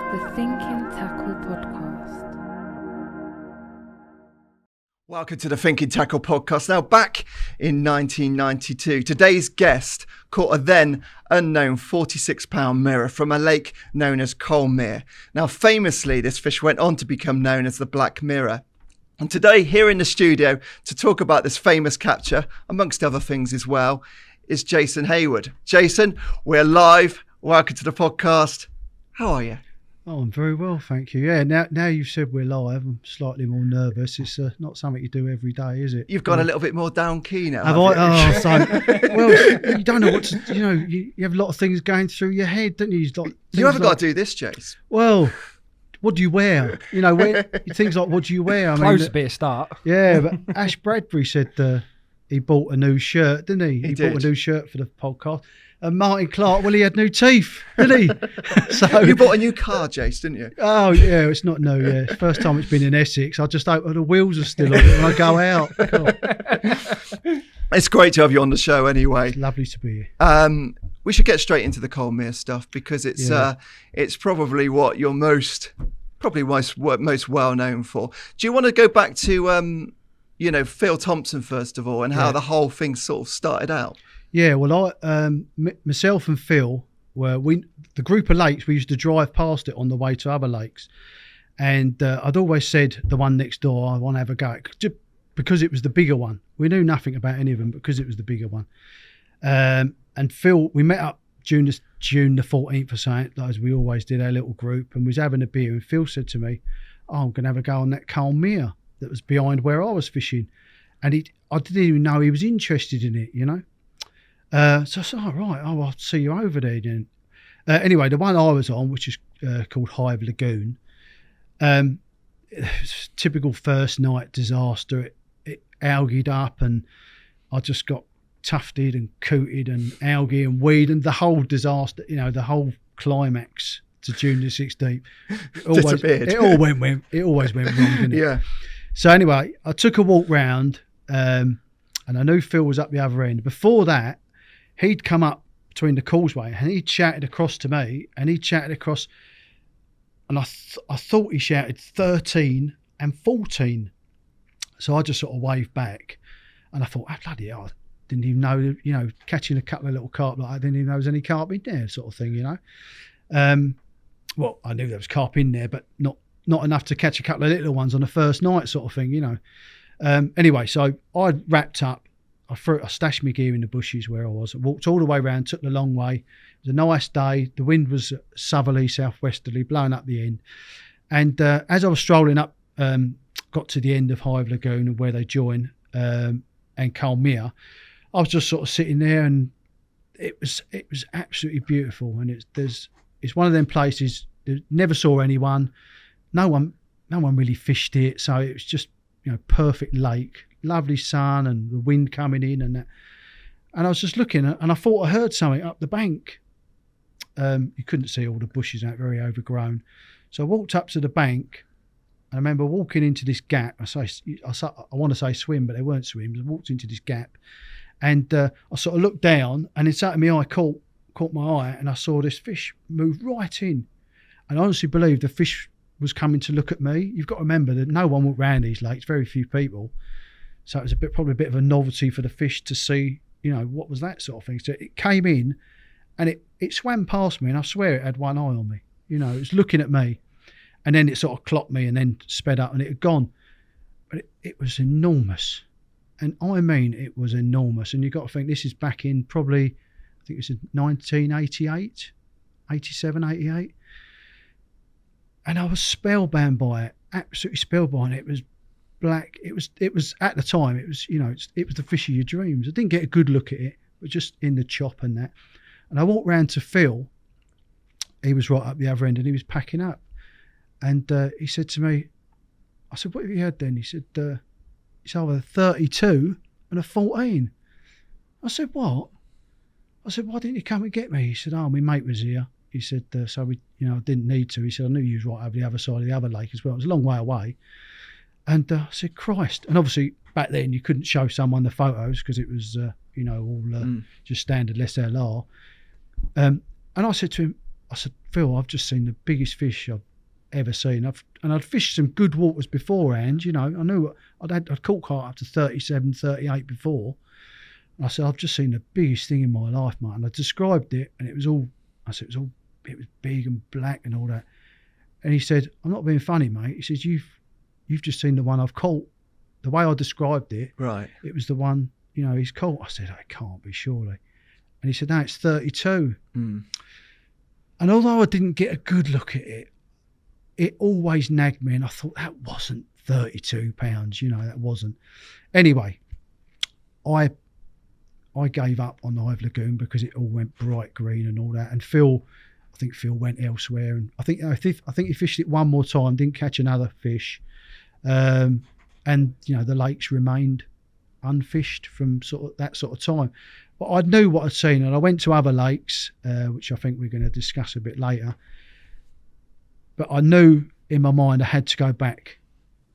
The Thinking Tackle Podcast. Welcome to the Thinking Tackle Podcast. Now back in 1992, today's guest caught a then unknown 46-pound mirror from a lake known as Colmere. Now famously, this fish went on to become known as the Black Mirror. And today, here in the studio to talk about this famous capture, amongst other things as well, is Jason Hayward. Jason, we're live. Welcome to the podcast. How are you? Oh, I'm very well, thank you. Yeah, now you've said we're live, I'm slightly more nervous. It's not something you do every day, is it? You've got a little bit more down key now. Have I? Oh, so, well, you don't know what to, you have a lot of things going through your head, don't you? You haven't got to do this, Jace. Well, what do you wear? Things like, what do you wear? Close a bit of start. Yeah, but Ash Bradbury said he bought a new shirt, didn't he? He bought did. a new shirt for the podcast. And Martin Clark, well, he had new teeth, didn't he? So You bought a new car, Jace, didn't you? Oh, yeah, it's not new, yeah. First time it's been in Essex. I just hope the wheels are still on when I go out. God. It's great to have you on the show anyway. It's lovely to be here. We should get straight into the Colmere stuff because it's probably what you're most well known for. Do you want to go back to Phil Thompson first of all and how the whole thing sort of started out? Yeah, well, myself and Phil the group of lakes, we used to drive past it on the way to other lakes, and I'd always said the one next door, I want to have a go at, just because it was the bigger one. We knew nothing about any of them because it was the bigger one. And Phil, we met up June the 14th or something, as we always did, our little group, and we was having a beer, and Phil said to me, I'm going to have a go on that Colmere that was behind where I was fishing. And I didn't even know he was interested in it, So I said, all right, I'll see you over there then. Anyway, the one I was on, which is called Hive Lagoon, it was typical first night disaster. It algaed up and I just got tufted and cooted and algae and weed and the whole disaster, the whole climax to June the 16th. Disappeared. It always went wrong, didn't it? Yeah. So anyway, I took a walk round and I knew Phil was up the other end. Before that, he'd come up between the causeway and he chatted across to me and and I thought he shouted 13 and 14. So I just sort of waved back and I thought, oh, bloody hell, I didn't even know, catching a couple of little carp like I didn't even know there was any carp in there, sort of thing, Well, I knew there was carp in there, but not enough to catch a couple of little ones on the first night, sort of thing, Anyway, so I wrapped up. I stashed my gear in the bushes where I was. I walked all the way around, took the long way. It was a nice day. The wind was southerly, southwesterly, blowing up the end. And as I was strolling up, got to the end of Hive Lagoon and where they join and Colmere, I was just sort of sitting there, and it was absolutely beautiful. And it's one of them places that never saw anyone. No one really fished it, so it was just perfect lake. Lovely sun and the wind coming in and that. And I was just looking and I thought I heard something up the bank. You couldn't see all the bushes out, very overgrown. So I walked up to the bank. I remember walking into this gap. I want to say swim, but they weren't swims. I walked into this gap and I sort of looked down and it's out of my eye, caught my eye, and I saw this fish move right in. And I honestly believe the fish was coming to look at me. You've got to remember that no one walked around these lakes, very few people. So it was probably a bit of a novelty for the fish to see, what was that sort of thing. So it came in and it swam past me, and I swear it had one eye on me. It was looking at me, and then it sort of clocked me and then sped up and it had gone. But it was enormous. And I mean, it was enormous. And you've got to think this is back in probably, I think it was 1988, 87, 88. And I was spellbound by it, absolutely spellbound. It was black. It was at the time, it was the fish of your dreams. I didn't get a good look at it, but just in the chop and that. And I walked round to Phil. He was right up the other end and he was packing up. And he said to me, I said, what have you had then? He said, it's either a 32 and a 14. I said, what? I said, why didn't you come and get me? He said, my mate was here. He said, so we, I didn't need to. He said, I knew you was right over the other side of the other lake as well. It was a long way away. And I said, Christ. And obviously back then you couldn't show someone the photos because it was, all just standard less LR. And I said to him, Phil, I've just seen the biggest fish I've ever seen. I'd fished some good waters beforehand, you know. I knew I'd caught carp up to 37, 38 before. And I said, I've just seen the biggest thing in my life, mate. And I described it, and it was big and black and all that. And he said, I'm not being funny, mate. He says, you've just seen the one I've caught. The way I described it, right, it was the one, you know, he's caught. I said, it can't be, surely. And he said, no, it's 32. Mm. And although I didn't get a good look at it, it always nagged me. And I thought, that wasn't 32 pounds, you know, that wasn't. Anyway, I gave up on Ive Lagoon because it all went bright green and all that. And I think Phil went elsewhere. And I think he fished it one more time, didn't catch another fish. And, you know, the lakes remained unfished from that sort of time. But I knew what I'd seen, and I went to other lakes, which I think we're going to discuss a bit later. But I knew in my mind I had to go back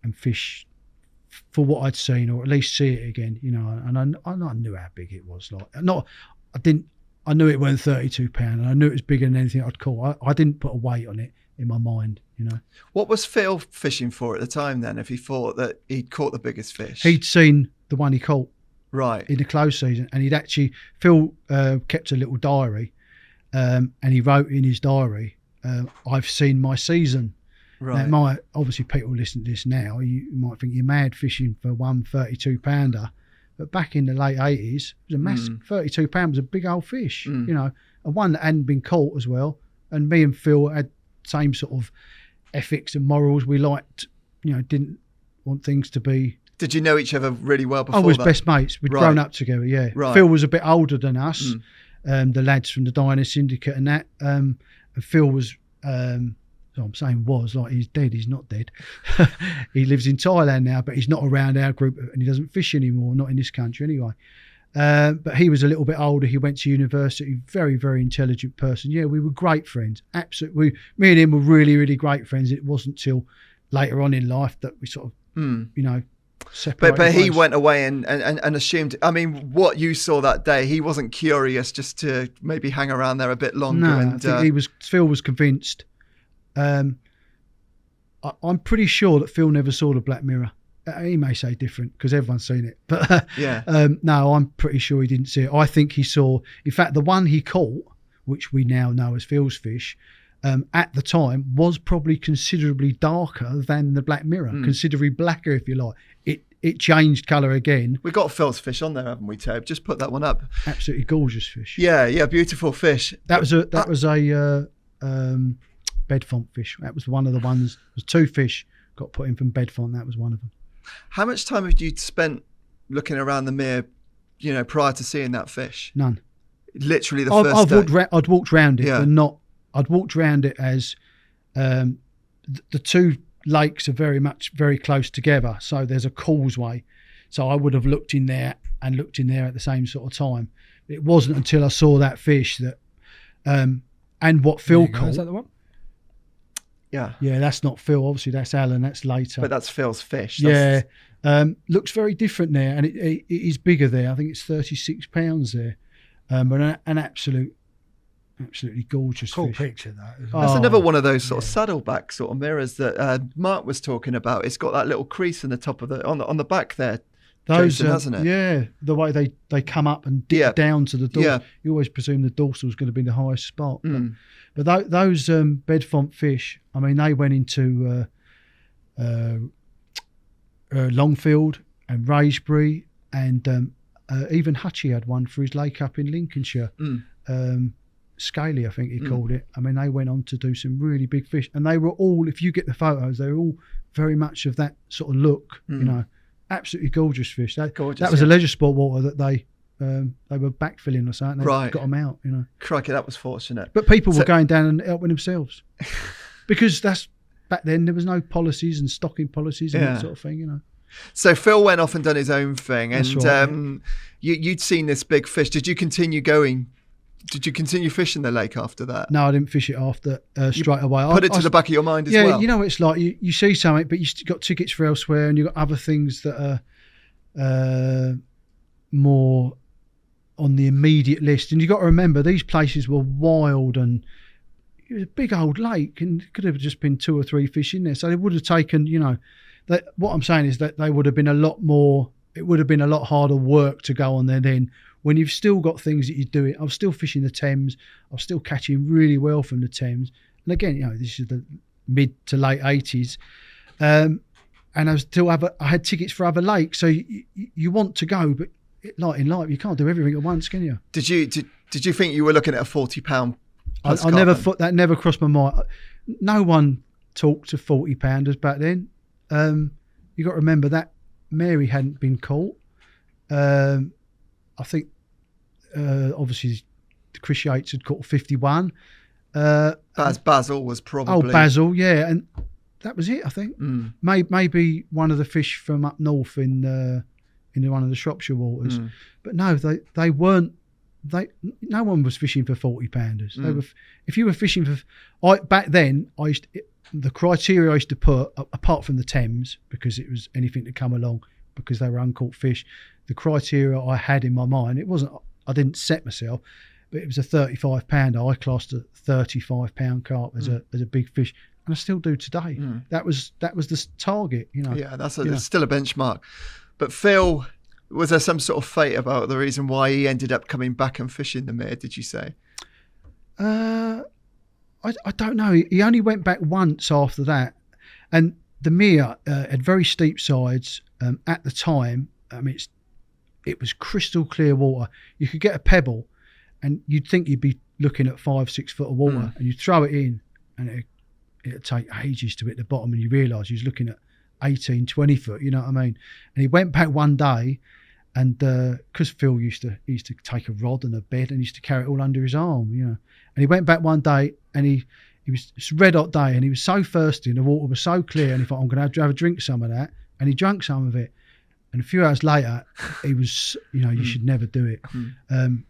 and fish for what I'd seen, or at least see it again, you know. And I knew how big it was. I knew it weren't 32 pound, and I knew it was bigger than anything I'd caught. I didn't put a weight on it in my mind, you know. What was Phil fishing for at the time then, if he thought that he'd caught the biggest fish? He'd seen the one he caught. Right. In the close season, and Phil kept a little diary, and he wrote in his diary, I've seen my season. Right. Now, obviously people listen to this now, you might think you're mad fishing for one 32 pounder, but back in the late 80s, it was a massive 32 pound was a big old fish, you know, and one that hadn't been caught as well. And me and Phil had same sort of ethics and morals. We liked, you know, didn't want things to be. Did you know each other really well before I was that? best mates. We'd grown up together, yeah. Right. Phil was a bit older than us, the lads from the Diner Syndicate and that. And Phil was, I'm saying was, like he's dead, he's not dead. He lives in Thailand now, but he's not around our group and he doesn't fish anymore, not in this country anyway. But he was a little bit older. He went to university, very, very intelligent person. Yeah, we were great friends. Absolutely. Me and him were really, really great friends. It wasn't till later on in life that we sort of, you know, separated. But he went away and assumed, I mean, what you saw that day, he wasn't curious just to maybe hang around there a bit longer. No, and, I think Phil was convinced. I'm pretty sure that Phil never saw the Black Mirror. He may say different because everyone's seen it, but no, I'm pretty sure he didn't see it. I think he saw, in fact, the one he caught, which we now know as Phil's fish, at the time was probably considerably darker than the Black Mirror, considerably blacker, if you like. It changed colour again. We got Phil's fish on there, haven't we, Tobe? Just put that one up. Absolutely gorgeous fish. Yeah, beautiful fish. That was a Bedfont fish. That was one of the ones. There was two fish got put in from Bedfont. That was one of them. How much time have you spent looking around the mere, you know, prior to seeing that fish? None. Literally the first day? I'd walked round it, but not. I'd walked round it as the two lakes are very close together. So there's a causeway. So I would have looked in there at the same sort of time. It wasn't until I saw that fish that, and what Phil caught. Is that the one? Yeah. Yeah, that's not Phil. Obviously, that's Alan. That's later. But that's Phil's fish. Looks very different there, and it is bigger there. I think it's 36 pounds there, but an absolutely gorgeous Cool fish. picture that. That's another one of those sort of saddleback sort of mirrors that Mark was talking about. It's got that little crease in the top of on the back there. Those, Jason, hasn't it? Yeah, the way they come up and dip down to the dorsal. Yeah. You always presume the dorsal is going to be the highest spot. But those Bedfont fish, I mean, they went into Longfield and Raysbury, and even Hutchie had one for his lake up in Lincolnshire. Scaly, I think he called it. I mean, they went on to do some really big fish, and they were all, if you get the photos, they were all very much of that sort of look, you know. Absolutely gorgeous fish. That was a leisure sport water that they were backfilling or something. They got them out, you know. Crikey, that was fortunate. But people were going down and helping themselves because that's back then. There was no policies and stocking policies and that sort of thing, you know. So Phil went off and done his own thing, and right, you'd seen this big fish. Did you continue going? Did you continue fishing the lake after that? No, I didn't fish it after straight away. Put it to the back of your mind as well. Yeah, you know, it's like you see something, but you've got tickets for elsewhere, and you've got other things that are more on the immediate list. And you've got to remember, these places were wild and it was a big old lake, and it could have just been 2 or 3 fish in there. So they would have taken, that. What I'm saying is that they would have been a lot more. It would have been a lot harder work to go on there then. When you've still got things that you're doing, I was still fishing the Thames. I was still catching really well from the Thames. And again, this is the mid to late 80s. And I had tickets for other lakes. So you want to go, but like in life, you can't do everything at once, can you? Did you think you were looking at a £40? I never thought that. Never crossed my mind. No one talked to 40-pounders back then. You got to remember that Mary hadn't been caught. I think obviously Chris Yates had caught 51. Basil was probably. Oh, Basil, yeah, and that was it. I think maybe one of the fish from up north in one of the Shropshire waters, but no, they weren't. No one was fishing for 40-pounders. They were. If you were fishing for, back then, the criteria I used to put, apart from the Thames, because it was anything to come along, because they were uncaught fish. The criteria I had in my mind, I didn't set myself, but it was a 35-pounder. I classed a 35-pound carp as a big fish, and I still do today. That was the target, Yeah, that's still a benchmark. But Phil, was there some sort of fate about the reason why he ended up coming back and fishing the Mere, did you say? I don't know. He only went back once after that, and the Mere had very steep sides at the time. I mean, it was crystal clear water. You could get a pebble and you'd think you'd be looking at 5-6 foot of water, and you'd throw it in and it'd take ages to hit the bottom, and you realise you was looking at 18-20 foot, you know what I mean? And he went back one day, and because Phil used to take a rod and a bed and used to carry it all under his arm, and he went back one day, and he was, it's a red hot day, and he was so thirsty and the water was so clear, and he thought, I'm going to have a drink some of that, and he drank some of it. And a few hours later, he was, you should never do it.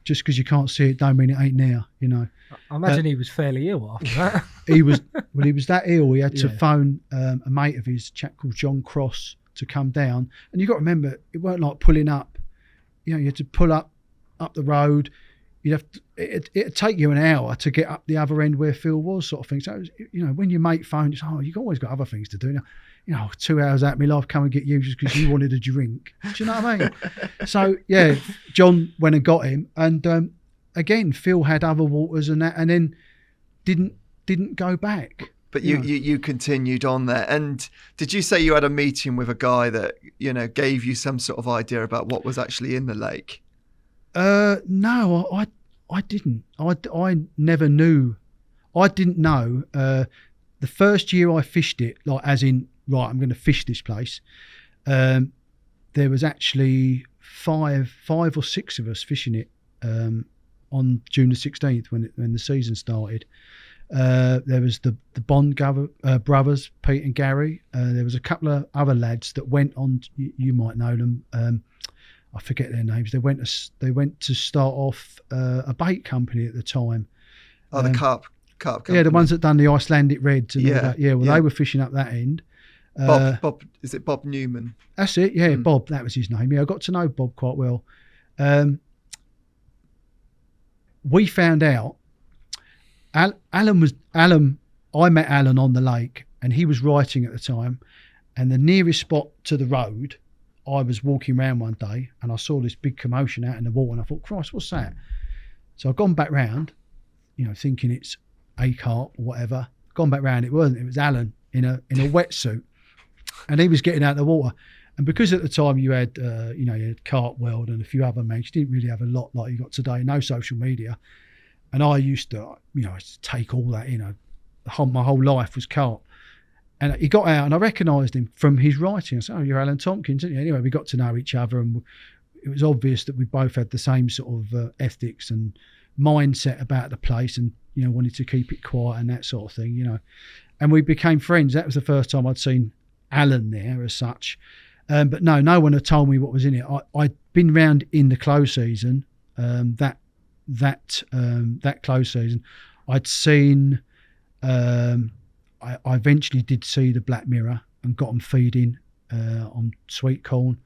Just because you can't see it, don't mean it ain't there, I imagine he was fairly ill after that. He was that ill. He had to phone a mate of his, a chap called John Cross, to come down. And you've got to remember, it weren't like pulling up. You had to pull up the road. It'd take you an hour to get up the other end where Phil was, sort of thing. So, it was, when your mate phones, you've always got other things to do now. 2 hours out of my life, come and get you just because you wanted a drink. Do you know what I mean? So, yeah, John went and got him. And again, Phil had other waters and that, and then didn't go back. But you continued on there. And did you say you had a meeting with a guy that, gave you some sort of idea about what was actually in the lake? No, I didn't. I never knew. I didn't know. The first year I fished it, like as in, right, I'm going to fish this place. There was actually five or six of us fishing it on June the 16th when the season started. There was the Bond brothers, Pete and Gary. There was a couple of other lads that went on. You might know them. I forget their names. They went to start off a bait company at the time. Oh, the Carp company. Yeah, the ones that done the Icelandic Reds and all that. Yeah, well, they were fishing up that end. Bob, is it Bob Newman? That's it. Yeah, Bob. That was his name. Yeah, I got to know Bob quite well. We found out. Alan. I met Alan on the lake, and he was writing at the time. And the nearest spot to the road, I was walking around one day, and I saw this big commotion out in the water, and I thought, Christ, what's that? So I've gone back round, thinking it's a carp or whatever. Gone back round, it wasn't. It was Alan in a wetsuit, and he was getting out of the water. And because at the time you had, you had Carp World and a few other mates, you didn't really have a lot like you got today. No social media. And I used to, take all that, my whole life was carp. And he got out and I recognised him from his writing. I said, oh, you're Alan Tompkins, aren't you? Anyway, we got to know each other, and it was obvious that we both had the same sort of ethics and mindset about the place, and, wanted to keep it quiet and that sort of thing, And we became friends. That was the first time I'd seen Alan there as such. But no one had told me what was in it. I'd been round in the close season, that close season. I'd seen, I eventually did see the black mirror and got them feeding on sweet corn.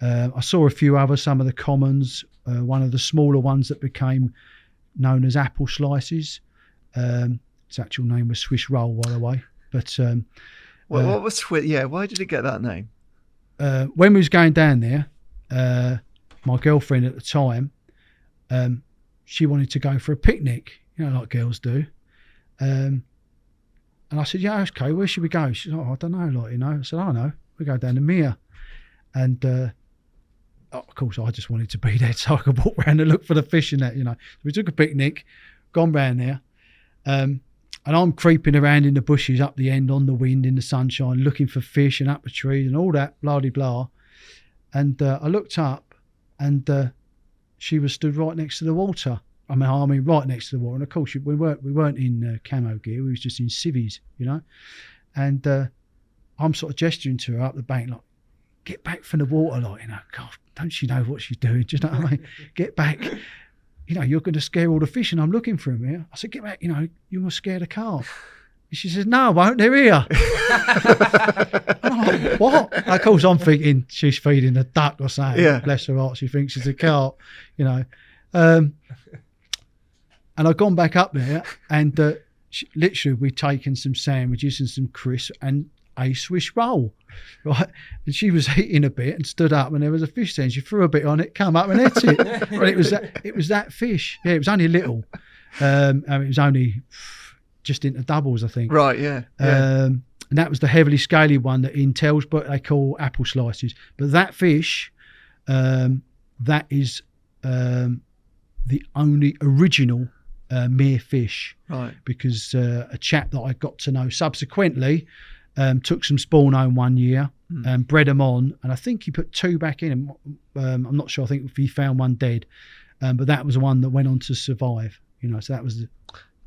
I saw a few others, some of the commons, one of the smaller ones that became known as apple slices. its actual name was Swiss roll, by the way. But Well, what was Swiss? Yeah, why did it get that name? when we was going down there, my girlfriend at the time, she wanted to go for a picnic, like girls do. And I said, yeah, okay, where should we go? She said, I don't know, I said, I know, we go down to Mere. And of course, I just wanted to be there so I could walk around and look for the fish and that, So we took a picnic, gone round there. And I'm creeping around in the bushes up the end on the wind in the sunshine, looking for fish and up the trees and all that, blah-de-blah. And I looked up and she was stood right next to the water. I mean, right next to the water. And of course, we weren't in camo gear. We was just in civvies, And I'm sort of gesturing to her up the bank, like, get back from the water, God, don't she know what she's doing? Do you know what I mean? Get back. You're going to scare all the fish and I'm looking for them here. I said, get back, you must scare the carp. And she says, no, I won't, they're here. And I'm like, what? And of course, I'm thinking she's feeding a duck or something. Yeah. Bless her heart, she thinks it's a carp, And I've gone back up there and literally we'd taken some sandwiches and some crisps and a Swiss roll, right? And she was eating a bit and stood up and there was a fish there and she threw a bit on it, come up and ate it. But it was that fish. Yeah, it was only little. It was only just into doubles, I think. Right, yeah. And that was the heavily scaly one that in Tells, but they call apple slices. But that fish, that is the only original mere fish. Right. Because a chap that I got to know subsequently took some spawn home one year and bred them on, and I think he put 2 back in. I'm not sure. I think he found one dead, but that was the one that went on to survive. So that was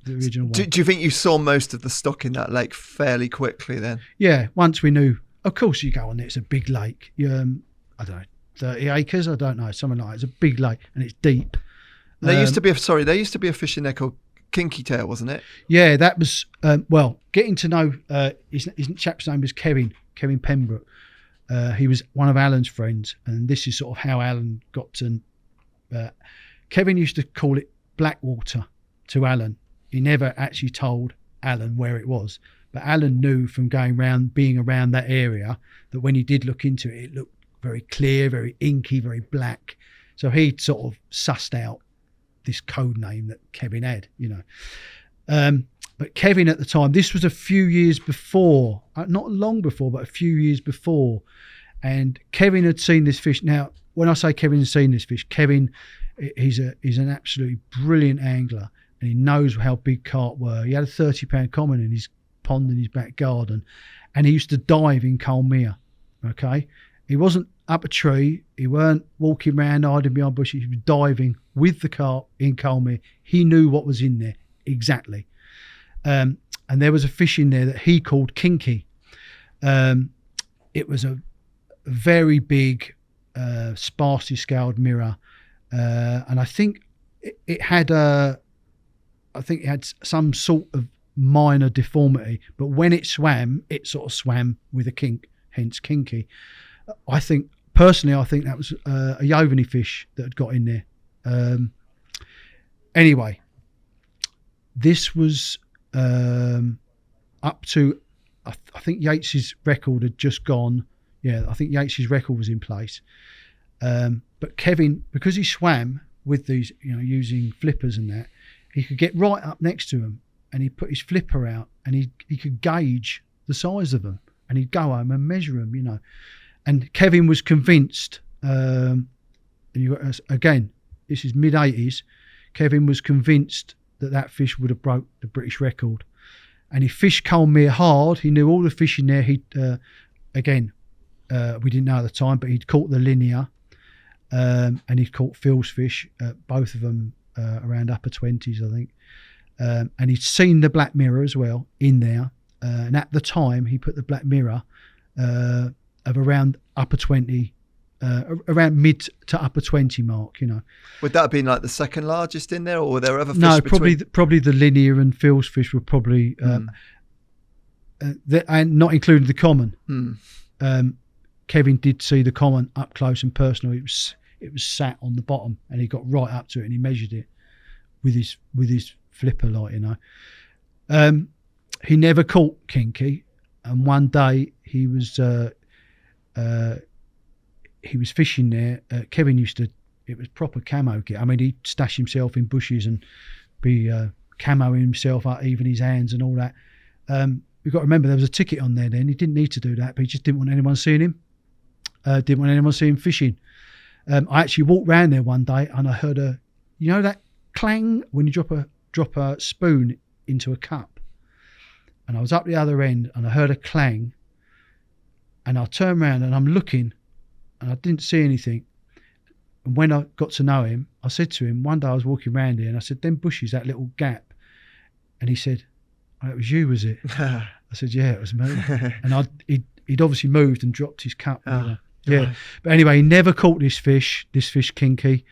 the original one. Do you think you saw most of the stock in that lake fairly quickly then? Yeah, once we knew. Of course, you go on there. It's a big lake. I don't know, 30 acres. I don't know, something like that. It's a big lake and it's deep. There used to be a fish in there called kinky tail, wasn't it? Yeah, that was getting to know his chap's name was Kevin Pembroke. He was one of Alan's friends, and this is sort of how Alan got to Kevin used to call it Blackwater to Alan. He never actually told Alan where it was, but Alan knew from being around that area, that when he did look into it, it looked very clear, very inky, very black. So he sort of sussed out this code name that Kevin had, But Kevin at the time, this was a few years before, not long before, but a few years before. And Kevin had seen this fish. Now, when I say Kevin had seen this fish, Kevin, he's an absolutely brilliant angler, and he knows how big carp were. He had a 30-pound common in his pond in his back garden, and he used to dive in Colmere. Okay, he wasn't up a tree. He weren't walking around hiding behind bushes. He was diving with the carp in Colmere. He knew what was in there exactly. And there was a fish in there that he called kinky. It was a very big, sparsely scaled mirror, and I think it had some sort of minor deformity. But when it swam, it sort of swam with a kink, hence kinky. I think that was a Yovani fish that had got in there. Anyway, this was up to, I think Yates's record had just gone. Yeah, I think Yates's record was in place. But Kevin, because he swam with these, using flippers and that, he could get right up next to them and he'd put his flipper out and he could gauge the size of them and he'd go home and measure them, And Kevin was convinced, and again, this is mid-80s, Kevin was convinced that fish would have broke the British record. And he fished Colmere hard. He knew all the fish in there. We didn't know at the time, but he'd caught the linear, and he'd caught Phil's fish, both of them around upper 20s, I think. And he'd seen the black mirror as well in there. And at the time, he put the black mirror of around upper 20, around mid to upper 20 mark, Would that have been like the second largest in there, or were there other fish? No, probably the linear and Phil's fish were probably, and not including the common. Kevin did see the common up close and personal. It was sat on the bottom, and he got right up to it and he measured it with his flipper light, He never caught kinky, and one day he was fishing there. Kevin used to. It was proper camo gear. I mean, he'd stash himself in bushes and be camoing himself up, even his hands and all that. You've got to remember there was a ticket on there then. He didn't need to do that, but he just didn't want anyone seeing him. Didn't want anyone seeing him fishing. I actually walked round there one day and I heard that clang when you drop a spoon into a cup. And I was up the other end and I heard a clang, and I turned around and I'm looking and I didn't see anything. And when I got to know him, I said to him, one day I was walking around here and I said, them bushes, that little gap. And he said, oh, it was you, was it? I said, yeah, it was me. And he'd obviously moved and dropped his cup. Oh, yeah. Right. But anyway, he never caught this fish kinky.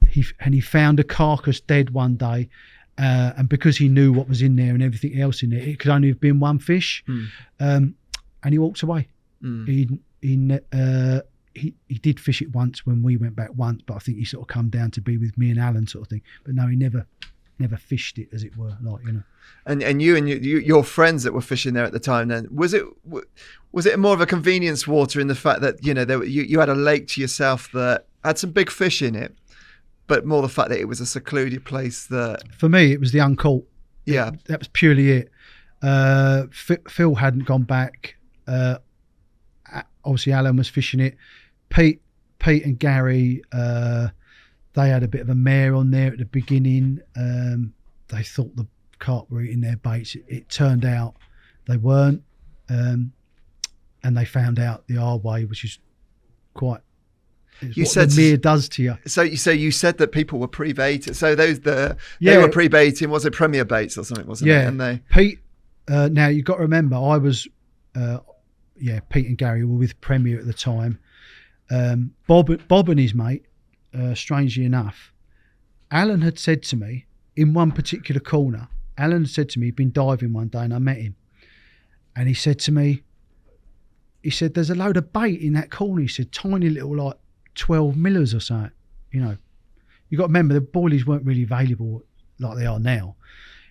He found a carcass dead one day. And because he knew what was in there and everything else in there, it could only have been one fish. And he walked away. He did fish it once when we went back once, but I think he sort of come down to be with me and Alan sort of thing. But no, he never fished it, as it were, like, you know. And your friends that were fishing there at the time, then was it more of a convenience water in the fact that, you know, you had a lake to yourself that had some big fish in it, but more the fact that it was a secluded place that... For me, it was the uncaught. Yeah. That was purely it. Phil hadn't gone back. Obviously, Alan was fishing it. Pete and Gary, they had a bit of a mare on there at the beginning. They thought the carp were eating their baits. It turned out they weren't. And they found out the hard way, which is quite... You what said the mere does to you. So you said that people were pre-baiting. So they were pre-baiting. Was it Premier baits or something? Wasn't it? And Pete. Now you've got to remember, I was, Pete and Gary were with Premier at the time. Bob and his mate. Strangely enough, Alan had said to me in one particular corner. Alan had said to me he'd been diving one day and I met him, and he said to me, "There's a load of bait in that corner." He said, "Tiny little, like 12 millers or something." You know, you got to remember the boilies weren't really available like they are now.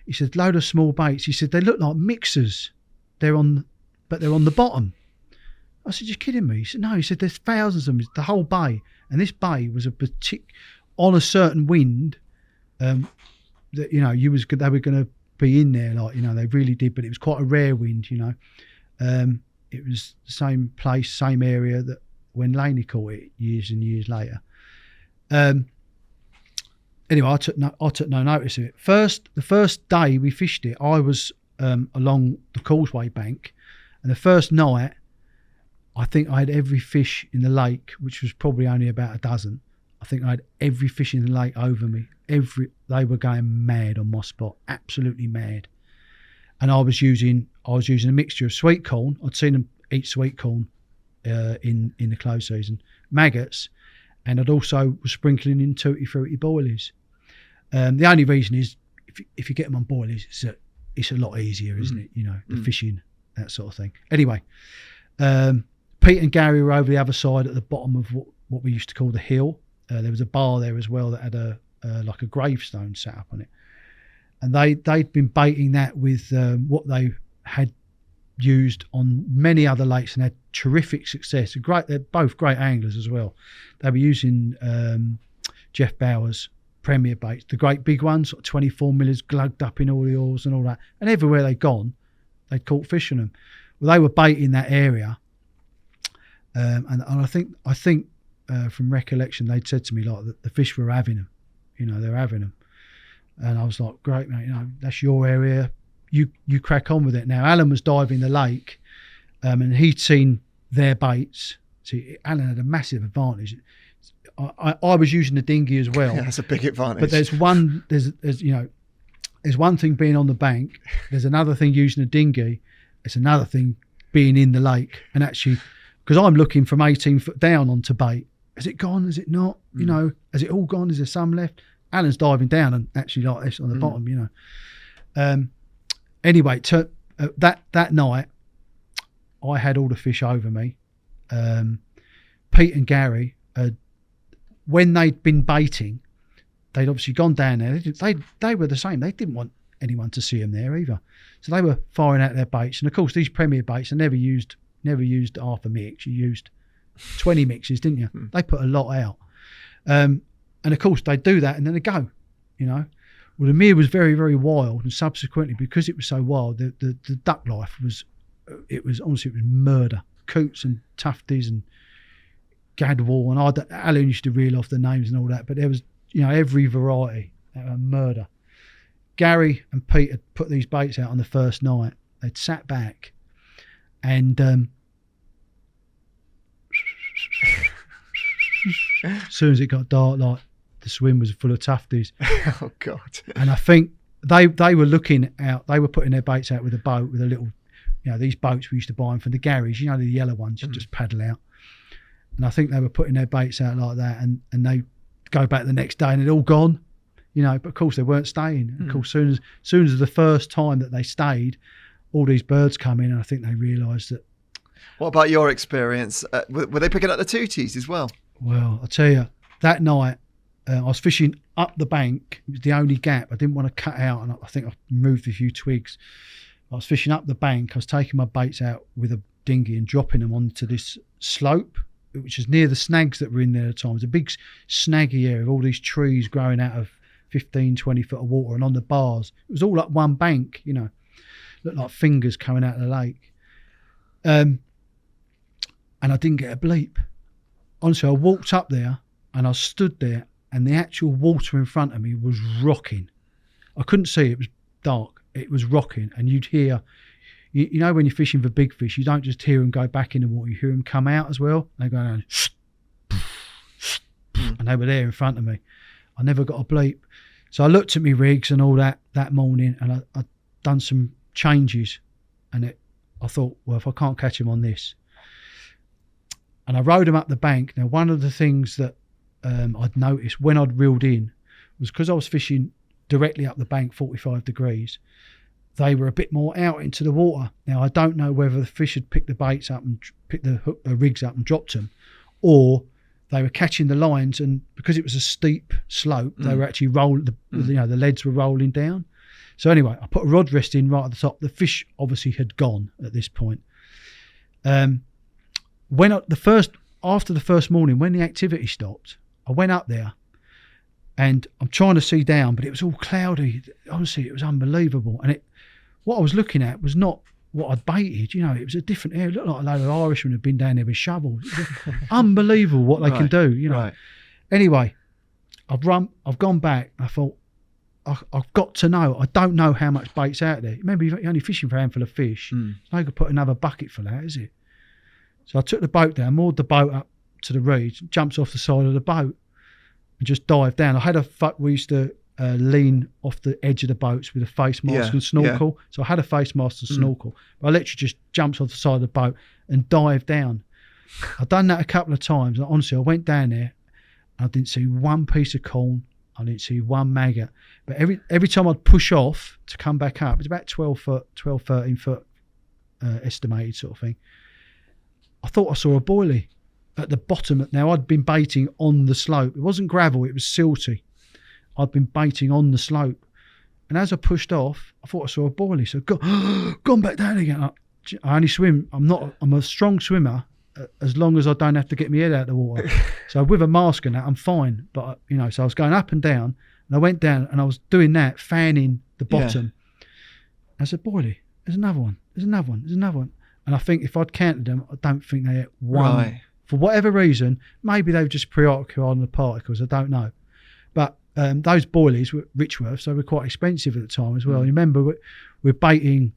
He said, "Load of small baits." He said, "They look like mixers. They're on the bottom." I said, "You're kidding me?" He said, "No." He said, "There's thousands of them, the whole bay." And this bay was on a certain wind that, you know, they were going to be in there, like, you know, they really did, but it was quite a rare wind, you know. It was the same place, same area that when Laney caught it years and years later. Anyway, I took no notice of it. The first day we fished it, I was along the causeway bank, and the first night, I think I had every fish in the lake, which was probably only about a dozen. I think I had every fish in the lake over me. They were going mad on my spot, absolutely mad. And I was using a mixture of sweet corn. I'd seen them eat sweet corn in the close season, maggots, and I'd also was sprinkling in tutti frutti boilies. The only reason is if you get them on boilies, it's a lot easier, isn't it? You know, the fishing, that sort of thing. Anyway. Pete and Gary were over the other side at the bottom of what we used to call the hill. There was a bar there as well that had like a gravestone set up on it. And they'd been baiting that with what they had used on many other lakes and had terrific success. They're both great anglers as well. They were using Jeff Bauer's Premier baits, the great big ones, sort of 24 millers glugged up in all the oars and all that. And everywhere they'd gone, they'd caught fish on them. Well, they were baiting that area. And I think from recollection, they'd said to me like that the fish were having them, you know, they're having them. And I was like, great, mate, you know, that's your area. You crack on with it. Now, Alan was diving the lake, and he'd seen their baits. See, Alan had a massive advantage. I was using the dinghy as well. Yeah, that's a big advantage. But there's one thing being on the bank. There's another thing using a dinghy. It's another thing being in the lake. And actually, because I'm looking from 18 foot down onto bait. Is it gone? Is it not? You know, has it all gone? Is there some left? Alan's diving down and actually like this on the bottom, you know. Anyway, that night, I had all the fish over me. Pete and Gary, when they'd been baiting, they'd obviously gone down there. They were the same. They didn't want anyone to see them there either. So they were firing out their baits, and of course these Premier baits, I never used half a mix. You used 20 mixes, didn't you? They put a lot out, and of course they do that, and then they go, you know. Well, the mere was very, very wild, and subsequently, because it was so wild, the duck life was murder. Coots and tufties and gadwall, and Alan used to reel off the names and all that, but there was, you know, every variety. Murder. Gary and Pete had put these baits out on the first night. They'd sat back, and as soon as it got dark, like, the swim was full of tufties. Oh God! And I think they were looking out. They were putting their baits out with a boat with a little, you know, these boats we used to buy them from the garage. You know, the yellow ones you just paddle out. And I think they were putting their baits out like that, and they go back the next day and they'd all gone. You know, but of course they weren't staying. Of course, soon as the first time that they stayed, all these birds come in, and I think they realised that. What about your experience? Were they picking up the tooties as well? Well, I tell you, that night I was fishing up the bank. It was the only gap. I didn't want to cut out, and I think I moved a few twigs. I was fishing up the bank. I was taking my baits out with a dinghy and dropping them onto this slope, which is near the snags that were in there at the time. It was a big snaggy area of all these trees growing out of 15, 20 foot of water, and on the bars. It was all like one bank, you know. Looked like fingers coming out of the lake. And I didn't get a bleep. Honestly, I walked up there and I stood there, and the actual water in front of me was rocking. I couldn't see, it was dark. It was rocking, and you'd hear, you know, when you're fishing for big fish, you don't just hear them go back in the water, you hear them come out as well. They go down, and they were there in front of me. I never got a bleep. So I looked at my rigs and all that morning, and I'd done some changes, and I thought, well, if I can't catch him on this. And I rode him up the bank. Now, one of the things that I'd noticed when I'd reeled in was, because I was fishing directly up the bank, 45 degrees, they were a bit more out into the water. Now, I don't know whether the fish had picked the baits up and picked the rigs up and dropped them, or they were catching the lines, and because it was a steep slope, they were actually the leads were rolling down. So anyway, I put a rod rest in right at the top. The fish obviously had gone at this point. After the first morning, when the activity stopped, I went up there, and I'm trying to see down, but it was all cloudy. Honestly, it was unbelievable. And what I was looking at was not what I'd baited. You know, it was a different area. It looked like a load of Irishmen had been down there with shovels. Unbelievable what they can do. You know. Right. Anyway, I've gone back. I thought, I've got to know. I don't know how much bait's out there. Remember, you're only fishing for a handful of fish. No good put another bucket for that, is it? So I took the boat down, moored the boat up to the reeds, jumped off the side of the boat, and just dived down. I had we used to lean off the edge of the boats with a face mask and snorkel. Yeah. So I had a face mask and snorkel. But I literally just jumped off the side of the boat and dived down. I've done that a couple of times. And honestly, I went down there and I didn't see one piece of corn. I didn't see one maggot. But every time I'd push off to come back up, it's about 12, 13 foot estimated sort of thing. I thought I saw a boilie at the bottom. Now, I'd been baiting on the slope. It wasn't gravel, it was silty. I'd been baiting on the slope. And as I pushed off, I thought I saw a boilie. So gone back down again. I only swim. I'm a strong swimmer as long as I don't have to get my head out of the water. So with a mask and that, I'm fine. But, you know, so I was going up and down, and I went down and I was doing that, fanning the bottom. Yeah. I said, boilie, there's another one. There's another one. There's another one. And I think if I'd counted them, I don't think they had one. Right. For whatever reason, maybe they were just preoccupied on the particles, I don't know. But those boilies were Richworth, so they were quite expensive at the time as well. You remember, we're baiting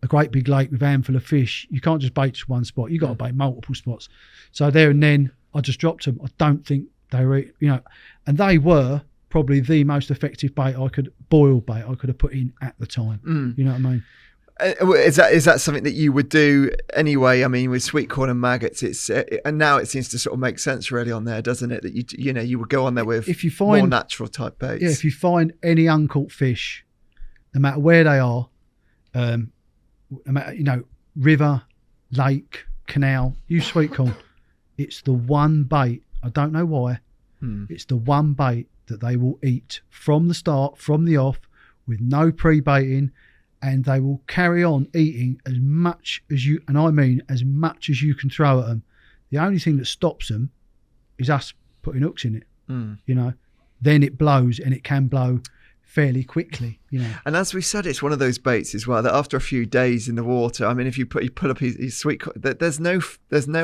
a great big lake with a handful of fish. You can't just bait just one spot. You've got to bait multiple spots. So there and then, I just dropped them. I don't think they were, you know, and they were probably the most effective bait I could have put in at the time. You know what I mean? Is that something that you would do anyway? I mean, with sweet corn and maggots, and now it seems to sort of make sense really on there, doesn't it? That you would go on there with if you find, more natural type baits. Yeah, if you find any uncaught fish, no matter where they are, no matter, you know, river, lake, canal, use sweet corn. It's the one bait. I don't know why. It's the one bait that they will eat from the start, from the off, with no pre-baiting, and they will carry on eating as much as you, and I mean as much as you can throw at them. The only thing that stops them is us putting hooks in it, you know. Then it blows, and it can blow fairly quickly, you know. And as we said, it's one of those baits as well that after a few days in the water, I mean, if you pull up his sweet, there's no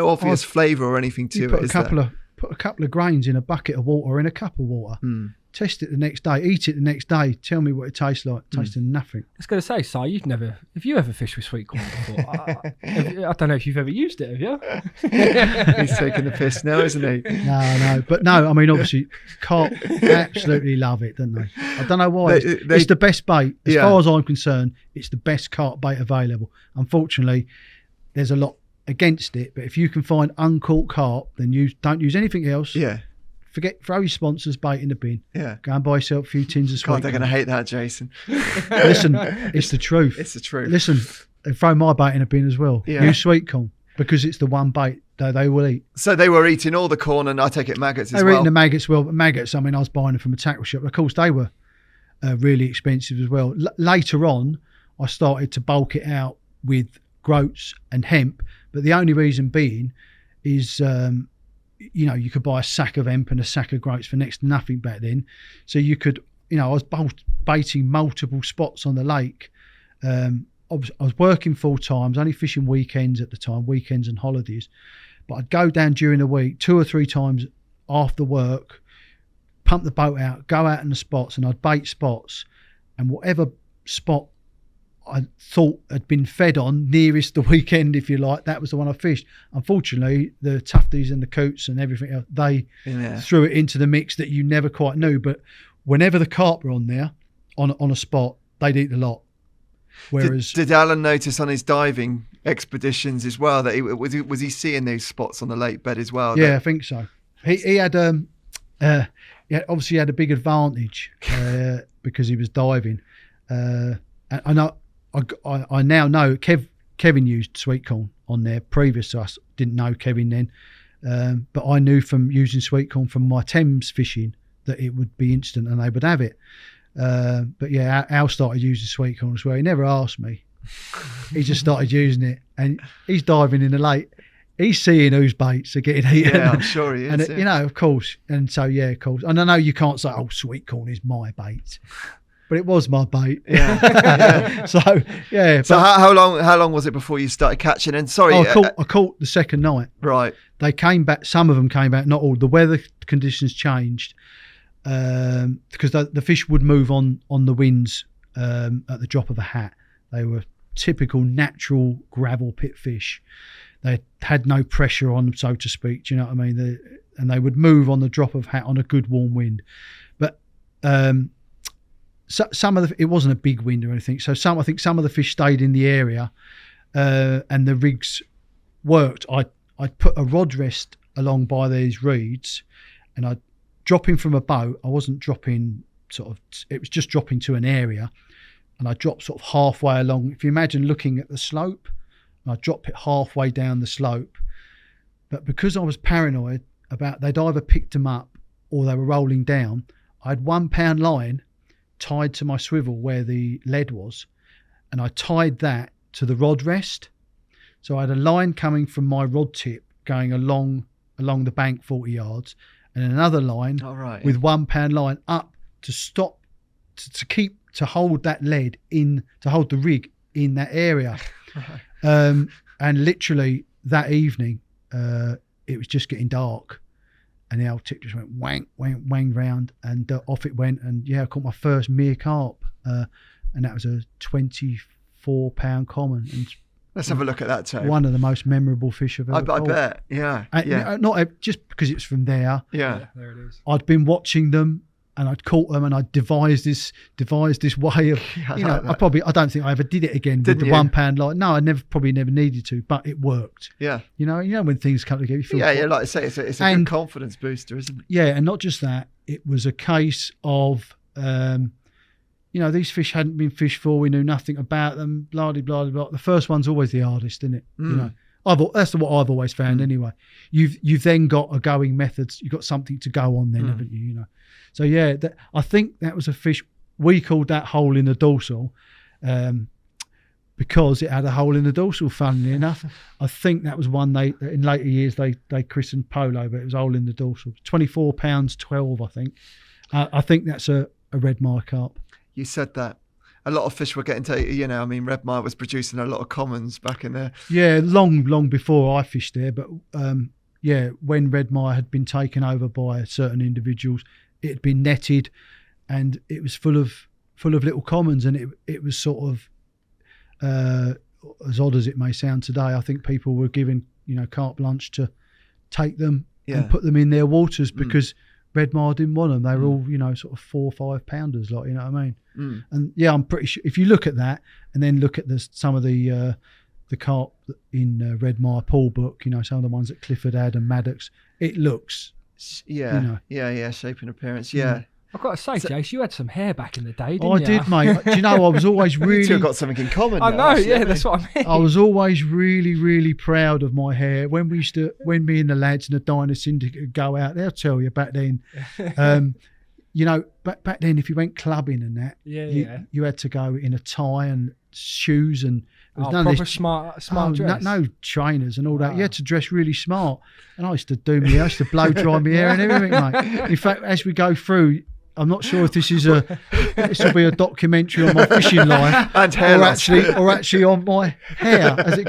obvious flavour or anything to it. Put a couple of grains in a bucket of water or in a cup of water. Test it the next day, eat it the next day. Tell me what it tastes like. Tasted nothing. I was going to say, Si, have you ever fished with sweet corn before? I don't know if you've ever used it, have you? He's taking the piss now, isn't he? No. But no, I mean, obviously, carp absolutely love it, don't they? I don't know why. It's the best bait. As far as I'm concerned, it's the best carp bait available. Unfortunately, there's a lot against it, but if you can find uncaught carp, then don't use anything else. Yeah. Throw your sponsors bait in the bin. Yeah. Go and buy yourself a few tins of sweet God, they're going to hate that, Jason. Listen, it's the truth. It's the truth. Listen, they throw my bait in a bin as well. Yeah. Use sweet corn because it's the one bait that they will eat. So they were eating all the corn, and I take it maggots as well. They were eating the maggots. Well, but maggots, I mean, I was buying them from a tackle shop. Of course, they were really expensive as well. Later on, I started to bulk it out with groats and hemp, but the only reason being is you know, you could buy a sack of hemp and a sack of groats for next to nothing back then. So you could, you know, I was baiting multiple spots on the lake. I was working full time. I was only fishing weekends at the time, weekends and holidays. But I'd go down during the week 2 or 3 times after work, pump the boat out, go out in the spots, and I'd bait spots. And whatever spot I thought had been fed on nearest the weekend, if you like, that was the one I fished. Unfortunately, the tufties and the coots and everything else, they threw it into the mix that you never quite knew. But whenever the carp were on there, on a spot, they'd eat a lot. Whereas did Alan notice on his diving expeditions as well that was he seeing those spots on the lake bed as well? Yeah, I think so. He had obviously had a big advantage because he was diving. And I now know Kevin used sweet corn on there previous to us. Didn't know Kevin then, but I knew from using sweet corn from my Thames fishing that it would be instant and they would have it. But yeah, Al started using sweet corn as well. He never asked me. He just started using it, and he's diving in the lake. He's seeing whose baits are getting eaten. Yeah, I'm sure he is. And you know, of course. And so yeah, of course. And I know you can't say, "Oh, sweet corn is my bait." But it was my bait. Yeah. So yeah. So how long was it before you started catching? And sorry, I caught the second night. Right. They came back. Some of them came back. Not all. The weather conditions changed because the fish would move on the winds at the drop of a hat. They were typical natural gravel pit fish. They had no pressure on them, so to speak. Do you know what I mean? And they would move on the drop of a hat on a good warm wind. But so some of it wasn't a big wind or anything. So I think some of the fish stayed in the area, and the rigs worked. I'd put a rod rest along by these reeds, and I'd drop in from a boat. I wasn't dropping it was just dropping to an area, and I dropped sort of halfway along. If you imagine looking at the slope, and I dropped it halfway down the slope. But because I was paranoid about they'd either picked them up or they were rolling down, I had 1 pound line tied to my swivel where the lead was, and I tied that to the rod rest. So I had a line coming from my rod tip going along the bank 40 yards, and another line with 1 pound line up to stop to hold that lead in, to hold the rig in that area. Right. And literally that evening it was just getting dark, and the old tip just went wang round, and off it went. And yeah, I caught my first mere carp, and that was a 24 pound common. And let's have a look at that too. One of the most memorable fish I've ever caught. I bet, yeah. Not just because it's from there. Yeah, there it is. I'd been watching them, and I'd caught them, and I'd devised this way of, I don't think I ever did it again with the 1 pound line. No, I probably never needed to, but it worked. Yeah. You know when things come together, you feel like I say, it's a good confidence booster, isn't it? Yeah, and not just that, it was a case of, these fish hadn't been fished for, we knew nothing about them, blah, blah, blah, blah. The first one's always the hardest, isn't it? You know. That's what I've always found anyway. You've then got a going methods. You've got something to go on then, haven't you? You know. So yeah, I think that was a fish. we called that hole in the dorsal because it had a hole in the dorsal, funnily enough. I think that was one in later years they christened Polo, but it was a hole in the dorsal. £24.12, I think. I think that's a red mire carp. You said that. A lot of fish were getting taken, red mire was producing a lot of commons back in there. Yeah, long before I fished there, but when red mire had been taken over by certain individuals, it had been netted and it was full of little commons, and it was sort of as odd as it may sound today. I think people were given carte blanche to take them and put them in their waters because red mire didn't want them. They were all sort of 4 or 5 pounders, like, you know what I mean. And I'm pretty sure if you look at that and then look at some of the carp in red mire pool book, some of the ones that Clifford had and Maddox, it looks shape and appearance. I've got to say, Jace, you had some hair back in the day, didn't you? I did, mate. Do you know, I was always really... You two have got something in common. I know, yeah, that's what I mean. I was always really, really proud of my hair. When me and the lads and the Diner Syndicate would go out, they'll tell you back then, back then, if you went clubbing and that, you had to go in a tie and shoes and... proper smart dress. No trainers and all that. You had to dress really smart. And I used to blow dry my hair and everything, mate. In fact, as we go through... I'm not sure if this will be a documentary on my fishing life, and hair or actually on my hair as it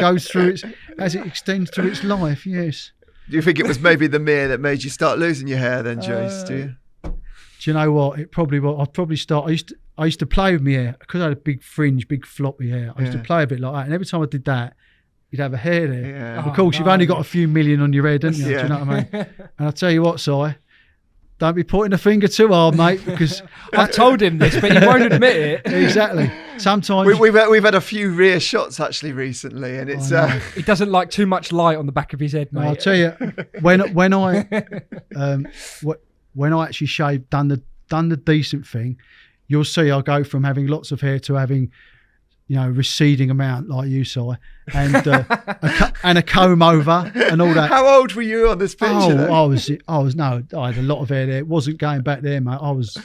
extends through its life. Yes. Do you think it was maybe the mere that made you start losing your hair then, Jace? Do you? Do you know what? It probably was. I'd probably start. I used to play with my hair because I had a big fringe, big floppy hair. I used to play a bit like that, and every time I did that, you'd have a hair there. Yeah. Of course, you've only got a few million on your head, haven't you? Do you know what I mean? And I'll tell you what, Si. Don't be pointing a finger too hard, mate, because... I've told him this, but he won't admit it. Exactly. Sometimes... We've had a few rear shots, actually, recently, and it's... He doesn't like too much light on the back of his head, mate. I'll tell you, when I actually shaved, done the decent thing, you'll see I'll go from having lots of hair to having... receding amount like you saw, and a comb over and all that. How old were you on this picture? I had a lot of hair there. It wasn't going back there, mate. I was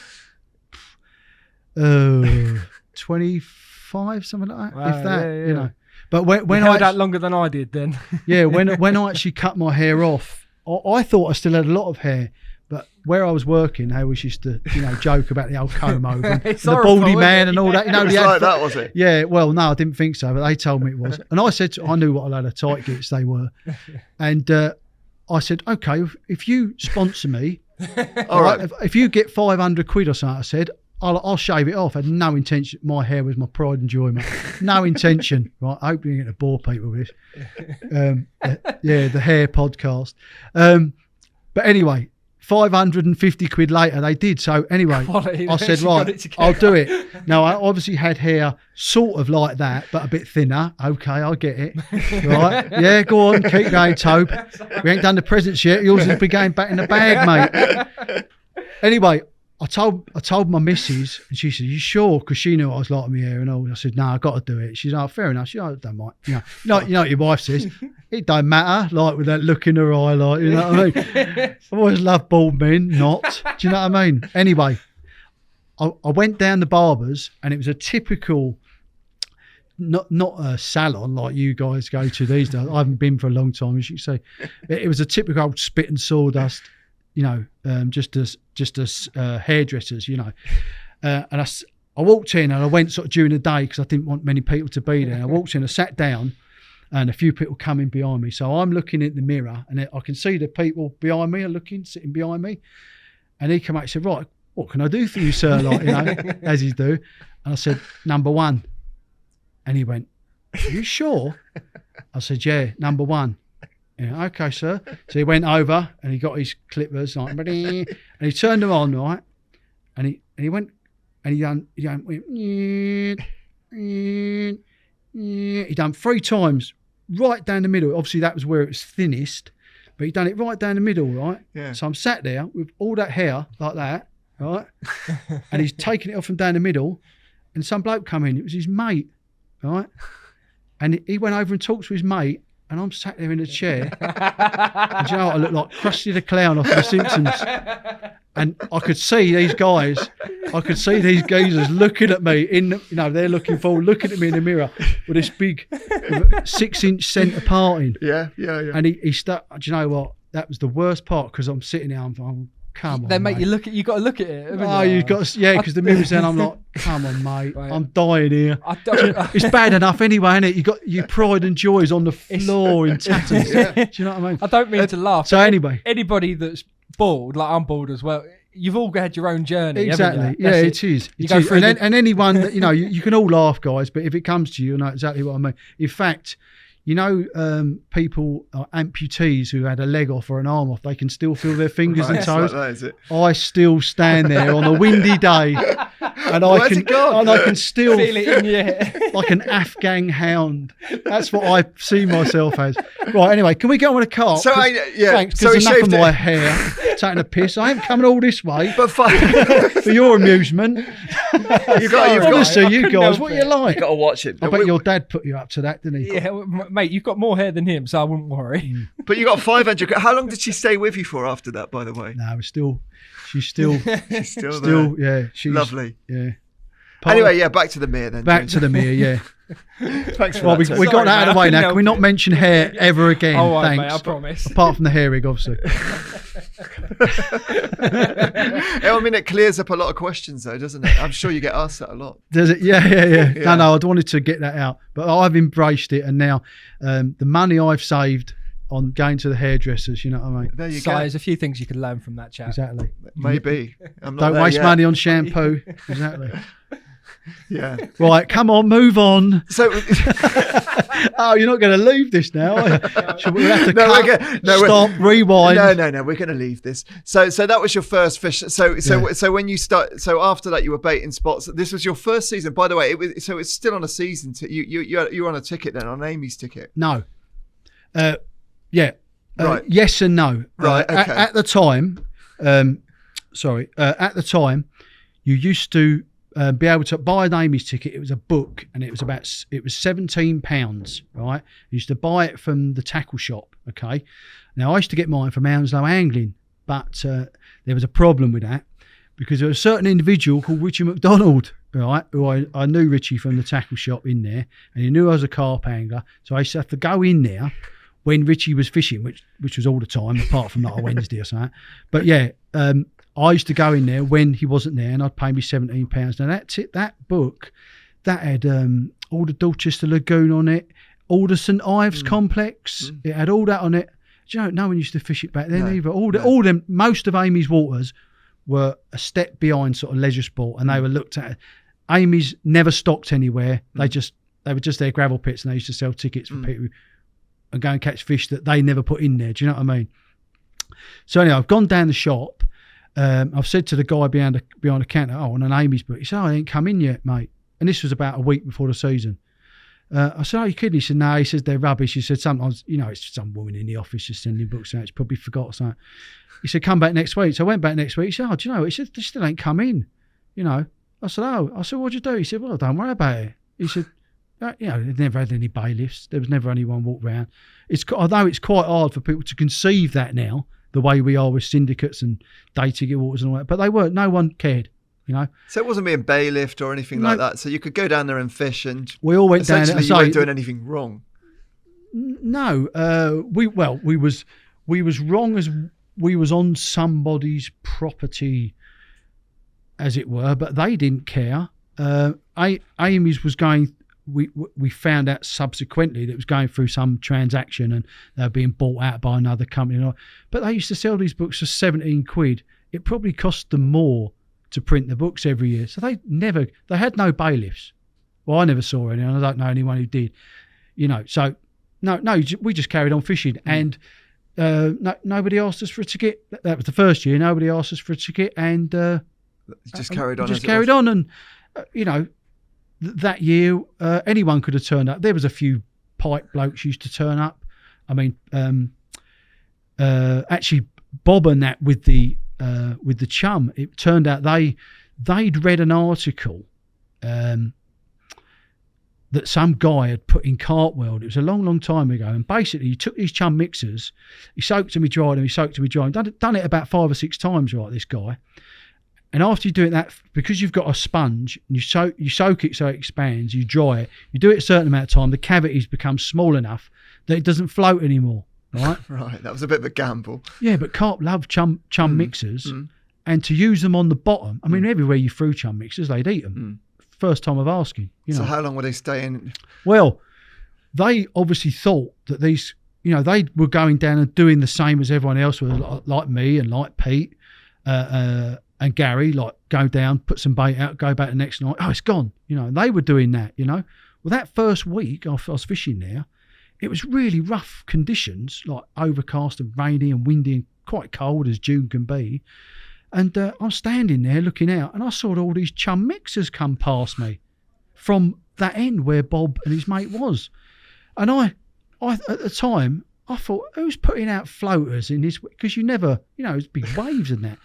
25, something like that, if that, yeah. But when I I held out longer than I did then. Yeah, when I actually cut my hair off, I thought I still had a lot of hair. But where I was working, they always used to, joke about the old comb over and the baldy man and all that. It was like that, was it? Yeah, well, no, I didn't think so, but they told me it was. And I said, I knew what a load of tight gits they were. And I said, okay, if you sponsor me, all right, if you get 500 quid or something, I said, I'll shave it off. I had no intention. My hair was my pride and joy, mate. No intention. Right, I hope you're going to bore people with this. The hair podcast. But anyway, 550 quid later, they did. So anyway, I said, right, I'll do it. Now, I obviously had hair sort of like that, but a bit thinner. Okay, I get it. Right? Yeah, go on, keep going, Tobe. We ain't done the presents yet. Yours will be going back in the bag, mate. Anyway, I told my missus, and she said, "You sure?" Because she knew I was like my hair and all. I said, "No, I got to do it." She's like, "Fair enough." She said, "I don't mind." You know what your wife says. It don't matter, like with that look in her eye, like, you know what I mean. I've always loved bald men, not. Do you know what I mean? Anyway, I went down the barber's, and it was a typical, not a salon like you guys go to these days. I haven't been for a long time, as you say. It was a typical old spit and sawdust. Just as hairdressers, and I walked in and I went sort of during the day because I didn't want many people to be there. I walked in, I sat down, and a few people coming behind me. So I'm looking in the mirror, and I can see the people behind me are sitting behind me. And he came out and said, "Right, what can I do for you, sir?" Like, as he do. And I said, "Number one." And he went, "Are you sure?" I said, "Yeah, number one." Yeah, okay, sir. So he went over and he got his clippers, like, and he turned them on, right? And he went and he done 3 times right down the middle. Obviously, that was where it was thinnest, but he done it right down the middle, right? Yeah. So I'm sat there with all that hair like that, right? And he's taking it off from down the middle, and some bloke come in. It was his mate, right? And he went over and talked to his mate. And I'm sat there in a chair. And you know what? I look like Krusty the Clown off The Simpsons. And I could see these guys, geezers looking at me they're looking forward, looking at me in the mirror with this big 6-inch centre parting. Yeah. And he stuck. Do you know what? That was the worst part because I'm sitting there. I'm come on. They make mate. you look at. You got to look at it. Oh, you've got to, because the mirror's there. I'm like, come on, mate. Right. I'm dying here. I don't, It's bad enough anyway, isn't it? You got your pride and joys on the floor in tatters. Do you know what I mean? I don't mean to laugh. So anyway, Anybody that's bald, like I'm bald as well, you've all had your own journey. exactly. Haven't you? Yeah, That's it is. You It go is. through And anyone that you can all laugh, guys, but if it comes to you know exactly what I mean. In fact, people amputees who had a leg off or an arm off, they can still feel their fingers and It's toes. like that, is it? I still stand there on a windy day, and I can still Feel it in your head. like an Afghan hound. That's what I see myself as. Right. Anyway, can we go on a Carp? So Thanks. so he Because enough of shaved my it. hair taking a piss. I ain't coming all this way But fine. for your amusement. you've got Honestly, you couldn't guys, help what it. you like? to watch it. I bet your dad put you up to that, didn't he? Yeah, mate, you've got more hair than him, so I wouldn't worry. But you got 500. How long did she stay with you for after that? By the way, No, she's still, she's still there. yeah, she's Lovely. Yeah. Anyway, yeah, back to the mirror then. Back James. to the mirror, yeah. Thanks for Well, that. we got that out of the way Sorry, mate, I now. Can we couldn't not help mention hair ever again? All right, Thanks. mate, I promise. Apart from the hair rig, obviously. I mean, it clears up a lot of questions, though, doesn't it? I'm sure you get asked that a lot. Does it? Yeah. Yeah. No, I wanted to get that out, but I've embraced it, and now the money I've saved on going to the hairdressers, you know what I mean? There you So go. there's a few things you can learn from that chat. Exactly. Maybe. I'm not Don't there waste yet. money on shampoo. Exactly. Yeah. Right, come on, move on. So. Oh, you're not going to leave this now, are you? We'll have to No, cut, we're go- no, we're- stop, rewind. No, we're going to leave this. So that was your first fish. So when you start, so after that you were baiting spots. This was your first season, by the way. It's still on a season. You're on a ticket then, on Amy's ticket. No. Yeah. Right. Yes and no. Right, okay. At the time, at the time, you used to be able to buy an Amy's ticket. It was a book, and it was £17, right? You used to buy it from the tackle shop, okay? Now, I used to get mine from Hounslow Angling, but there was a problem with that because there was a certain individual called Richie McDonald, right, who I knew Richie from the tackle shop in there, and he knew I was a carp angler, so I used to have to go in there when Richie was fishing, which was all the time, apart from like a Wednesday or something. But yeah, I used to go in there when he wasn't there, and I'd pay me £17. Now that book, that had all the Dorchester Lagoon on it, all the St Ives complex. It had all that on it. Do you know, no one used to fish it back then either. All them, most of Amy's waters were a step behind sort of leisure sport, and they were looked at. Amy's never stocked anywhere. They were just their gravel pits, and they used to sell tickets for people and go and catch fish that they never put in there. Do you know what I mean? So anyway, I've gone down the shop. I've said to the guy behind the counter, on an Amy's book. He said, I ain't come in yet, mate. And this was about a week before the season. I said, you kidding? He said, no. He says, they're rubbish. He said, sometimes, it's some woman in the office just sending books out. She probably forgot or something. He said, come back next week. So I went back next week. He said, do you know? He said, they still ain't come in. I said, what'd you do? He said, well, don't worry about it. He said, they've never had any bailiffs. There was never anyone walk around. Although it's quite hard for people to conceive that now, the way we are with syndicates and day ticket waters and all that. But they weren't. No one cared, So it wasn't being bailiffed or anything like that. So you could go down there and fish, and we all went down. Essentially, you weren't doing anything wrong. No, we was wrong as we was on somebody's property, as it were, but they didn't care. Amy's was going. We found out subsequently that it was going through some transaction and they were being bought out by another company. But they used to sell these books for £17. It probably cost them more to print the books every year. So they had no bailiffs. Well, I never saw any, and I don't know anyone who did. So no, we just carried on fishing, and nobody asked us for a ticket. That was the first year. Nobody asked us for a ticket, and just carried on. Just carried on, and that year, anyone could have turned up. There was a few pipe blokes used to turn up. I mean, actually, Bob and that with the chum. It turned out they'd read an article that some guy had put in Carp World. It was a long, long time ago. And basically, he took these chum mixers, he soaked them, he dried them, he soaked them, he dried them. Done it about 5 or 6 times, right, this guy. And after you do that, because you've got a sponge, and you soak it so it expands, you dry it, you do it a certain amount of time, the cavities become small enough that it doesn't float anymore, right? Right, that was a bit of a gamble. Yeah, but Carp love chum mixers, and to use them on the bottom, I mean, everywhere you threw chum mixers, they'd eat them. First time of asking. So how long were they staying? Well, they obviously thought that these, they were going down and doing the same as everyone else, like me and like Pete and Gary, like go down, put some bait out, go back the next night. Oh, it's gone. And they were doing that. Well, that first week I was fishing there, it was really rough conditions, like overcast and rainy and windy and quite cold as June can be. And I'm standing there looking out, and I saw all these chum mixers come past me from that end where Bob and his mate was. And I at the time, I thought, who's putting out floaters in this? Because you never, it's big waves and that.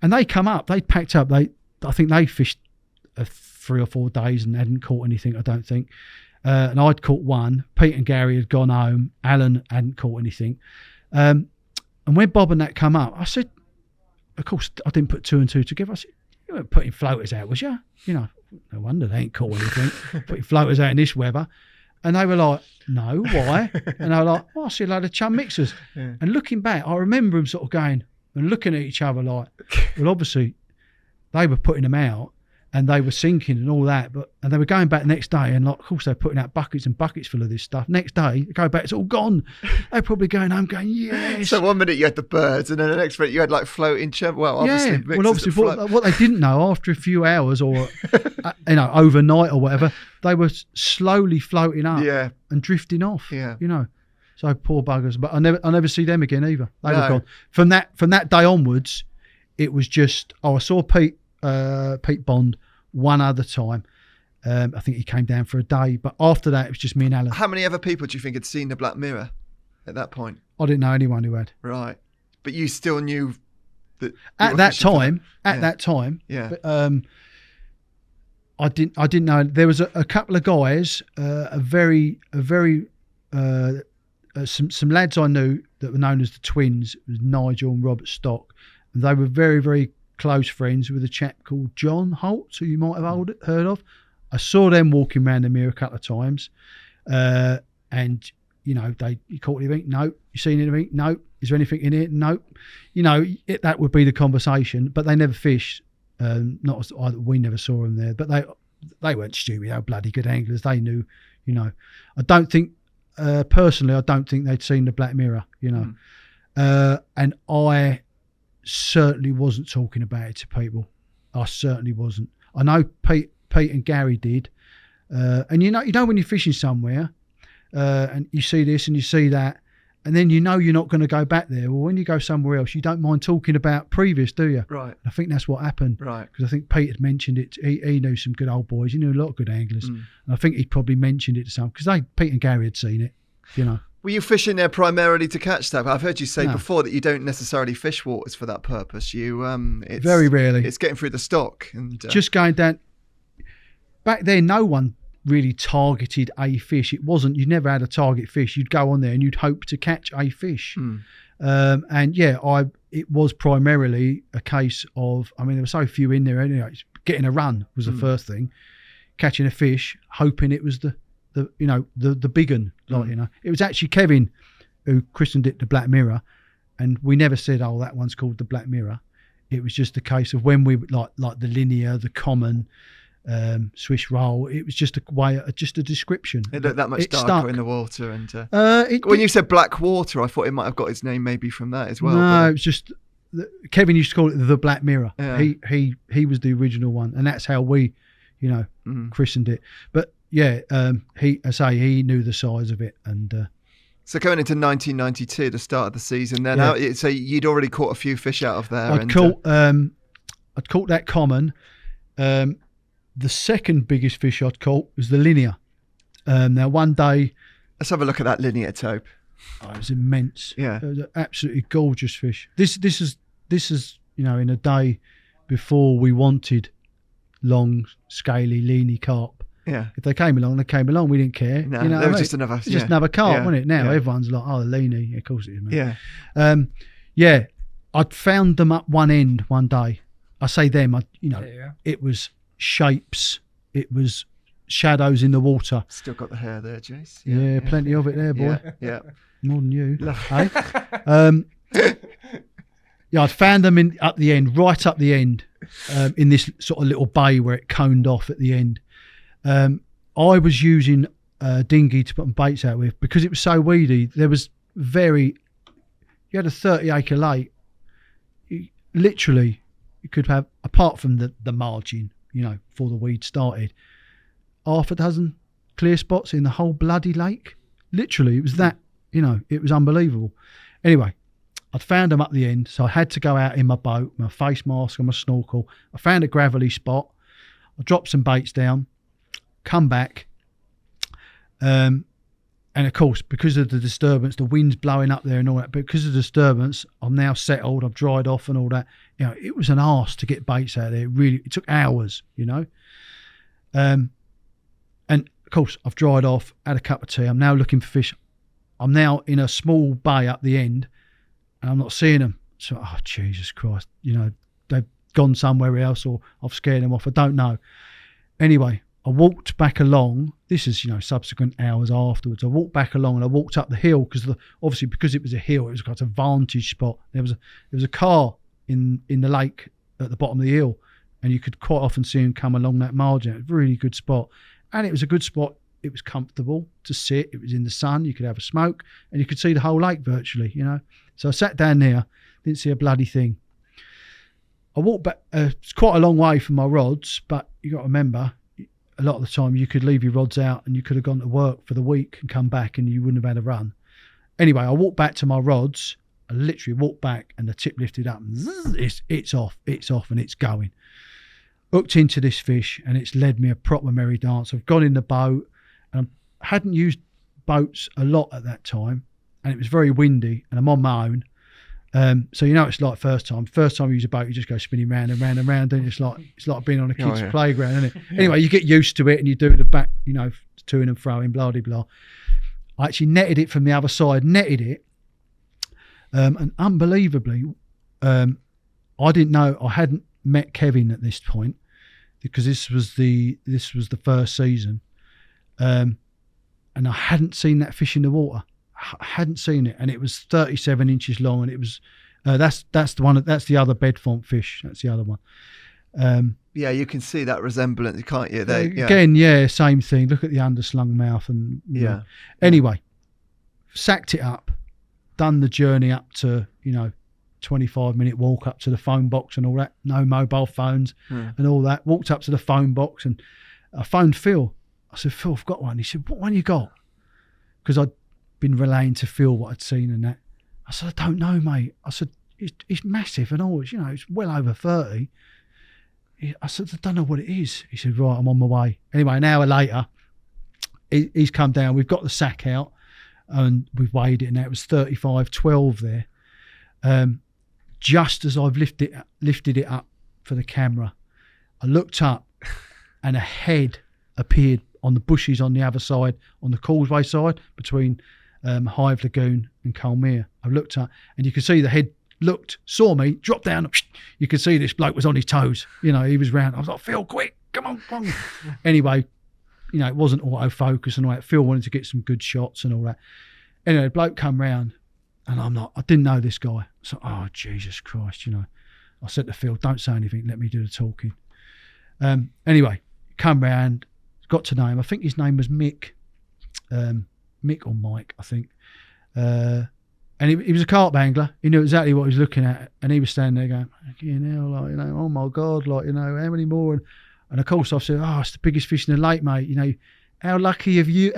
And they come up, they packed up. I think they fished 3 or 4 days and hadn't caught anything, I don't think. And I'd caught one. Pete and Gary had gone home. Alan hadn't caught anything. And when Bob and that come up, I said, of course, I didn't put 2 and 2 together. I said, you weren't putting floaters out, was you? No wonder they ain't caught anything. Putting floaters out in this weather. And they were like, no, why? And I was like, I see a load of chum mixers. Yeah. And looking back, I remember them sort of going and looking at each other like, well, obviously, they were putting them out and they were sinking and all that. And they were going back the next day and, like, of course, they're putting out buckets and buckets full of this stuff. Next day, they go back, it's all gone. They're probably going home going, yes. So one minute you had the birds and then the next minute you had like floating chum. Well, obviously, yeah. Well, obviously, what they didn't know after a few hours or, overnight or whatever, they were slowly floating up and drifting off. Yeah. So poor buggers. But I never see them again either. They were gone. From that day onwards, it was just, I saw Pete Bond one other time. I think he came down for a day, but after that it was just me and Alan. How many other people do you think had seen the Black Mirror at that point? I didn't know anyone who had. Right, but you still knew that at that time. Yeah. But, I didn't know. There was a couple of guys, some lads I knew that were known as the twins. It was Nigel and Robert Stock, and they were very, very close friends with a chap called John Holt, who you might have heard of. I saw them walking around the mirror a couple of times, and you caught anything? No. You seen anything? No. Is there anything in it? No. That would be the conversation, but they never fished. We never saw them there, but they weren't stupid. They were bloody good anglers. They knew. I don't think personally, I don't think they'd seen the Black Mirror. And I certainly wasn't talking about it to people. I certainly wasn't. I know Pete and Gary did, and when you're fishing somewhere, and you see this and you see that, and then you're not going to go back there. Well, when you go somewhere else, you don't mind talking about previous, do you? Right. I think that's what happened. Right. Because I think Pete had mentioned it. He knew some good old boys. He knew a lot of good anglers. And I think he'd probably mentioned it to some, because Pete and Gary had seen it. Were you fishing there primarily to catch stuff? I've heard you say before that you don't necessarily fish waters for that purpose. You it's very rarely. It's getting through the stock and just going down. Back then, no one really targeted a fish. It wasn't. You never had a target fish. You'd go on there and you'd hope to catch a fish. It was primarily a case of. I mean, there were so few in there anyway. Getting a run was the first thing. Catching a fish, hoping it was the big one. It was actually Kevin who christened it the Black Mirror, and we never said, oh, that one's called the Black Mirror. It was just a case of when we like the linear, the common, Swiss roll. It was just a description. It looked that much darker in the water, and when you said black water, I thought it might have got its name maybe from that as well. No, it was just Kevin used to call it the Black Mirror. Yeah. He was the original one, and that's how we, christened it. But yeah, he knew the size of it, and so going into 1992, the start of the season, then so you'd already caught a few fish out of there. I'd caught that common. The second biggest fish I'd caught was the linear. Now one day, let's have a look at that linear tope. Oh, it was immense. Yeah, it was an absolutely gorgeous fish. This is in a day before we wanted long, scaly, leany carp. Yeah. If they came along, they came along. We didn't care. No, you know they were what I mean? just another. It's just another carp, Yeah. wasn't it? Now Yeah. everyone's like, oh, Leany. Yeah, of course it is, mate. Yeah. Yeah. I'd found them up one end one day. I say them, Yeah. it was shapes. It was shadows in the water. Still got the hair there, Jace. Yeah, plenty of it there, boy. Yeah. More than you. Lovely. Hey? Yeah, I'd found them right up the end, in this sort of little bay where it coned off at the end. I was using a dinghy to put my baits out with because it was so weedy. There was you had a 30-acre lake. Literally, you could have, apart from the margin, before the weed started, half a dozen clear spots in the whole bloody lake. Literally, it was that, it was unbelievable. Anyway, I'd found them up the end, so I had to go out in my boat, my face mask and my snorkel. I found a gravelly spot. I dropped some baits down, come back, and of course, because of the disturbance, the wind's blowing up there and all that, because of the disturbance, I'm now settled, I've dried off and all that. It was an arse to get baits out there. It took hours, And of course, I've dried off, had a cup of tea. I'm now looking for fish. I'm now in a small bay up the end, and I'm not seeing them. So, oh, Jesus Christ, they've gone somewhere else, or I've scared them off. I don't know. Anyway, I walked back along. This is, subsequent hours afterwards. I walked back along and I walked up the hill because obviously because it was a hill, it was quite a vantage spot. There was a car in the lake at the bottom of the hill, and you could quite often see him come along that margin. It was a really good spot, and it was a good spot. It was comfortable to sit. It was in the sun. You could have a smoke, and you could see the whole lake virtually. So I sat down there, didn't see a bloody thing. I walked back. It's quite a long way from my rods, but you got to remember, a lot of the time you could leave your rods out and you could have gone to work for the week and come back and you wouldn't have had a run. Anyway, I walked back to my rods. I literally walked back and the tip lifted up and it's off and it's going. Hooked into this fish and it's led me a proper merry dance. I've gone in the boat and I hadn't used boats a lot at that time, and it was very windy and I'm on my own. So it's like first time you use a boat, you just go spinning round and round and round, and it's like being on a kid's playground, isn't it? Anyway, you get used to it and you do the back, to and fro in, blah, blah, blah. I actually netted it from the other side, and unbelievably, I didn't know, I hadn't met Kevin at this point because this was the first season, and I hadn't seen that fish in the water. I hadn't seen it, and it was 37 inches long, and it was that's the one, that's the other bed font fish, that's the other one. Yeah, you can see that resemblance, can't you? Again, same thing. Look at the underslung mouth and Anyway, sacked it up, done the journey up to 25-minute walk up to the phone box and all that, no mobile phones and all that. Walked up to the phone box and I phoned Phil. I said, Phil, I've got one. He said, what one you got? Because I'd been relaying to Phil what I'd seen and that. I said, I don't know, mate. I said, it's massive and all. It's well over 30. I said, I don't know what it is. He said, right, I'm on my way. Anyway, an hour later, he's come down. We've got the sack out and we've weighed it, and it was 35.12 there. Just as I've lifted it up for the camera, I looked up and a head appeared on the bushes on the other side, on the causeway side between Hive Lagoon and Culmere. I looked up and you could see the head saw me, dropped down. You could see this bloke was on his toes. He was round. I was like, Phil, quick, come on. Anyway, it wasn't autofocus and all that. Phil wanted to get some good shots and all that. Anyway, the bloke come round and I didn't know this guy. So, oh, Jesus Christ, I said to Phil, don't say anything, let me do the talking. Anyway, come round, got to know him. I think his name was Mick. Mick or Mike, I think. And he was a carp angler. He knew exactly what he was looking at. And he was standing there going, oh my God, how many more? And of course I said, it's the biggest fish in the lake, mate. How lucky are you,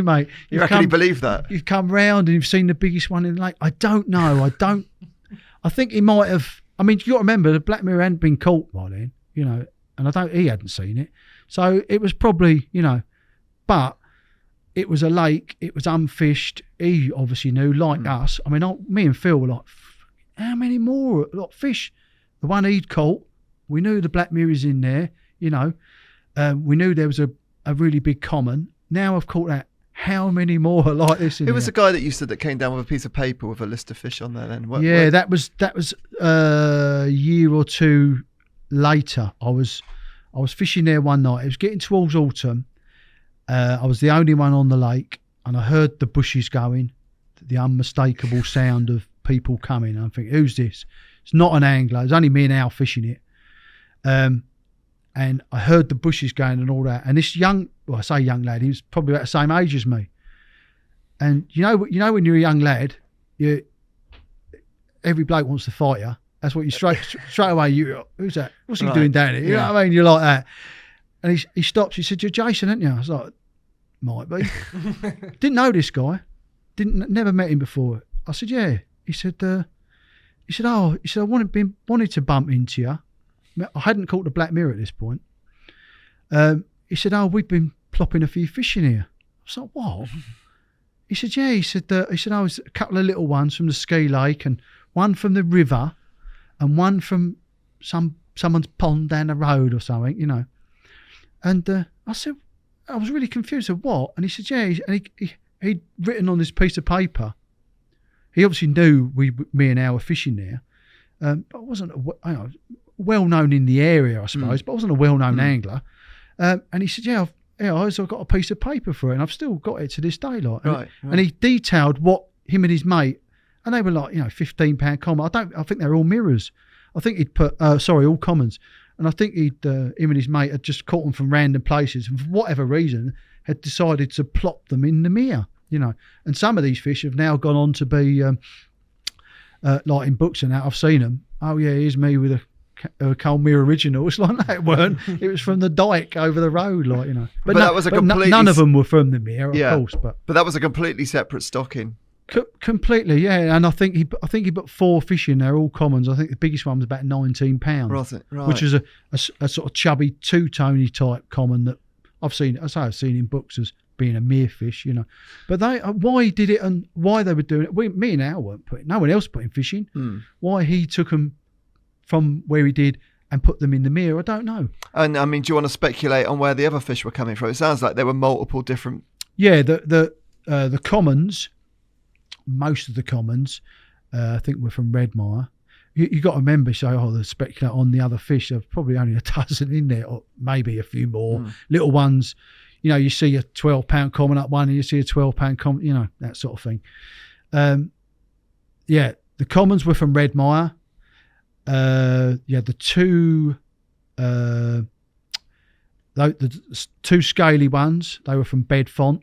mate? You actually believe that? You've come round and you've seen the biggest one in the lake. I don't know. I think he might have, you got to remember the black mirror hadn't been caught by then, and he hadn't seen it. So it was probably, but it was a lake, it was unfished. He obviously knew, like us. Me and Phil were like, how many more fish? The one he'd caught, we knew the black mirror's in there, we knew there was a really big common. Now I've caught that. How many more are like this? Who was the guy that you said that came down with a piece of paper with a list of fish on there? Then that was a year or two later. I was fishing there one night. It was getting towards autumn. I was the only one on the lake, and I heard the bushes going, the unmistakable sound of people coming. And I'm thinking, who's this? It's not an angler. It's only me and Al fishing it. And I heard the bushes going and all that. And this young lad, he was probably about the same age as me. And you know when you're a young lad, every bloke wants to fight you. That's what you straight away. Who's that? What's he doing down here? You know what I mean? You're like that. And he stops. He said, "You're Jason, aren't you?" I was like, "Might be." Didn't know this guy. Never met him before. I said, "Yeah." He said, "I wanted to bump into you." I hadn't caught the black mirror at this point. He said, "Oh, we've been plopping a few fish in here." I was like, "What?" He said, "Yeah." He said, "Oh, it's a couple of little ones from the ski lake, and one from the river, and one from someone's pond down the road or something, you know." And I said, I was really confused. I said, "What?" And he said, "Yeah." And he'd written on this piece of paper. He obviously knew me and Al were fishing there, but I wasn't well known in the area, I suppose, but I wasn't a well-known angler. And he said, "Yeah, I've got a piece of paper for it, and I've still got it to this day." And he detailed what him and his mate, and they were like, £15 common. I think they're all mirrors. I think he'd put, all commons. And I think him and his mate had just caught them from random places, and for whatever reason had decided to plop them in the mere, And some of these fish have now gone on to be, like in books and that, I've seen them. "Oh yeah, here's me with a Colmere original." It's like, no, it weren't. It was from the dike over the road, But that was none of them were from the mere, of course. But that was a completely separate stocking. Completely, yeah. And I think he put 4 fish in there, all commons. I think the biggest one was about 19 pounds, right. which is a sort of chubby two-tony type common that I've seen in books as being a mere fish, But why he did it and why they were doing it, me and Al weren't putting. No one else put in fishing. Why he took them from where he did and put them in the mere, I don't know. And I mean, do you want to speculate on where the other fish were coming from? It sounds like there were multiple different. Yeah, the commons, most of the commons, I think were from Redmire. You got to remember, they speculate on the other fish. There's probably only a dozen in there, or maybe a few more little ones. You see a £12 common up one, and you see a £12 common, that sort of thing. The commons were from Redmire. The two scaly ones, they were from Bedfont.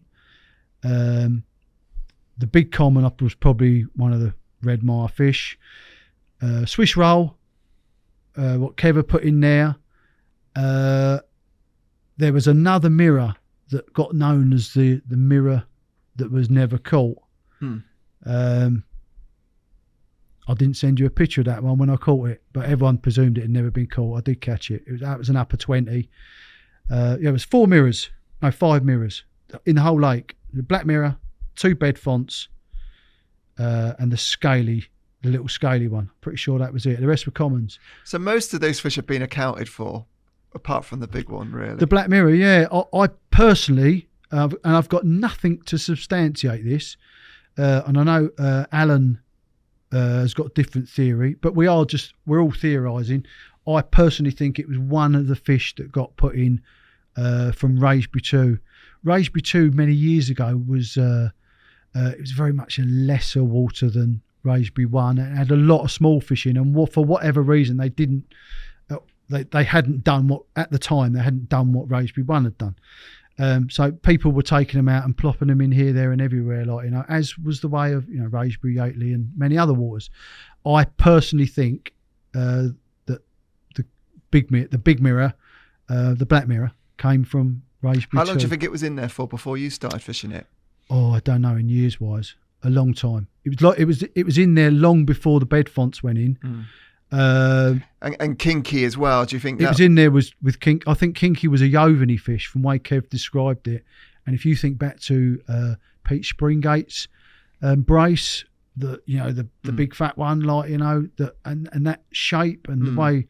The big common up was probably one of the Redmire fish. Swiss roll, what Kev had put in there. There was another mirror that got known as the mirror that was never caught. I didn't send you a picture of that one when I caught it, but everyone presumed it had never been caught. I did catch it. That was an upper 20. It was 5 mirrors in the whole lake. The black mirror, 2 Bedfonts, and the little scaly one. Pretty sure that was it. The rest were commons. So most of those fish have been accounted for, apart from the big one, really. The black mirror, yeah. I personally, and I've got nothing to substantiate this, and I know Alan has got a different theory, but we're all theorising. I personally think it was one of the fish that got put in from Raisby 2. Raisby 2 many years ago was it was very much a lesser water than Raisby 1. It had a lot of small fish in, and for whatever reason they didn't. They hadn't done what at the time they hadn't done what Raisby 1 had done. So people were taking them out and plopping them in here, there, and everywhere, as was the way of Raisby, Yateley, and many other waters. I personally think that the big mirror, the black mirror, came from Raisby 2. How long do you think it was in there for before you started fishing it? Oh, I don't know. In years wise, a long time. It was in there long before the Bedfonts went in. And Kinky as well. Do you think it was in there with Kinky? I think Kinky was a Yoveny fish from the way Kev described it. And if you think back to Pete Springgate's brace, the big fat one, and that shape and the way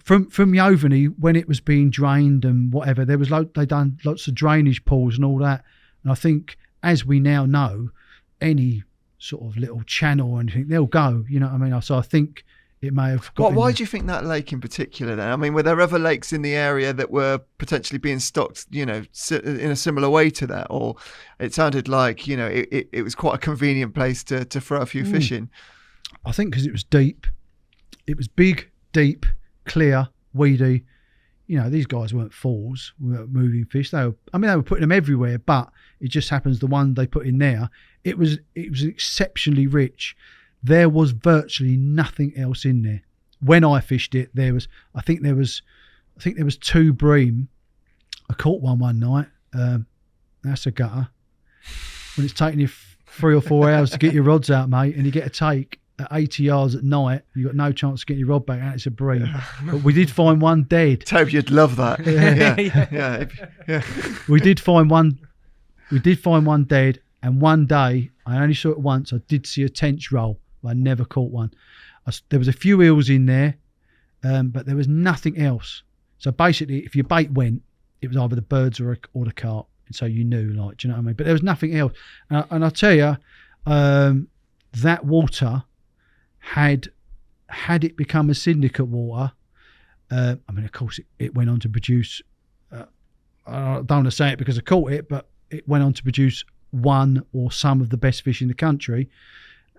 from Yeoveny, when it was being drained and whatever, there was they done lots of drainage pools and all that. And I think, as we now know, any sort of little channel or anything, they'll go. You know what I mean? So I think it may have got. Why do you think that lake in particular then? I mean, were there other lakes in the area that were potentially being stocked, you know, in a similar way to that? Or it sounded like, you know, it was quite a convenient place to throw a few fish in. I think because it was deep. It was big, deep, clear, weedy. You know, these guys weren't fools. We weren't moving fish. They were putting them everywhere, but it just happens the one they put in there, it was exceptionally rich. There was virtually nothing else in there. When I fished it, I think there was 2 bream. I caught one night. That's a gutter. When it's taking you 3 or 4 hours to get your rods out, mate, and you get a take at 80 yards at night, you've got no chance of getting your rod back out. It's a bream. But we did find one dead. Toby, you'd love that. Yeah. We did find one dead, and one day, I only saw it once, I did see a tench roll, but I never caught one. There was a few eels in there, but there was nothing else. So basically, if your bait went, it was either the birds or the carp. And so you knew, like, do you know what I mean? But there was nothing else. And I'll tell you, that water, had it become a syndicate water, I mean, of course, it went on to produce, I don't want to say it because I caught it, but it went on to produce one or some of the best fish in the country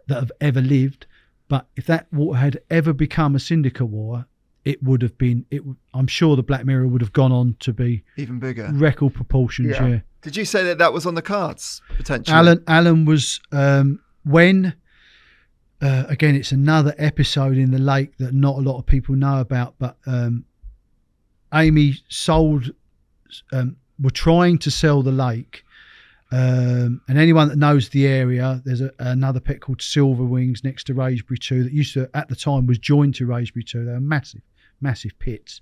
that have ever lived. But if that water had ever become a syndicate water, it would have been, I'm sure the Black Mirror would have gone on to be even bigger, record proportions. Yeah. Did you say that was on the cards potentially? Alan was when. Again, it's another episode in the lake that not a lot of people know about, but Amy were trying to sell the lake, and anyone that knows the area, there's another pit called Silver Wings next to Raisbury 2 that used to, at the time, was joined to Raisbury 2. They were massive pits,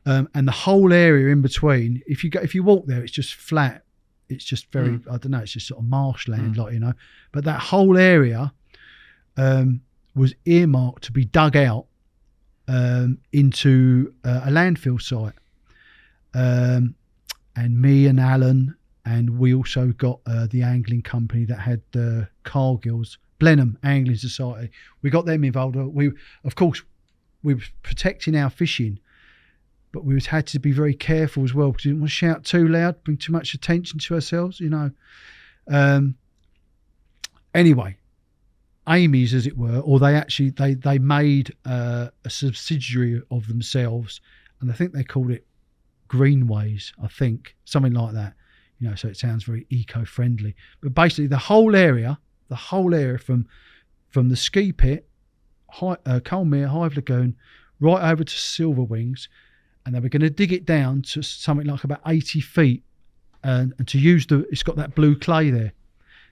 and the whole area in between, if you walk there, it's just flat. It's just very, I don't know, it's just sort of marshland, like, you know, but that whole area was earmarked to be dug out into a landfill site, and me and Alan, and we also got the angling company that had Cargill's Blenheim Angling Society. We got them involved. We were protecting our fishing, but we had to be very careful as well because we didn't want to shout too loud, bring too much attention to ourselves, you know. Anyway, Amy's, as it were, or they made a subsidiary of themselves, and I think they called it Greenways, I think, something like that, you know, so it sounds very eco-friendly. But basically the whole area from the ski pit, Colmere, Hive Lagoon, right over to Silver Wings, and they were going to dig it down to something like about 80 feet and to use it's got that blue clay there.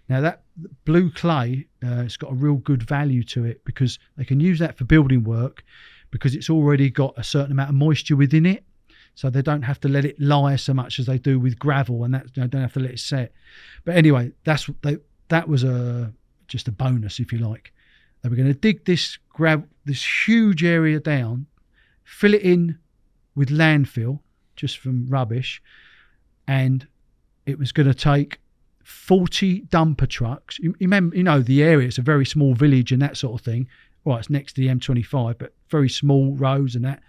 Now that blue clay, it's got a real good value to it because they can use that for building work because it's already got a certain amount of moisture within it. So they don't have to let it lie so much as they do with gravel, and that, you know, don't have to let it set. But anyway, that was just a bonus, if you like. They were going to dig this huge area down, fill it in with landfill just from rubbish, and it was going to take 40 dumper trucks. You remember, you know, the area, it's a very small village and that sort of thing. Well, it's next to the M25, but very small roads and that.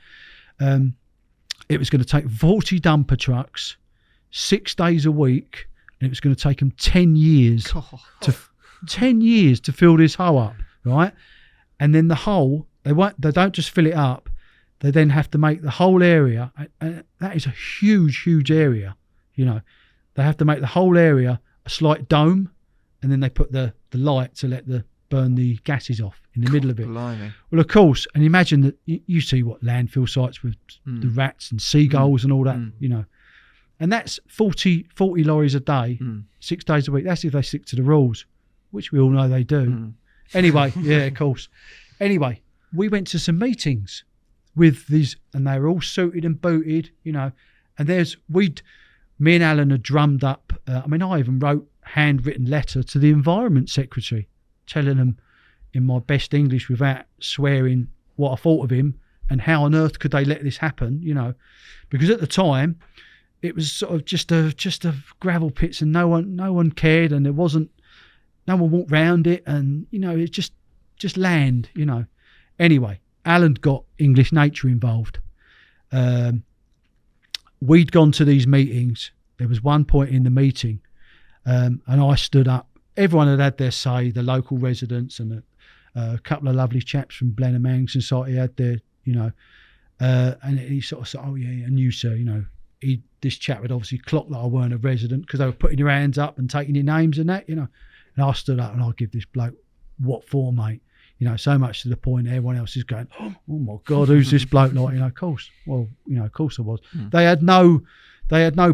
It was going to take 40 dumper trucks, 6 days a week, and it was going to take them 10 years to fill this hole up, right? And then the hole, they don't just fill it up, they then have to make the whole area, and that is a huge area, you know. They have to make the whole area a slight dome, and then they put the light to burn the gases off in the middle of it. Blimey. Well, of course, and imagine that you see what landfill sites with the rats and seagulls and all that, you know. And that's 40 lorries a day, 6 days a week. That's if they stick to the rules, which we all know they do. Anyway, yeah, of course. Anyway, we went to some meetings with these, and they were all suited and booted, you know. And me and Alan had drummed up, I even wrote handwritten letter to the Environment Secretary telling them in my best English without swearing what I thought of him and how on earth could they let this happen? Because at the time it was sort of just a gravel pits, and no one cared, and no one walked round it, and it's just land. Anyway, Alan got English Nature involved. We'd gone to these meetings. There was one point in the meeting, and I stood up. Everyone had their say, the local residents and a couple of lovely chaps from Blenheim Manning Society had their, and he sort of said, "Oh yeah, and you, sir, this chap had obviously clocked that I weren't a resident because they were putting your hands up and taking your names and that, And I stood up and I give this bloke, what for, mate? So much to the point everyone else is going, oh my God, who's this bloke like? Of course. Well, of course I was. They had no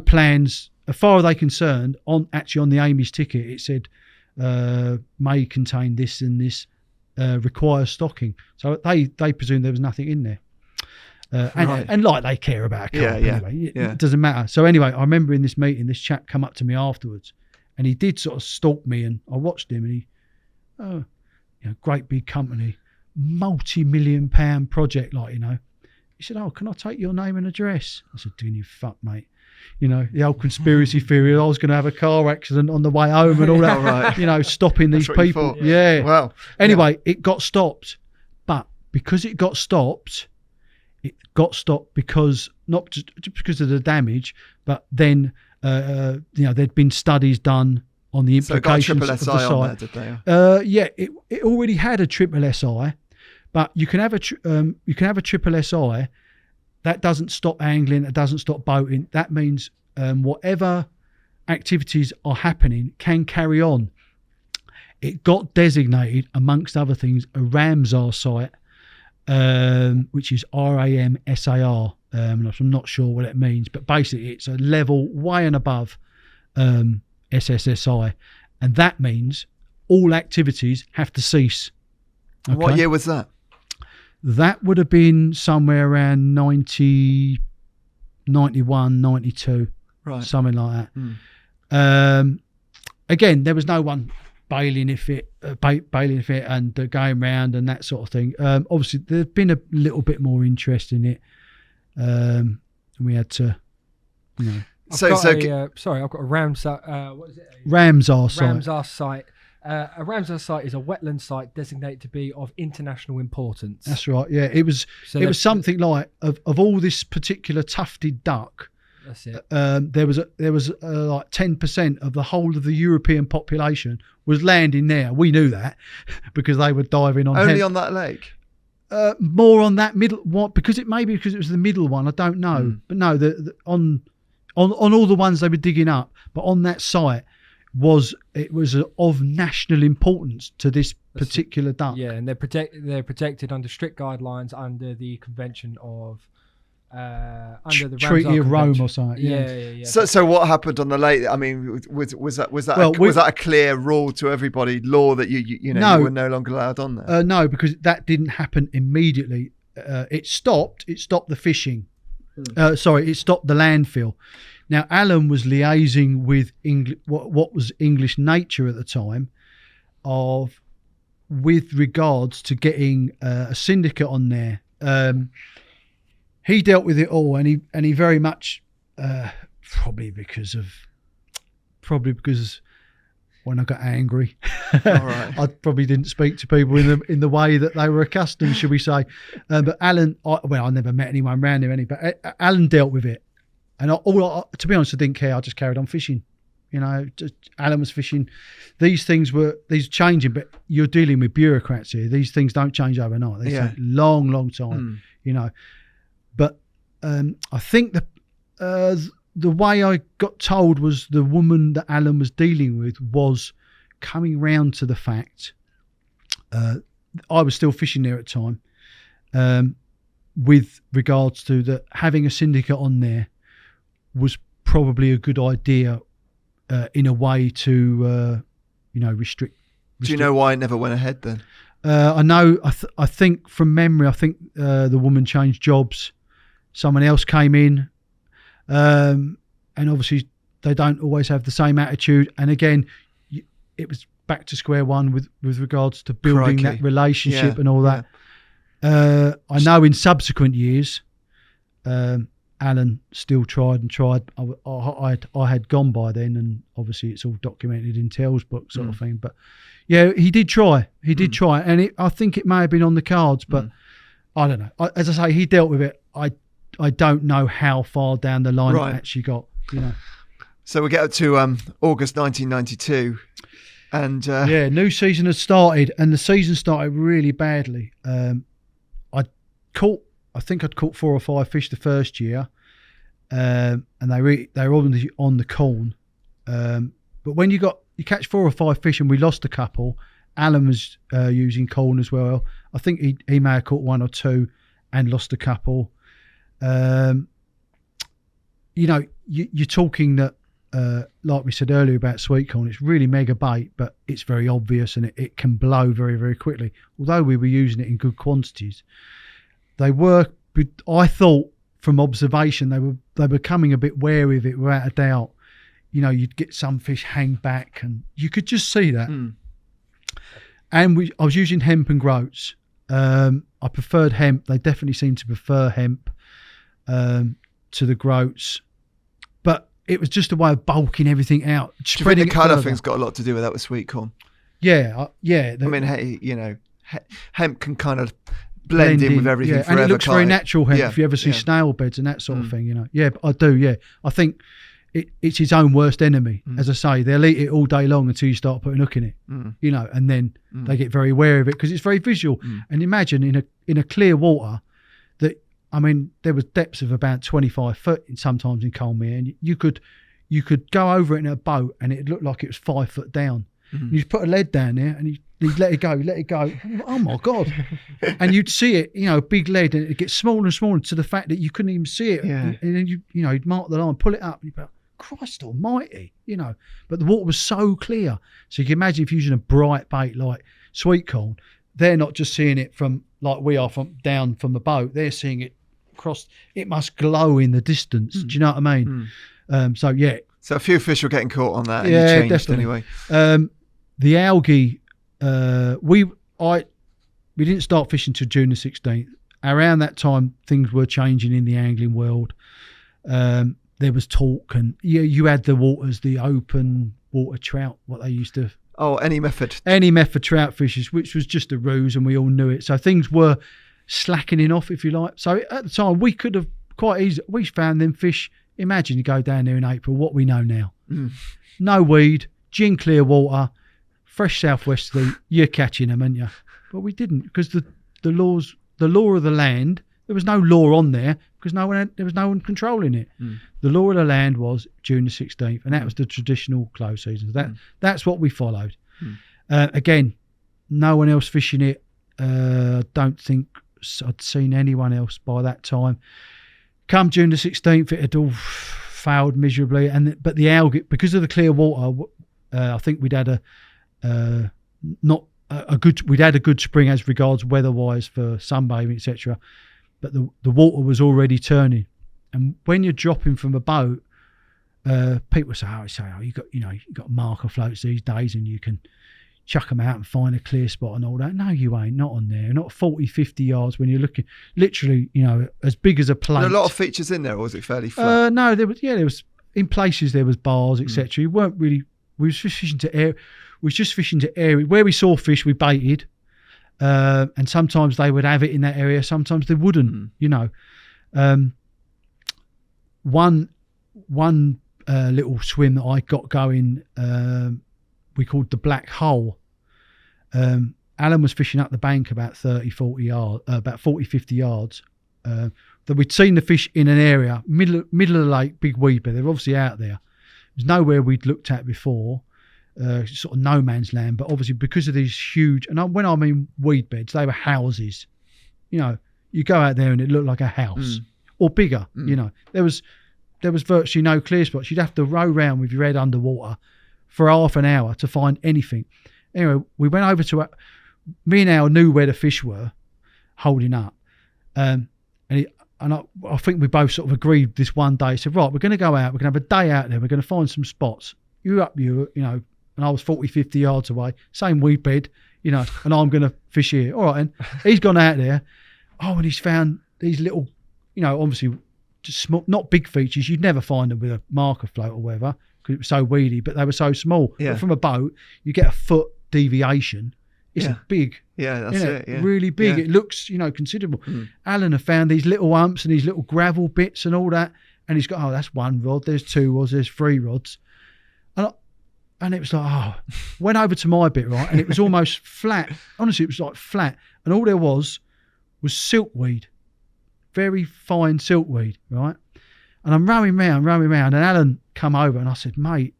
plans, as far as they concerned. On the Amy's ticket, it said may contain this and this, requires stocking. So they presumed there was nothing in there. And like they care about a car anyway. It doesn't matter. So anyway, I remember in this meeting, this chap come up to me afterwards, and he did sort of stalk me, and I watched him, and he, great big company, multi-million-pound project, He said, "Oh, can I take your name and address?" I said, "Doing you fuck, mate." The old conspiracy theory. I was going to have a car accident on the way home and all that. Right. Stopping these people. Yeah. Well. Anyway, it got stopped, but because it got stopped because not just because of the damage, but then there'd been studies done on the implications of the site. On there, did they? It already had a triple SI, but you can have a triple SI. That doesn't stop angling. It doesn't stop boating. That means whatever activities are happening can carry on. It got designated, amongst other things, a Ramsar site, which is RAMSAR. I'm not sure what it means, but basically it's a level way and above SSSI, and that means all activities have to cease. Okay? What year was that? That would have been somewhere around 90, 91, 92, right. Something like that. Again, there was no one bailing if it and going round and that sort of thing. Obviously, there's been a little bit more interest in it. We had to, I've got a Ramsar. What is it? Ramsar site. Ramsar site. A Ramsar site is a wetland site designated to be of international importance. That's right. Yeah, it was. So it was something like of all this particular tufted duck. That's it. There was like 10% of the whole of the European population was landing there. We knew that because they were diving on. Only on that lake. More on that middle one because it was the middle one. I don't know, but no, on all the ones they were digging up, but on that site was of national importance to this particular duck. Yeah, and they're protected under strict guidelines under the Convention of under the Treaty Ramsar of Rome Convention. or something. Yeah. So what happened on the lake? I mean, was that a clear rule to everybody, law that you were no longer allowed on there? No, because that didn't happen immediately. It stopped the fishing. It stopped the landfill. Now, Alan was liaising with what was English Nature at the time, with regards to getting a syndicate on there. He dealt with it all, and he very much probably because when I got angry, I probably didn't speak to people in the way that they were accustomed, should we say? But Alan, I never met anyone around him, but Alan dealt with it. And to be honest, I didn't care. I just carried on fishing. Alan was fishing. These changing, but you're dealing with bureaucrats here. These things don't change overnight. They take a long, long time. But I think the way I got told was the woman that Alan was dealing with was coming round to the fact. I was still fishing there at the time. With regards to having a syndicate on there was probably a good idea in a way to restrict. Do you know why it never went ahead then? I know. I think from memory, the woman changed jobs. Someone else came in, and obviously they don't always have the same attitude. And again, it was back to square one with regards to building that relationship and all that. I know in subsequent years, Alan still tried and tried. I had gone by then, and obviously it's all documented in Tell's book sort of thing. But yeah, he did try. He did try, and I think it may have been on the cards, but I don't know. As I say, he dealt with it. I don't know how far down the line it actually got. You know. So we get up to August 1992, and new season had started, and the season started really badly. I think I'd caught 4 or 5 fish the first year, and they were on the corn. But when you catch 4 or 5 fish, and we lost a couple. Alan was using corn as well. I think he may have caught 1 or 2 and lost a couple. You know, you're talking that, like we said earlier about sweet corn, it's really mega bait, but it's very obvious and it can blow very, very quickly. Although we were using it in good quantities, I thought from observation they were becoming a bit wary of it, without a doubt. You know, you'd get some fish hang back, and you could just see that. And I was using hemp and groats. I preferred hemp. They definitely seemed to prefer hemp to the groats, but it was just a way of bulking everything out. Do you think the colour thing's got a lot to do with that with sweet corn? Yeah. I mean, hey, you know, hemp can kind of blend in with everything forever. And it looks very natural hemp if you ever see snail beds and that sort of thing, you know. Yeah, I do, yeah. I think it's his own worst enemy. As I say, they'll eat it all day long until you start putting a hook in it, you know, and then they get very wary of it because it's very visual. And imagine in a clear water that, I mean, there was depths of about 25 foot sometimes in Colmere, and you could go over it in a boat and it looked like it was 5 foot down. You just put a lead down there and you'd let it go. Oh my God. And you'd see it, you know, big lead, and it gets smaller and smaller to the fact that you couldn't even see it. Yeah. And then you'd mark the line, pull it up, and you'd be like, Christ almighty, you know. But the water was so clear. So you can imagine if you're using a bright bait like sweet corn, they're not just seeing it from, like we are, from down from the boat. They're seeing it across. It must glow in the distance. Do you know what I mean? So yeah. So a few fish were getting caught on that, and yeah, you changed definitely. anyway. The algae, we didn't start fishing till June the 16th. Around that time, things were changing in the angling world. There was talk, and you had the waters, the open water trout, what they used to. Oh, any method trout fishes, which was just a ruse, and we all knew it. So things were slackening off, if you like. So at the time, we could have quite easily, we found them fish. Imagine you go down there in April, what we know now. No weed, gin clear water, fresh southwesterly, you're catching them, aren't you? But we didn't, because the law of the land, there was no law on there because there was no one controlling it. The law of the land was June the 16th, and that was the traditional close season. That's what we followed. Again, no one else fishing it. I don't think I'd seen anyone else by that time. Come June the 16th, it had all failed miserably, but the algae, because of the clear water, I think we'd had a good spring as regards weather-wise for sunbathing, etc. But the water was already turning, and when you're dropping from a boat, people say, you got marker floats these days, and you can chuck them out and find a clear spot and all that. No, you ain't. Not on there. Not 40, 50 yards when you're looking, literally, you know, as big as a plate. There are a lot of features in there, or was it fairly flat? No, there was in places there was bars, etc. You weren't really. We was just fishing to air. We was just fishing to area where we saw fish. We baited, and sometimes they would have it in that area. Sometimes they wouldn't. You know, one little swim that I got going, we called the Black Hole. Alan was fishing up the bank about 30, 40 yards, about 40, 50 yards. That we'd seen the fish in an area, middle of the lake, big weed bed. They're obviously out there. There's nowhere we'd looked at before, sort of no man's land. But obviously because of these huge, and when I mean weed beds, they were houses. You know, you go out there and it looked like a house or bigger. You know, there was virtually no clear spots. You'd have to row round with your head underwater for half an hour to find anything. Anyway, we went over to me and Al knew where the fish were holding up, and I think we both sort of agreed this one day. Said, right, we're going to go out. We're going to have a day out there. We're going to find some spots. You know, and I was 40, 50 yards away, same weed bed, you know, and I'm going to fish here. All right, and he's gone out there, and he's found these little, obviously just small, not big features. You'd never find them with a marker float or whatever because it was so weedy, but they were so small. Yeah. But from a boat, you get a foot deviation. It's a big. Yeah, that's it. Yeah. Really big. Yeah. It looks, considerable. Alan had found these little humps and these little gravel bits and all that. And he's got, that's one rod, there's two rods, there's three rods. And it was like, went over to my bit, right? And it was almost flat. Honestly, it was like flat. And all there was silkweed, very fine silkweed, right? And I'm rowing round. And Alan come over and I said, mate,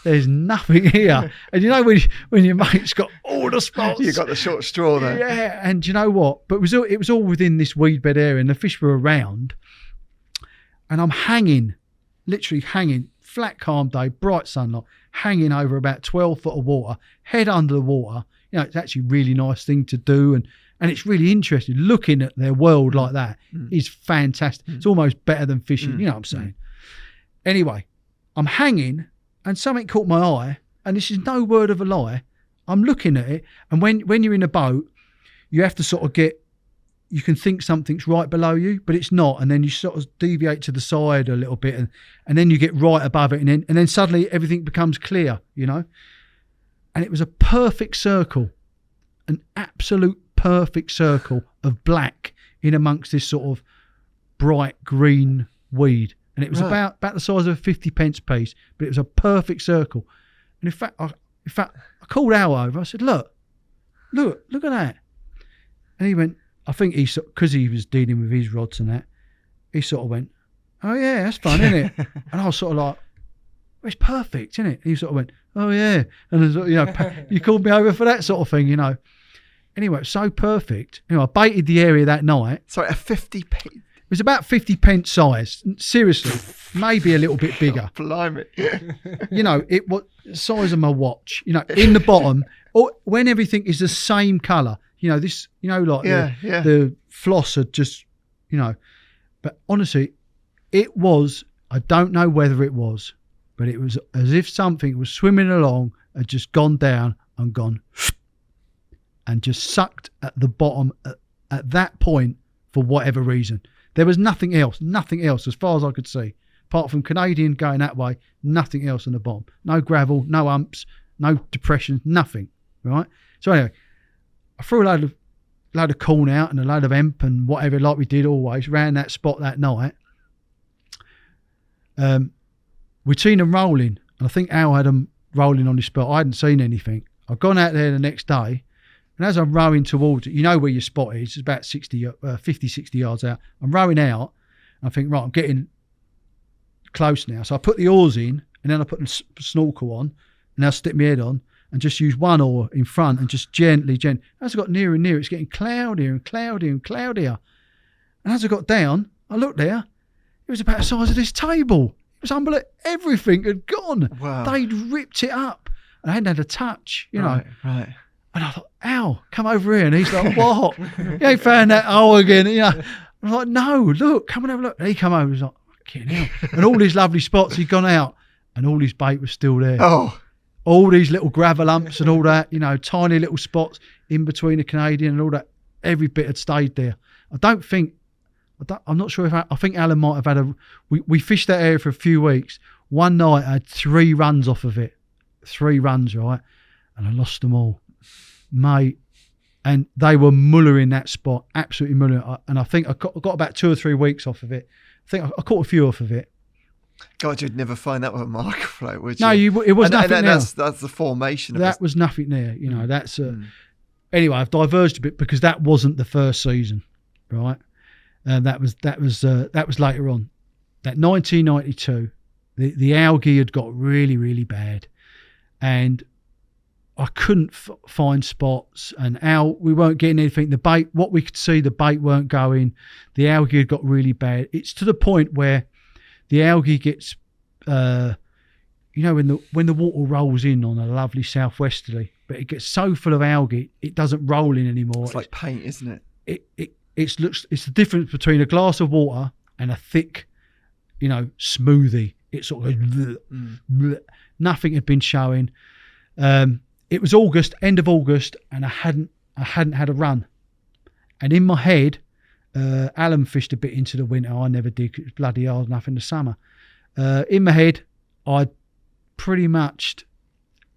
there's nothing here. And when your mate's got all the spots. You got the short straw there. Yeah, and you know what? But it was all within this weed bed area and the fish were around. And I'm literally hanging, flat calm day, bright sunlight, hanging over about 12 foot of water, head under the water. It's actually a really nice thing to do. And it's really interesting. Looking at their world like that is fantastic. It's almost better than fishing. You know what I'm saying? Anyway, I'm hanging and something caught my eye. And this is no word of a lie. I'm looking at it. And when you're in a boat, you have to sort of you can think something's right below you, but it's not. And then you sort of deviate to the side a little bit and then you get right above it. And then suddenly everything becomes clear, And it was a perfect circle, an absolute perfect circle of black in amongst this sort of bright green weed. And it was about the size of a 50p piece, but it was a perfect circle. And in fact, I called Al over. I said, look at that. And he went, I think because he was dealing with his rods and that, he sort of went, oh yeah, that's fun, isn't it? And I was sort of like, well, it's perfect, isn't it? And he sort of went, oh yeah. And you called me over for that sort of thing, Anyway, it was so perfect. I baited the area that night. Sorry, a 50p. It was about 50p size. Seriously, maybe a little bit bigger. Oh, blimey. It was the size of my watch. In the bottom, or when everything is the same colour. The floss had just, But honestly, it was, I don't know whether it was, but it was as if something was swimming along, had just gone down and gone and just sucked at the bottom at that point for whatever reason. There was nothing else as far as I could see. Apart from Canadian going that way, nothing else on the bottom. No gravel, no humps, no depression, nothing, right? So anyway, I threw a load of corn out and a load of hemp and whatever, like we did always, ran that spot that night. We'd seen them rolling, and I think Al had them rolling on this spot. I hadn't seen anything. I'd gone out there the next day, and as I'm rowing towards it, where your spot is, it's about 50, 60 yards out. I'm rowing out, and I think, right, I'm getting close now. So I put the oars in, and then I put the snorkel on, and I stick my head on, and just use one oar in front and just gently. As I got nearer and nearer, it's getting cloudier and cloudier and cloudier. And as I got down, I looked there, it was about the size of this table. It was unbelievable. Everything had gone. Wow. They'd ripped it up. And I hadn't had a touch, Right. And I thought, Al, come over here. And he's like, what? You ain't found that hole again. I'm like, no, look, come and have a look. And he come over, he's like, fucking hell. And all these lovely spots, he'd gone out and all his bait was still there. Oh. All these little gravel humps and all that, tiny little spots in between the Canadian and all that. Every bit had stayed there. I'm not sure I think Alan might have had we fished that area for a few weeks. One night I had 3 runs off of it. 3 runs, right? And I lost them all. Mate. And they were mullering that spot, absolutely mullering. And I think I got about 2 or 3 weeks off of it. I think I caught a few off of it. God, you'd never find that with a marker float, would you? No, it was nothing there. That's the formation of that was nothing there. That's Anyway, I've diverged a bit because that wasn't the first season, right? That was later on. That 1992, the algae had got really, really bad, and I couldn't find spots. And we weren't getting anything. The bait, what we could see, the bait weren't going. The algae had got really bad. It's to the point where the algae gets, when the water rolls in on a lovely southwesterly, but it gets so full of algae, it doesn't roll in anymore. It's like paint, isn't it? It's the difference between a glass of water and a thick, smoothie. It sort of nothing had been showing. It was August, end of August, and I hadn't had a run. And in my head, Alan fished a bit into the winter. I never did. 'Cause it was bloody hard enough in the summer. In my head, I pretty much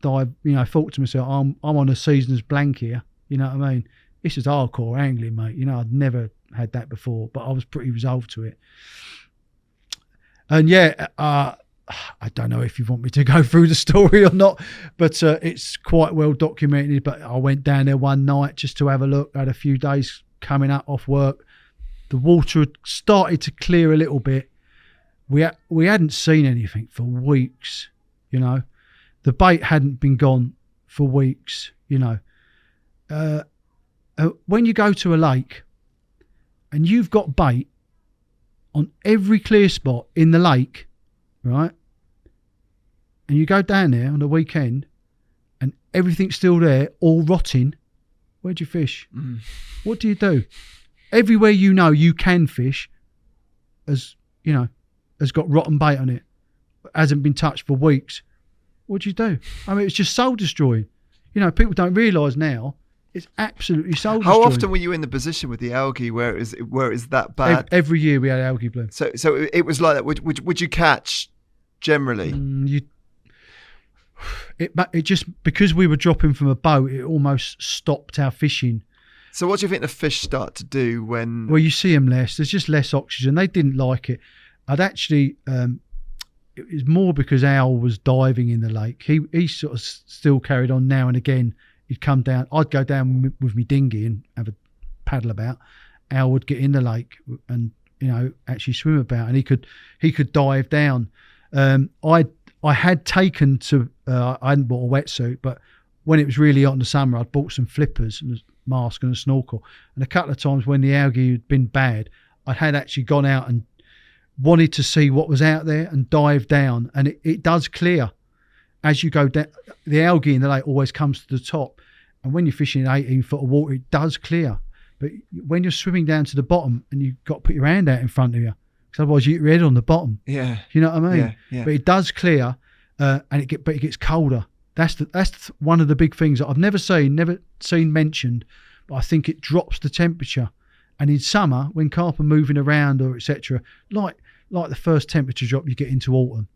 thought to myself, I'm on a season's blank here. You know what I mean? This is hardcore angling, mate. I'd never had that before, but I was pretty resolved to it. And yeah, I don't know if you want me to go through the story or not, but it's quite well documented. But I went down there one night just to have a look. I had a few days coming up off work. The water had started to clear a little bit. We hadn't seen anything for weeks, The bait hadn't been gone for weeks, When you go to a lake and you've got bait on every clear spot in the lake, right? And you go down there on the weekend and everything's still there, all rotting, where'd you fish? What do you do? Everywhere you can fish has got rotten bait on it, hasn't been touched for weeks. What do you do? I mean, it's just soul destroying. People don't realise now it's absolutely soul destroying. How often were you in the position with the algae where it is that bad? Every year we had algae bloom. So it was like that. Would you catch generally? It just, because we were dropping from a boat, it almost stopped our fishing. So what do you think the fish start to do when? Well, you see them less. There's just less oxygen. They didn't like it. I'd actually, it was more because Al was diving in the lake. He sort of still carried on now and again. He'd come down. I'd go down with me dinghy and have a paddle about. Al would get in the lake and actually swim about, and he could dive down. I had taken to. I hadn't bought a wetsuit, but when it was really hot in the summer, I'd bought some flippers and a mask and a snorkel. And a couple of times when the algae had been bad, I had actually gone out and wanted to see what was out there and dive down. And it does clear as you go down. The algae in the lake always comes to the top. And when you're fishing in 18 foot of water, it does clear. But when you're swimming down to the bottom and you've got to put your hand out in front of you, because otherwise you get your head on the bottom. Yeah. You know what I mean? Yeah. But it does clear, but it gets colder. That's one of the big things that I've never seen mentioned, but I think it drops the temperature. And in summer, when carp are moving around or etc., like the first temperature drop, you get into autumn.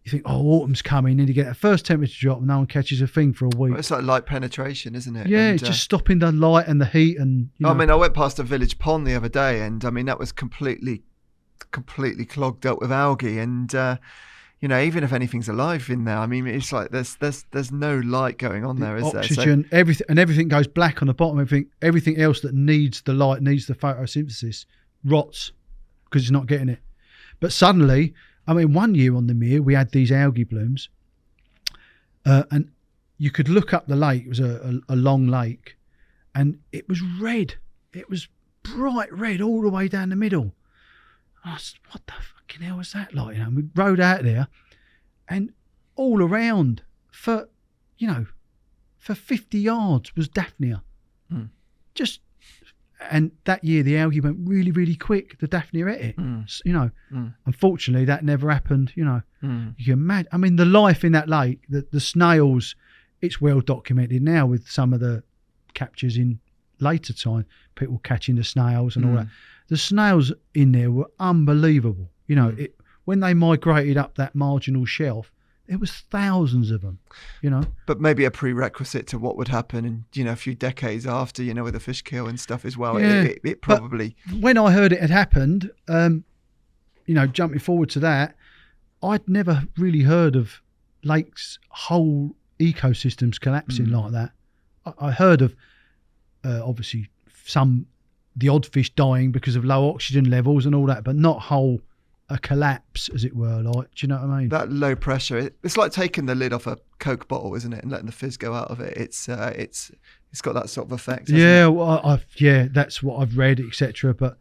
You think, autumn's coming, and you get that first temperature drop, and no one catches a thing for a week. Well, it's like light penetration, isn't it? Yeah, it's just stopping the light and the heat. And I mean, I went past a village pond the other day, and I mean that was completely clogged up with algae, and even if anything's alive in there, I mean, it's like there's no light going on there, is there? Oxygen, everything goes black on the bottom. Everything else that needs the light, needs the photosynthesis, rots because it's not getting it. But suddenly, I mean, one year on the Mere, we had these algae blooms, and you could look up the lake. It was a long lake, and it was red. It was bright red all the way down the middle. I said, what the fucking hell was that like? And we rode out there, and all around for 50 yards was Daphnia. Just, and that year the algae went really, really quick. The Daphnia ate it. Unfortunately, that never happened. You can imagine. I mean, the life in that lake, the snails. It's well documented now with some of the captures in later time. People catching the snails and all that. The snails in there were unbelievable. When they migrated up that marginal shelf, there was thousands of them. But maybe a prerequisite to what would happen in a few decades after, with the fish kill and stuff as well. Yeah, it probably. But when I heard it had happened, jumping forward to that, I'd never really heard of lakes' whole ecosystems collapsing like that. I heard of obviously the odd fish dying because of low oxygen levels and all that, but not a collapse, as it were. Like, do you know what I mean? That low pressure, it's like taking the lid off a Coke bottle, isn't it, and letting the fizz go out of it. It's got that sort of effect. Yeah, well, that's what I've read, etc. But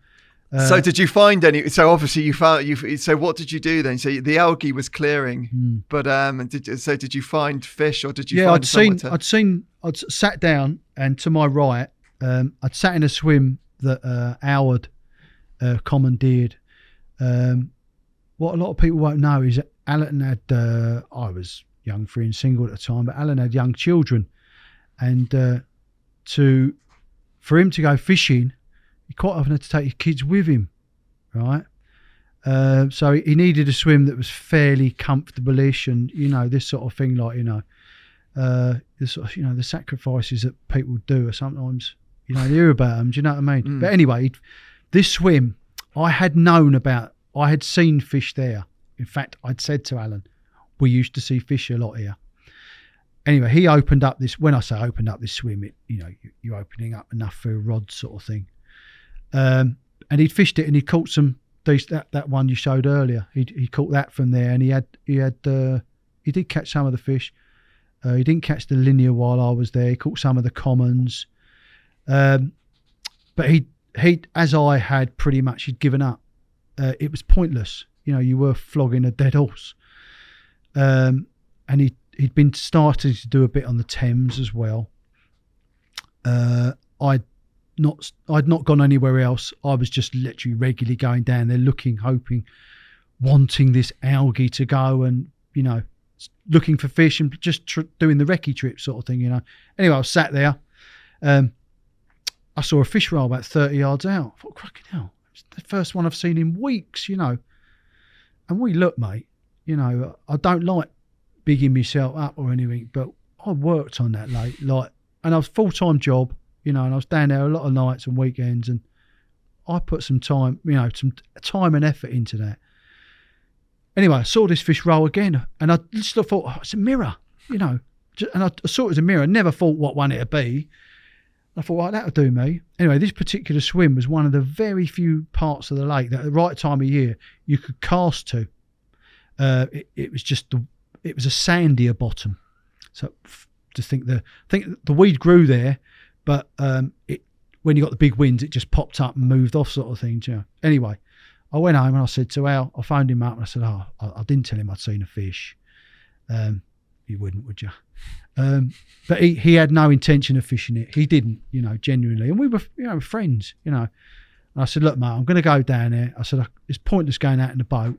so did you find any? So obviously you found So what did you do then? So the algae was clearing, but did you find fish or did you? Yeah, find I'd sat down, and to my right, I'd sat in a swim that Hayward commandeered. What a lot of people won't know is that Alan had, I was young, free and single at the time, but Alan had young children. And for him to go fishing, he quite often had to take his kids with him, right? So he needed a swim that was fairly comfortable-ish, and this sort of thing, like the sort of the sacrifices that people do are sometimes you hear about them. Do you know what I mean? But anyway, this swim I had known about. I had seen fish there. In fact, I'd said to Alan, we used to see fish a lot here. Anyway, he opened up this. When I say opened up this swim, you're opening up enough for a rod sort of thing. And he'd fished it, and he caught some. That one you showed earlier, he caught that from there, and he did catch some of the fish. He didn't catch the linear while I was there. He caught some of the commons, but he as I had pretty much, he'd given up. It was pointless. You were flogging a dead horse. And he'd been starting to do a bit on the Thames as well. I'd not gone anywhere else. I was just literally regularly going down there, looking, hoping, wanting this algae to go, and looking for fish and just doing the recce trip sort of thing. Anyway, I was sat there. I saw a fish roll about 30 yards out. I thought, cracking hell, it's the first one I've seen in weeks. And we look, mate. I don't like bigging myself up or anything, but I worked on that late, and I was full-time job. And I was down there a lot of nights and weekends, and I put some time, some time and effort into that. Anyway, I saw this fish roll again, and I just thought, oh, it's a mirror, and I saw it as a mirror. I never thought what one it'd be. I thought, right, that'll do me. Anyway, this particular swim was one of the very few parts of the lake that at the right time of year you could cast to. It was just it was a sandier bottom. So just think the weed grew there. But when you got the big winds, it just popped up and moved off, sort of thing. Anyway, I went home and I said to Al, I phoned him up and I said, I didn't tell him I'd seen a fish. You wouldn't, would you? But he had no intention of fishing it. He didn't, genuinely. And we were, friends, And I said, look, mate, I'm going to go down there. I said, it's pointless going out in the boat,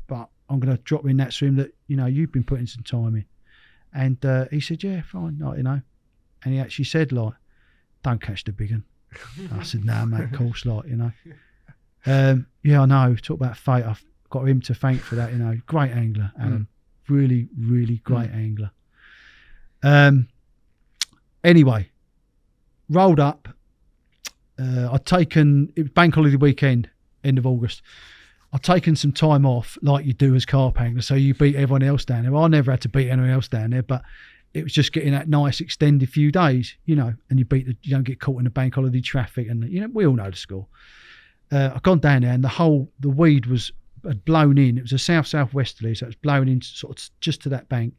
but I'm going to drop in that swim that, you've been putting some time in. And he said, yeah, fine, And he actually said, don't catch the big one. I said, nah, mate, of course, yeah, I know. Talk about fate. I've got him to thank for that, Great angler, Alan. Really, really great angler. Anyway, rolled up. I'd taken, it was bank holiday weekend, end of August. I'd taken some time off, like you do as carp angler, so you beat everyone else down there. Well, I never had to beat anyone else down there, but it was just getting that nice extended few days, and you don't get caught in the bank holiday traffic, and we all know the score. I've gone down there, and the weed had blown in. It was a southwesterly, so it was blowing in sort of just to that bank.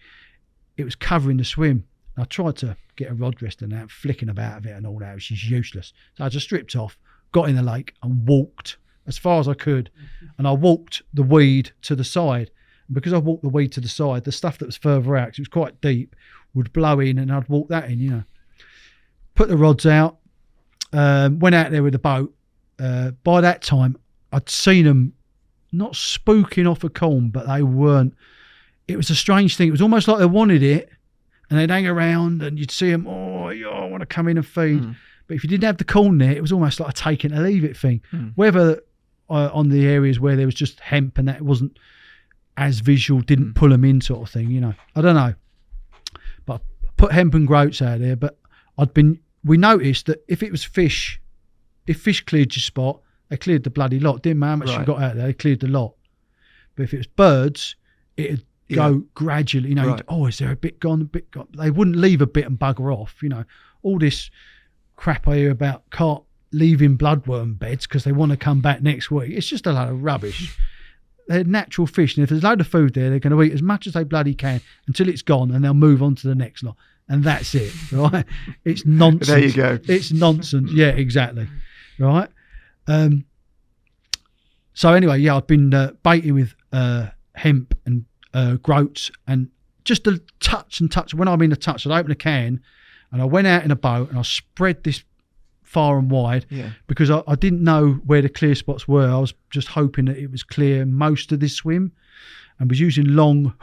It was covering the swim. I tried to get a rod rest and that, flicking about of it and all that, which is useless. So I just stripped off, got in the lake, and walked as far as I could, and I walked the weed to the side. And because I walked the weed to the side, the stuff that was further out, 'cause it was quite deep, would blow in, and I'd walk that in, Put the rods out, went out there with the boat. By that time, I'd seen them not spooking off a comb, but they weren't. It was a strange thing. It was almost like they wanted it, and they'd hang around, and you'd see them, I want to come in and feed. But if you didn't have the corn there, it was almost like a take it or leave it thing. Whether on the areas where there was just hemp and that it wasn't as visual, didn't pull them in, sort of thing, I don't know. But I put hemp and groats out there, but we noticed that if it was fish, if fish cleared your spot, they cleared the bloody lot. Didn't matter how much you got out there, they cleared the lot. But if it was birds, it'd go gradually, is there a bit gone, They wouldn't leave a bit and bugger off, all this crap I hear about carp leaving bloodworm beds because they want to come back next week. It's just a load of rubbish. They're natural fish, and if there's a load of food there, they're going to eat as much as they bloody can until it's gone, and they'll move on to the next lot. And that's it, right? It's nonsense. There you go. It's nonsense. Yeah, exactly. Right? So anyway, I've been baiting with hemp and groats, and just a touch. When I mean a touch, I'd open a can, and I went out in a boat, and I spread this far and wide because I didn't know where the clear spots were. I was just hoping that it was clear most of this swim, and was using long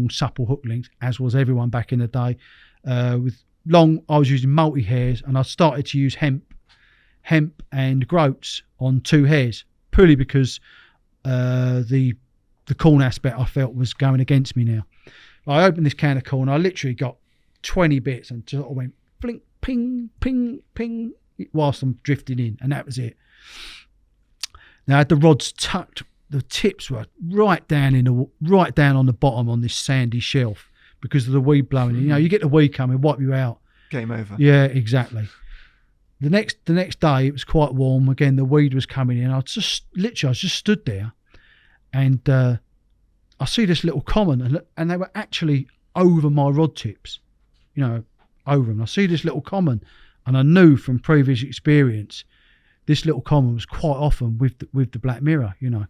supple hook links, as was everyone back in the day. I was using multi hairs, and I started to use hemp hemp and groats on 2 hairs, purely because the corn aspect I felt was going against me now. I opened this can of corn. I literally got 20 bits and just went blink, ping, ping, ping whilst I'm drifting in, and that was it. Now I had the rods tucked. The tips were right down on the bottom on this sandy shelf because of the weed blowing in. You know, you get the weed coming, wipe you out. Game over. Yeah, exactly. The next day it was quite warm. Again, the weed was coming in. I just stood there, and I see this little common, and they were actually over my rod tips, you know, over them. I see this little common, and I knew from previous experience, this little common was quite often with the black mirror, you know.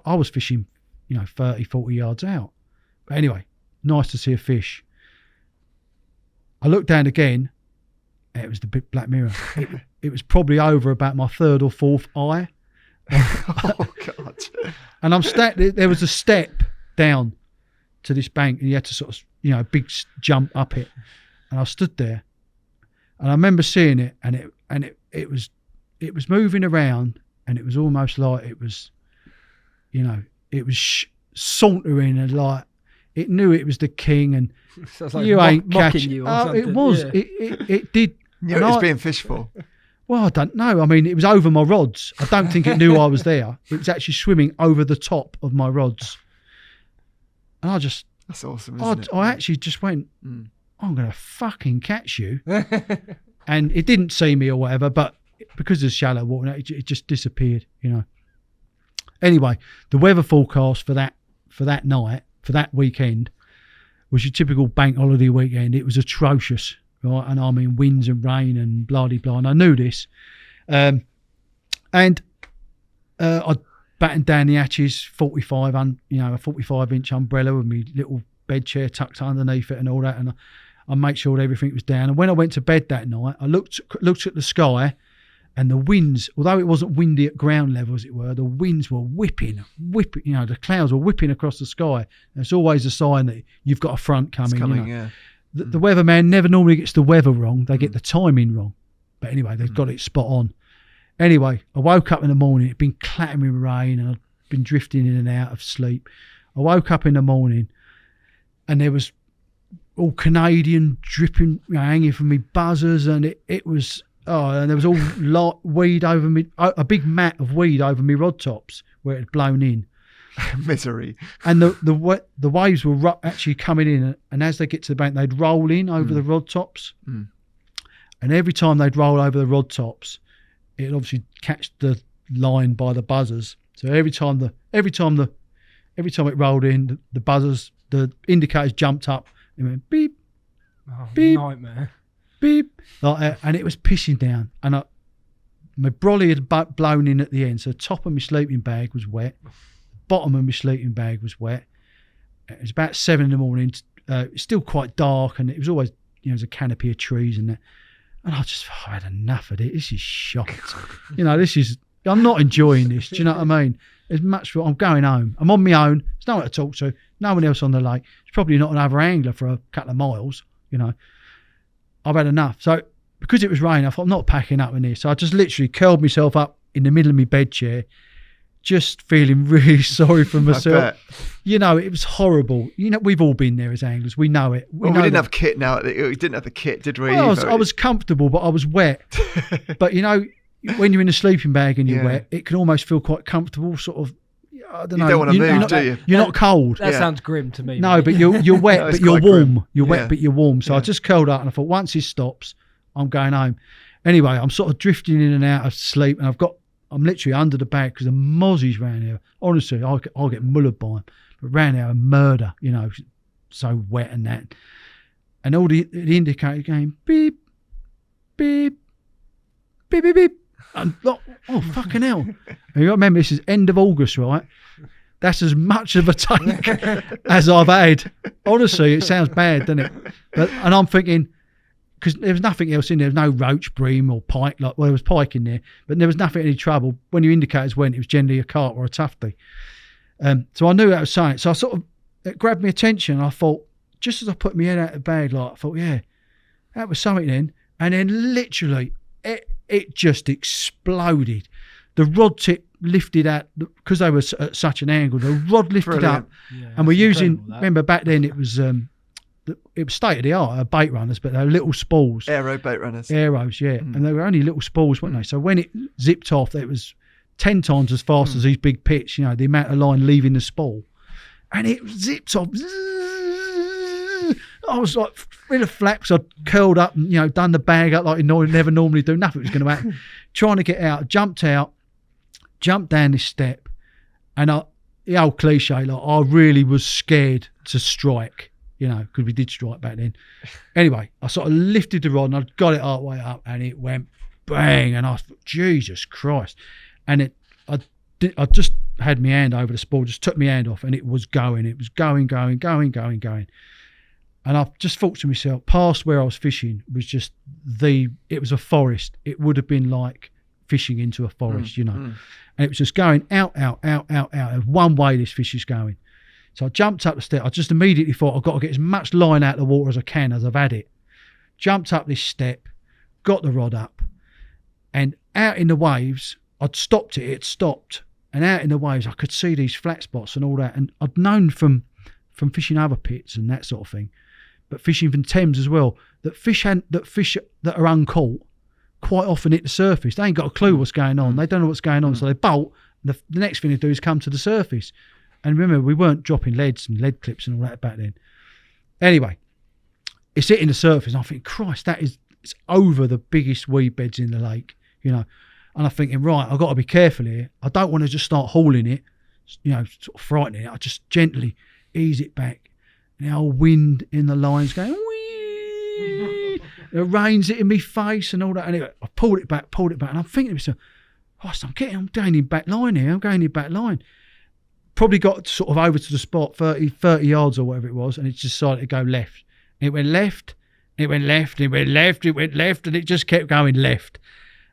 I was fishing, you know, 30, 40 yards out. But anyway, nice to see a fish. I looked down again, and it was the big black mirror. It was probably over about my 3rd or 4th eye. Oh, God. And there was a step down to this bank, and you had to sort of, you know, big jump up it. And I stood there, and I remember seeing it, and it was moving around, and it was almost like it was, you know, it was sauntering, and like it knew it was the king, and Like you ain't mocking catching. you or Oh, something. it was. Yeah. It did. You know And what it's I- being fished for? Well, I don't know. I mean, it was over my rods. I don't think it knew I was there. It was actually swimming over the top of my rods. And That's awesome, isn't it? I actually just went, Mm. I'm going to fucking catch you. And it didn't see me or whatever, but because of shallow water, it just disappeared, you know. Anyway, the weather forecast for that night, for that weekend, was your typical bank holiday weekend. It was atrocious, right? And I mean, winds and rain and blah-de-blah. And I knew this. I battened down the hatches, 45, a 45-inch umbrella with my little bed chair tucked underneath it and all that. And I made sure that everything was down. And when I went to bed that night, I looked at the sky, and the winds, although it wasn't windy at ground level, as it were, the winds were whipping, you know, the clouds were whipping across the sky. And it's always a sign that you've got a front coming. It's coming, you know. yeah. The weatherman never normally gets the weather wrong. They get the timing wrong. But anyway, they've got it spot on. Anyway, I woke up in the morning. It'd been clattering with rain, and I'd been drifting in and out of sleep. I woke up in the morning, and there was all Canadian dripping, you know, hanging from me buzzers, and it was... Oh, and there was all weed over me, a big mat of weed over me rod tops where it had blown in. Misery. And the waves were actually coming in, and as they get to the bank, they'd roll in over the rod tops. Mm. And every time they'd roll over the rod tops, it'd obviously catch the line by the buzzers. So every time it rolled in, the buzzers, the indicators jumped up and went beep, Oh, beep, nightmare. beep, like that, and it was pissing down. And my brolly had blown in at the end, so the top of my sleeping bag was wet, bottom of my sleeping bag was wet. It was about 7 a.m. It's still quite dark, and it was always, you know, there's a canopy of trees and that. And I had enough of it. This is shite. You know, I'm not enjoying this. Do you know what I mean? As much for I'm going home. I'm on my own. There's no one to talk to. No one else on the lake. It's probably not another angler for a couple of miles. You know, I've had enough. So because it was raining, I thought I'm not packing up in this. So I just literally curled myself up in the middle of my bed chair, just feeling really sorry for myself. You know, it was horrible. You know, we've all been there as anglers. We know it. We didn't have kit now. We didn't have the kit, did we? Well, I was comfortable, but I was wet. But you know, when you're in a sleeping bag and you're wet, it can almost feel quite comfortable. Sort of, I don't know. You don't want to move, do you? You're not cold. That sounds grim to me. No, mate. but you're wet, No, but it's you're quite warm. grim. You're Yeah. wet, but you're warm. So I just curled up and I thought, once this stops, I'm going home. Anyway, I'm sort of drifting in and out of sleep, and I'm literally under the bag because the mozzies round here. Honestly, I'll get mullered by them. But round here, a murder, you know, so wet and that. And all the indicator going beep, beep, beep, beep, beep. And oh, fucking hell. And you got to remember, this is end of August, right? That's as much of a take as I've had. Honestly, it sounds bad, doesn't it? And I'm thinking, because there was nothing else in there. There was no roach, bream or pike. Well, there was pike in there, but there was nothing any trouble. When your indicators went, it was generally a carp or a tufty. So I knew that was something. So it grabbed my attention. I thought, just as I put my head out of the bag, I thought, yeah, that was something then. And then literally, it just exploded. The rod tip lifted out because they were at such an angle. The rod lifted Brilliant. up, Yeah, and we're that's using. incredible, that. Remember back then it was state of the art bait runners, but they were little spools, Aero boat runners. arrows, yeah, and they were only little spools, weren't they? So when it zipped off, it was 10 times as fast as these big pits. You know, the amount of line leaving the spool, and it zipped off. I was like in the flaps. I curled up and done the bag up like you never normally do. Nothing was going to happen. Trying to get out, jumped down this step, and the old cliche, like I really was scared to strike, because we did strike back then. Anyway, I sort of lifted the rod and I got it all the way up, and it went bang, and I thought, Jesus Christ! And I just had my hand over the spool, just took my hand off, and it was going. It was going. And I just thought to myself, past where I was fishing was just it was a forest. It would have been like fishing into a forest, And it was just going out. One way this fish is going. So I jumped up the step. I just immediately thought, I've got to get as much line out of the water as I can as I've had it. Jumped up this step, got the rod up, and out in the waves, I'd stopped it. It stopped. And out in the waves, I could see these flat spots and all that. And I'd known from fishing other pits and that sort of thing, but fishing from Thames as well, that fish that are uncaught quite often hit the surface. They ain't got a clue what's going on. They don't know what's going on, so they bolt. The next thing they do is come to the surface. And remember, we weren't dropping leads and lead clips and all that back then. Anyway, it's hitting the surface, and I think, Christ, it's over the biggest weed beds in the lake, And I'm thinking, right, I've got to be careful here. I don't want to just start hauling it, sort of frightening it. I just gently ease it back. The old wind in the lines going, whee! The rain's hitting me face and all that. Anyway, I pulled it back, and I'm thinking to myself, I'm gaining back line here. I'm gaining back line. Probably got sort of over to the spot, 30 yards or whatever it was, and it just decided to go left. It went left, it went left, it went left, it went left, and it just kept going left.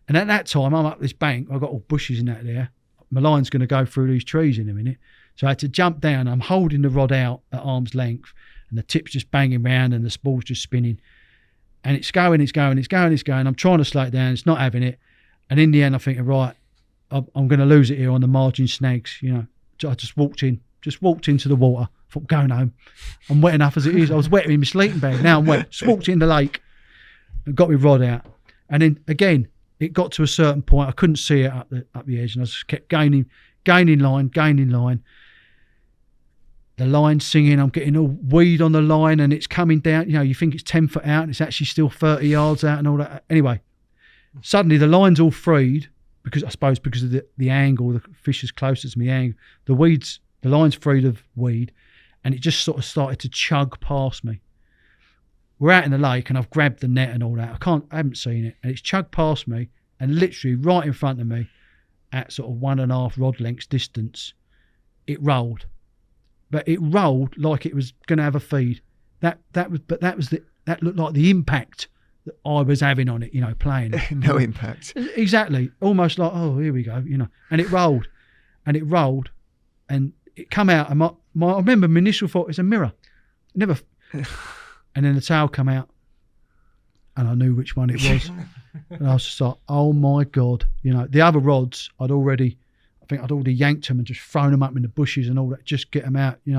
And at that time, I'm up this bank. I've got all bushes in that there. My line's going to go through these trees in a minute. So I had to jump down. I'm holding the rod out at arm's length, and the tip's just banging round and the spool's just spinning. And it's going. I'm trying to slow it down. It's not having it. And in the end, I'm thinking, right, I'm going to lose it here on the margin snags. I just walked into the water. I thought, going home. I'm wet enough as it is. I was wet in my sleeping bag. Now I'm wet. Just walked in the lake and got my rod out. And then again, it got to a certain point. I couldn't see it up the edge, and I just kept gaining line. The line's singing. I'm getting all weed on the line, and it's coming down. You think it's 10 foot out, and it's actually still 30 yards out and all that. Anyway, suddenly the line's all freed because of the angle. The fish is closer to me angle. The line's freed of weed, and it just sort of started to chug past me. We're out in the lake, and I've grabbed the net and all that. I haven't seen it, and it's chugged past me, and literally right in front of me, at sort of 1.5 rod lengths distance, it rolled. But it rolled like it was going to have a feed. That looked like the impact that I was having on it, playing it. No impact. Exactly. Almost like, oh, here we go, And it rolled, and it come out. And I remember my initial thought, it's a mirror. Never. And then the tail come out, and I knew which one it was. And I was just like, oh my God. The other rods, I'd already yanked them and just thrown them up in the bushes and all that, just get them out. I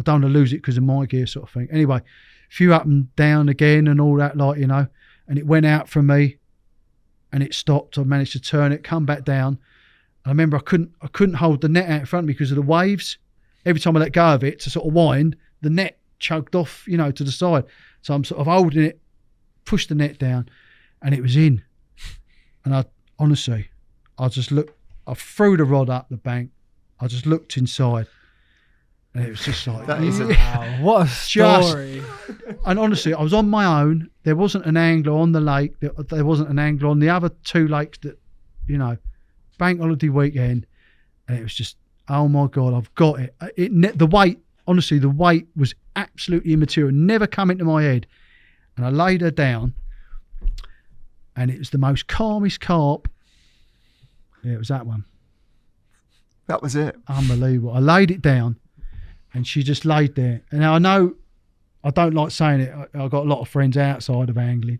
don't want to lose it because of my gear sort of thing. Anyway, a few up and down again and all that, and it went out from me, and it stopped. I managed to turn it, come back down. And I remember I couldn't hold the net out in front of me because of the waves. Every time I let go of it to sort of wind, the net chugged off, to the side. So I'm sort of holding it, pushed the net down, and it was in. And I just looked. I threw the rod up the bank. I just looked inside, and it was just like, that is wow, what a story. And honestly, I was on my own. There wasn't an angler on the lake. There wasn't an angler on the other two lakes that, bank holiday weekend. And it was just, oh my God, I've got it. The weight was absolutely immaterial. Never come into my head. And I laid her down, and it was the most calmest carp. Yeah, it was that one. That was it. Unbelievable. I laid it down, and she just laid there. And now I know I don't like saying it. I've got a lot of friends outside of angling,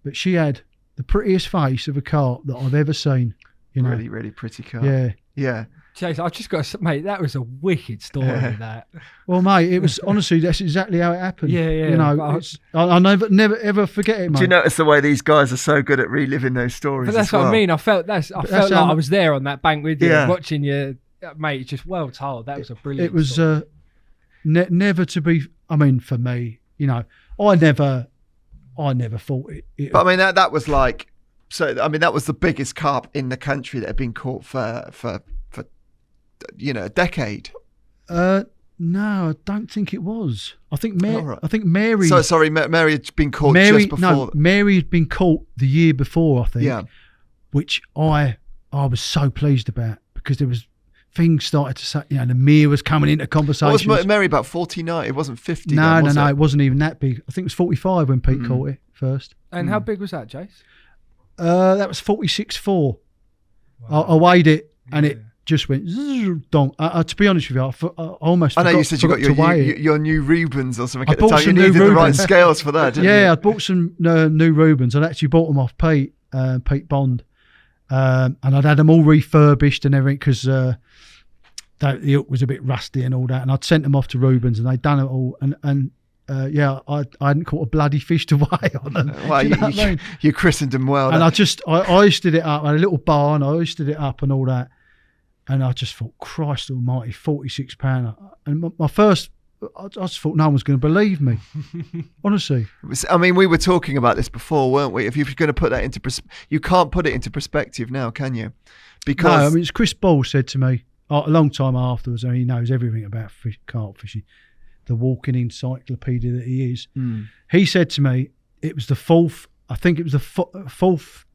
but she had the prettiest face of a carp that I've ever seen. You know, Really, really pretty carp. yeah. Yeah. Chase, I've just got to, mate, that was a wicked story, that. Well, mate, it was honestly that's exactly how it happened. Yeah, yeah. You know, I never ever forget it, mate. Do you notice the way these guys are so good at reliving those stories? But that's as well? what I mean. I felt like I was there on that bank with you, Yeah. watching you, mate. Just well told. That was a brilliant. It was story. never to be. I mean, for me, you know, I never thought it. But I mean, that was like, so I mean, that was the biggest carp in the country that had been caught for a decade. No, I don't think it was. I think Right. I think Mary. So sorry, Mary had been caught just before. No, Mary had been caught the year before, I think. Yeah. Which I was so pleased about, because there was things started to say. You know, the mere was coming into conversations. What was Mary about 49? It wasn't 50. No, then, was no, it? it wasn't even that big. I think it was 45 when Pete caught it first. And how big was that, Jace? That was 46.4. I weighed it and it just went zzz, donk. To be honest with you, I almost I know forgot, you said you got forgot to weigh it. your new Rubens or something I at the bought time. You some new needed the right Rubens. scales for that, didn't you? Yeah, I bought some new Rubens. I'd actually bought them off Pete Bond, and I'd had them all refurbished and everything, because the hook was a bit rusty and all that. And I'd sent them off to Rubens, and they'd done it all. And I hadn't caught a bloody fish to weigh on them. Well, Do you know what I mean? you christened them well. And I hoisted it up. I had a little bar and I hoisted it up and all that. And I just thought, Christ almighty, 46 pounder. And my first, I just thought no one was going to believe me. Honestly. I mean, we were talking about this before, weren't we? If you're going to put that into you can't put it into perspective now, can you? Because No, I mean, it's Chris Ball said to me a long time afterwards, and he knows everything about carp fishing, the walking encyclopedia that he is. He said to me, it was the fourth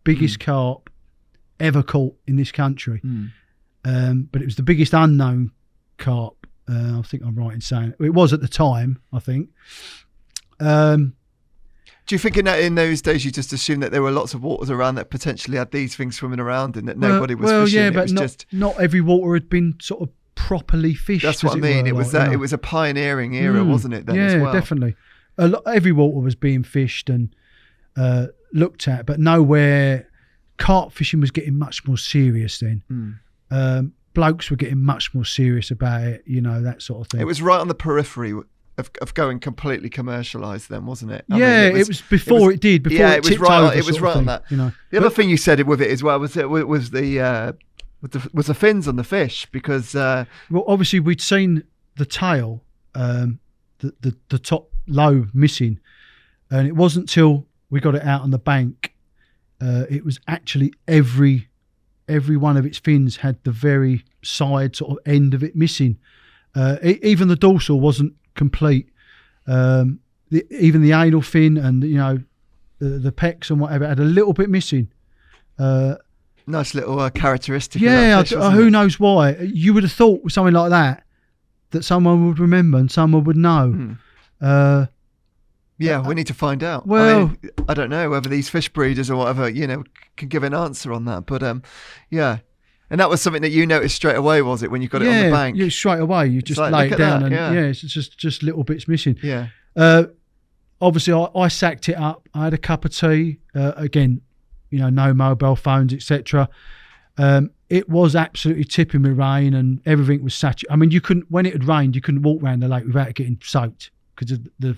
biggest carp ever caught in this country. But it was the biggest unknown carp. I think I'm right in saying it was at the time, I think. do you think in those days you just assumed that there were lots of waters around that potentially had these things swimming around and that nobody was fishing? Yeah, It but was not every water had been sort of properly fished. That's what I as mean. were, It was like, you know. it was a pioneering era, wasn't it? Then as well. Definitely. Every water was being fished and looked at, but nowhere. Carp fishing was getting much more serious then. Blokes were getting much more serious about it, you know, that sort of thing. It was right on the periphery of going completely commercialised then, wasn't it? I Yeah, mean, it was before it did. Before yeah, it it was tipped right. over It was sort of right on thing, that. you know. The other thing you said with it as well was the fins on the fish, because Well, obviously we'd seen the tail, the top lobe missing, and it wasn't till we got it out on the bank. It was actually every one of its fins had the very side sort of end of it missing. Even the dorsal wasn't complete. Even the anal fin and, you know, the pecs and whatever had a little bit missing. nice little characteristic. Yeah, of that fish, who knows why? You would have thought with something like that someone would remember and someone would know. Yeah, we need to find out. Well, I don't know whether these fish breeders or whatever, you know, can give an answer on that. But yeah, and that was something that you noticed straight away, was it, when you got it on the bank? Yeah, straight away. You just like, lay look it at down, that, and yeah. it's just little bits missing. Yeah. Obviously, I sacked it up. I had a cup of tea. Again, you know, no mobile phones, etc. It was absolutely tipping with rain, and everything was saturated. I mean, you couldn't, when it had rained, you couldn't walk around the lake without it getting soaked because of the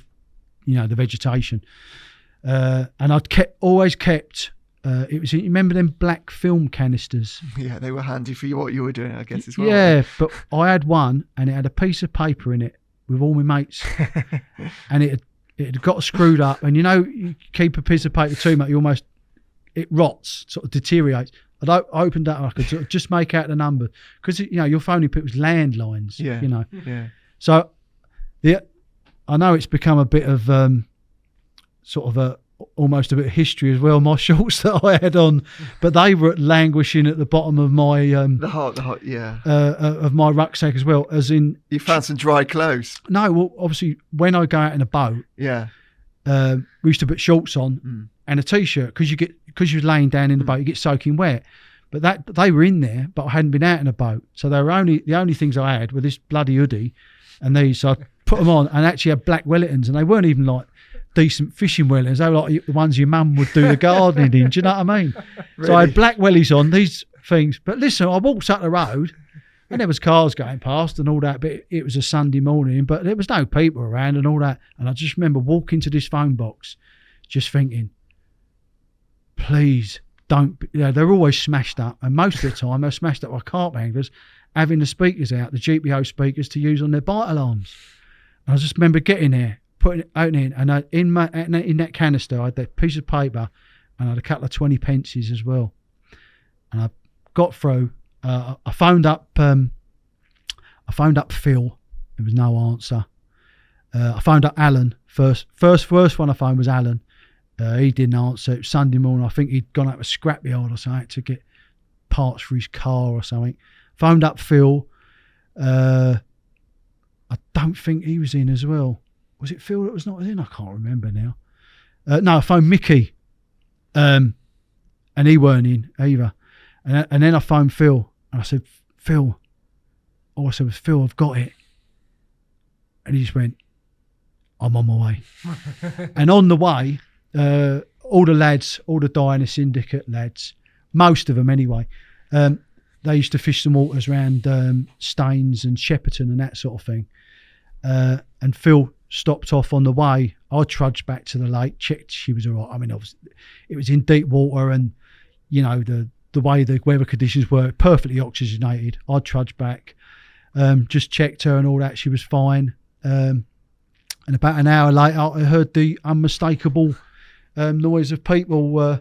vegetation. And I'd always kept. It was, you remember them black film canisters? Yeah, they were handy for what you were doing, I guess, as well. Yeah, but I had one, and it had a piece of paper in it with all my mates, and it had got screwed up. And you know, you keep a piece of paper too much, it rots, sort of deteriorates. I opened that, I could sort of just make out the number, because you know you're phoning people's landlines. Yeah. You know. Yeah. So, I know it's become a bit of almost a bit of history as well. My shorts that I had on, but they were languishing at the bottom of my The hot, yeah. of my rucksack as well. As in, You found some dry clothes. no, well, obviously when I go out in a boat, Yeah. we used to put shorts on and a t-shirt because you're laying down in the boat, you get soaking wet. But they were in there, but I hadn't been out in a boat, so they were the only things I had were this bloody hoodie and these. So I put them on and actually had black Wellingtons, and they weren't even like decent fishing wellies. They were like the ones your mum would do the gardening in. Do you know what I mean? Really? So I had black wellies on, these things. But listen, I walked up the road and there was cars going past and all that, but it was a Sunday morning, but there was no people around and all that. And I just remember walking to this phone box just thinking, please don't, they're always smashed up. And most of the time they're smashed up by carp anglers having the speakers out, the GPO speakers to use on their bite alarms. And I just remember getting there, opening, and in that canister I had that piece of paper and I had a couple of 20 pences as well. And I got through. I phoned up Phil. There was no answer. I phoned up Alan first. First one I phoned was Alan. He didn't answer. It was Sunday morning. I think he'd gone out to a scrapyard or something to get parts for his car or something. Phoned up Phil. I don't think he was in as well. Was it Phil that was not in? I can't remember now. No, I phoned Mickey. And he weren't in either. And then I phoned Phil. And I said, Phil. All I said was, Phil, I've got it. And he just went, I'm on my way. And on the way, all the lads, all the Diana Syndicate lads, most of them anyway, they used to fish some waters around Staines and Shepperton and that sort of thing. And Phil stopped off on the way. I trudged back to the lake, checked she was all right. I mean, obviously, it was in deep water and, you know, the way the weather conditions were, perfectly oxygenated. I trudged back, just checked her and all that. She was fine. And about an hour later, I heard the unmistakable noise of people.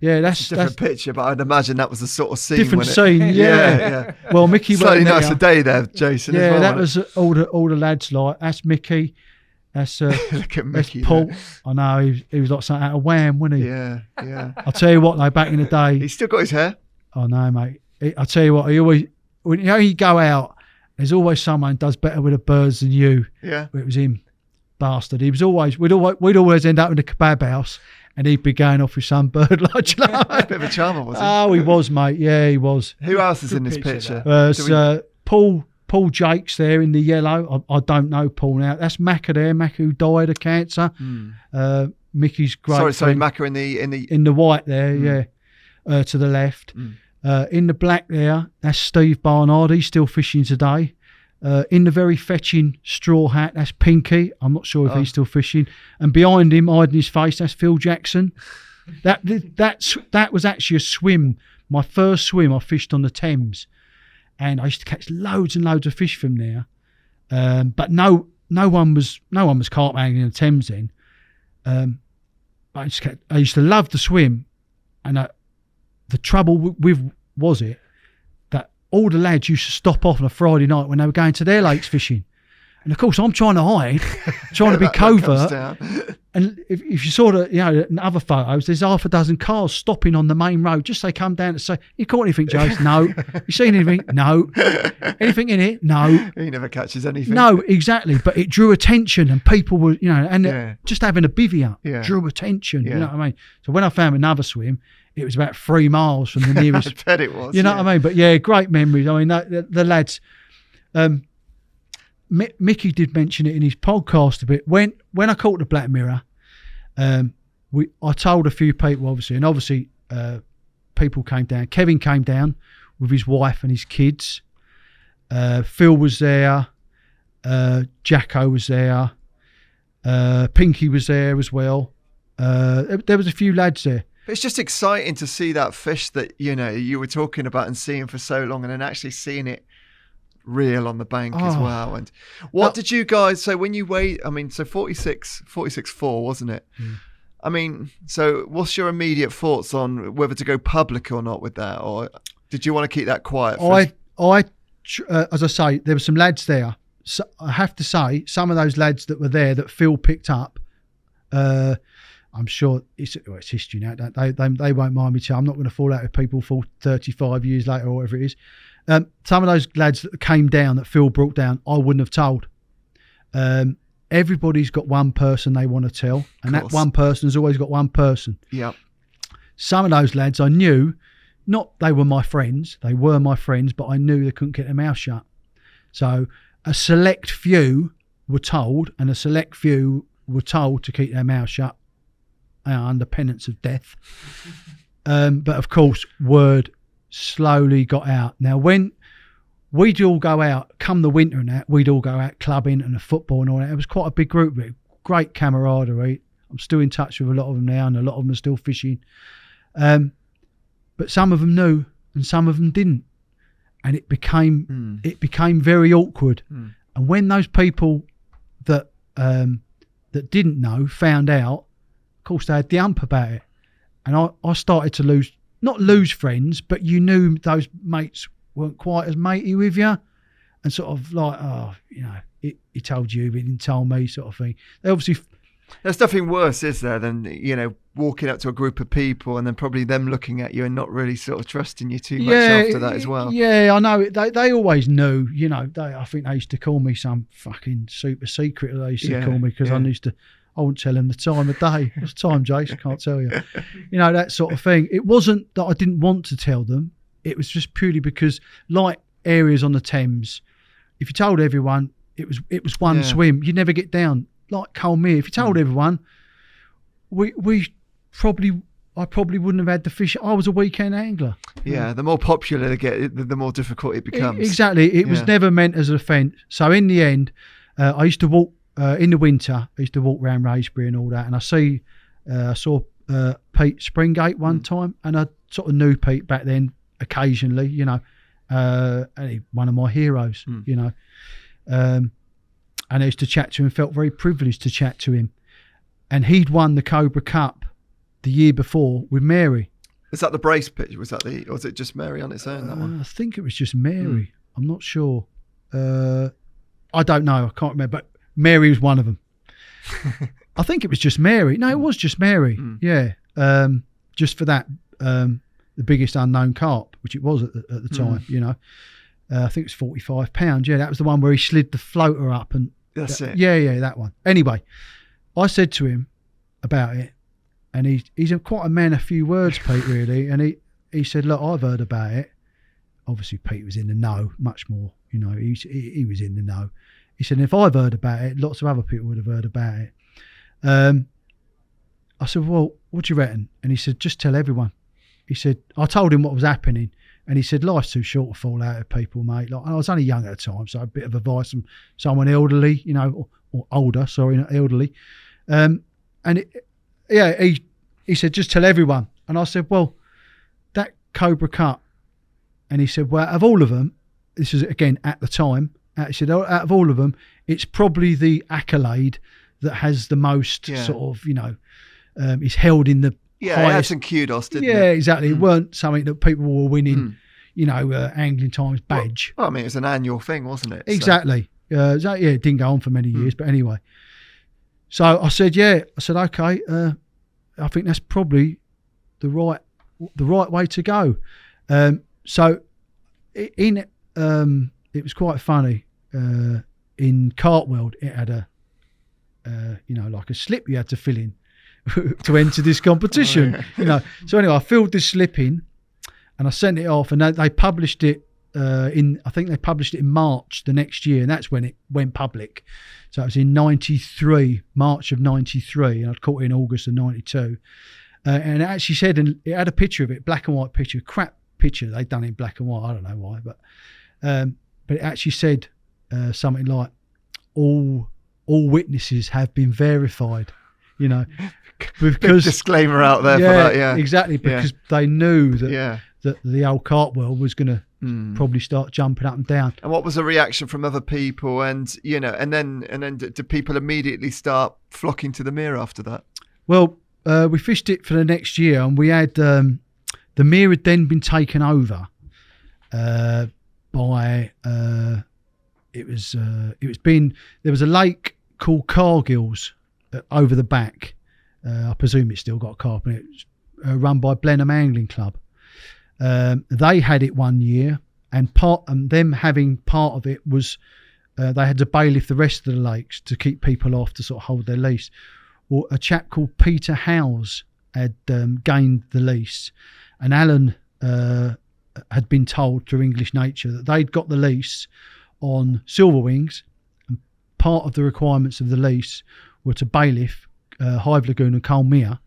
That's a different picture, but I'd imagine that was the sort of scene. Different scene, yeah. Well, Mickey slightly went nicer day there, Jason. Yeah, as well, that was all the lads like. That's Mickey. That's look at Mickey. that's Paul. There. I know he was like something out of Wham, wasn't he? Yeah. I'll tell you what, though, back in the day. He's still got his hair. Oh no, mate. I'll tell you what. He always, when you go out, there's always someone does better with the birds than you. Yeah. It was him, bastard. He was always. We'd always end up in the kebab house. And he'd be going off with some bird like, you know? A bit of a charmer, was he? Oh, he was, mate. Yeah, he was. Who else is in this picture? Paul Jakes there in the yellow. I don't know Paul now. That's Macca there. Macca who died of cancer. Mickey's great. Sorry, friend. Macca in the white there. Yeah, to the left. In the black there, that's Steve Barnard. He's still fishing today. In the very fetching straw hat, that's Pinky. I'm not sure if he's still fishing. And behind him, hiding his face, that's Phil Jackson. That was actually a swim. My first swim, I fished on the Thames, and I used to catch loads and loads of fish from there. But no one was carp angling in the Thames then. But I used to love the swim, and the trouble with was it. All the lads used to stop off on a Friday night when they were going to their lakes fishing. And of course, I'm trying to hide, trying to be covert. And if you saw in other photos, there's half a dozen cars stopping on the main road. Just they come down to say, "You caught anything, Jace?" No. You seen anything? No. Anything in it? No. He never catches anything. No, exactly. But it drew attention, and people were, just having a bivvy up drew attention. You know what I mean? So when I found another swim, it was about 3 miles from the nearest. I bet it was. You know what I mean? But yeah, great memories. I mean, the lads. Mickey did mention it in his podcast a bit. When I caught the black mirror, I told a few people, obviously, people came down. Kevin came down with his wife and his kids. Phil was there. Jacko was there. Pinky was there as well. There was a few lads there. But it's just exciting to see that fish that you were talking about and seeing for so long, and then actually seeing it real on the bank as well. And what did you guys, so when you weighed, so 46.4, wasn't it? I mean, so what's your immediate thoughts on whether to go public or not with that, or did you want to keep that quiet? As I say, there were some lads there. So I have to say, some of those lads that were there that Phil picked up, I'm sure it's history now. They won't mind me telling. I'm not going to fall out with people for 35 years later or whatever it is. Some of those lads that came down that Phil brought down, I wouldn't have told. Everybody's got one person they want to tell, and that one person has always got one person. Yeah. Some of those lads I knew, not they were my friends, they were my friends, but I knew they couldn't get their mouth shut. So a select few were told, and a select few were told to keep their mouth shut under penance of death. But of course, word slowly got out. Now, when we'd all go out, come the winter and that, we'd all go out clubbing and the football and all that. It was quite a big group, great camaraderie. I'm still in touch with a lot of them now, and a lot of them are still fishing. But some of them knew and some of them didn't. And it became very awkward. And when those people that didn't know found out, of course, they had the ump about it. And I started to not lose friends, but you knew those mates weren't quite as matey with you. And sort of like, oh, you know, he told you, but he didn't tell me, sort of thing. They obviously... There's nothing worse, is there, than, you know, walking up to a group of people and then probably them looking at you and not really sort of trusting you too much after that as well. Yeah, I know. They always knew, you know. I think they used to call me some fucking super secret. They used to call me because I wouldn't tell them the time of day. What's the time, Jace? Can't tell you. You know, that sort of thing. It wasn't that I didn't want to tell them. It was just purely because, like areas on the Thames, if you told everyone, it was one swim. You'd never get down. Like Colmere, if you told everyone, I probably wouldn't have had the fish. I was a weekend angler. Yeah, the more popular they get, the more difficult it becomes. Exactly. It was never meant as an offence. So in the end, I used to walk in the winter. I used to walk around Raysbury and all that, and I saw Pete Springate one time, and I sort of knew Pete back then occasionally, you know, and he, one of my heroes, you know. And I used to chat to him, felt very privileged to chat to him. And he'd won the Cobra Cup the year before with Mary. Is that the brace pitch? Or was it just Mary on its own, that one? I think it was just Mary. I'm not sure. I don't know. I can't remember. But Mary was one of them. I think it was just Mary. No, it was just Mary. Yeah. Just for that, the biggest unknown carp, which it was at the time, you know. I think it was £45. Yeah, that was the one where he slid the floater up. And that's it. Yeah, that one. Anyway, I said to him about it, and he's quite a man of few words, Pete, really. And he said, look, I've heard about it. Obviously, Pete was in the know much more. You know, he was in the know. He said, if I've heard about it, lots of other people would have heard about it. I said, well, what do you reckon? And he said, just tell everyone. He said, I told him what was happening. And he said, life's too short to fall out of people, mate. Like, I was only young at the time, so a bit of advice from someone elderly, you know, or older, sorry, not elderly. He said, just tell everyone. And I said, well, that Cobra Cup. And he said, well, out of all of them, this is, again, at the time, he said, out of all of them, it's probably the accolade that has the most sort of, you know, is held in the Yeah, highest. it had some kudos, didn't it? Yeah, exactly. It weren't something that people were winning, you know, Angling Times badge. Well, I mean, it was an annual thing, wasn't it? Exactly. It didn't go on for many years, but anyway. So I said, okay, I think that's probably the right way to go. So it was quite funny. In Cartwell, it had a, like a slip you had to fill in to enter this competition. You know. So anyway, I filled this slip in, and I sent it off, and they published it I think they published it in March the next year, and that's when it went public. So it was in '93, March of '93, and I'd caught it in August of '92. And it actually said, and it had a picture of it, black and white picture, crap picture. They'd done it in black and white. I don't know why, but it actually said something like, all witnesses have been verified. You know, because big disclaimer out there for that. Yeah, exactly, because they knew that that the old Cartwell was going to probably start jumping up and down. And what was the reaction from other people? And you know, and then did people immediately start flocking to the Mere after that? Well, we fished it for the next year, and we had the Mere had then been taken over by there was a lake called Cargill's over the back. I presume it's still got carp, and it's run by Blenheim Angling Club. They had it one year, and them having part of it was they had to bailiff the rest of the lakes to keep people off to sort of hold their lease. Well, a chap called Peter Howes had gained the lease, and Alan had been told through English Nature that they'd got the lease on silver wings, and part of the requirements of the lease were to bailiff Hive Lagoon and Colmere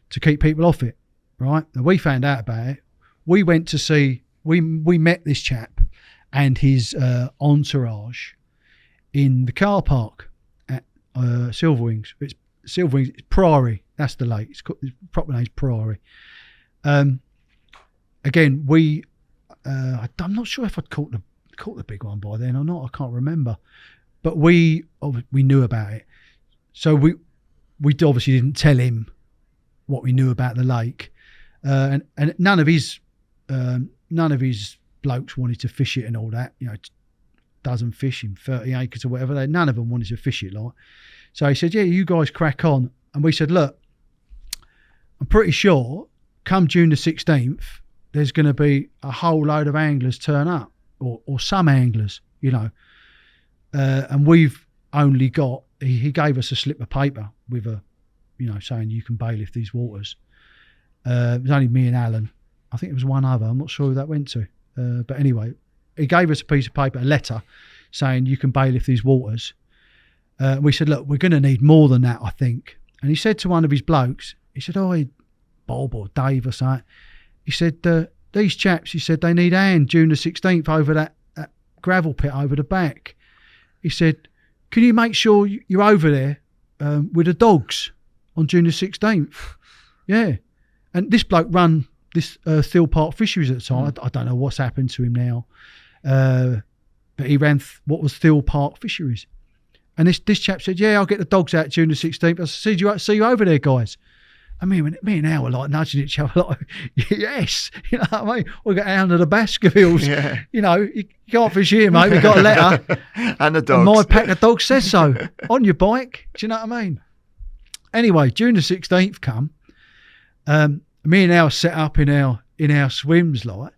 to keep people off it, right? And we found out about it. We went to see, we met this chap and his entourage in the car park at Silverwings. It's Silverwings, it's Priory, that's the lake. Its proper name's Priory. Again, I'm not sure if I'd caught the big one by then or not. I can't remember. But we knew about it. So we obviously didn't tell him what we knew about the lake, and none of his blokes wanted to fish it and all that. You know, dozen fish in 30 acres or whatever. None of them wanted to fish it, like. So he said, "Yeah, you guys crack on." And we said, "Look, I'm pretty sure come June the 16th, there's going to be a whole load of anglers turn up, or some anglers, you know." And we've only got, he gave us a slip of paper with a, you know, saying you can bailiff these waters. It was only me and Alan. I think it was one other. I'm not sure who that went to. But anyway, he gave us a piece of paper, a letter, saying you can bailiff these waters. We said, "Look, we're going to need more than that, I think." And he said to one of his blokes, he said, "Oh, Bob or Dave or something." He said, "These chaps," he said, "they need a hand June the 16th over that gravel pit over the back." He said, "Can you make sure you're over there with the dogs on June the 16th?" Yeah. And this bloke run this Thiel Park Fisheries at the time. I don't know what's happened to him now. But he ran what was Thiel Park Fisheries. And this chap said, "Yeah, I'll get the dogs out June the 16th. I said, see you over there, guys." And me and Al were like nudging each other like, yes, you know what I mean? We got out of the Baskervilles. Yeah. You know, you can't fish here, mate. We got a letter. And the dogs. And my pack of dogs says so. On your bike. Do you know what I mean? Anyway, June the 16th come. Me and Al set up in our swims, like,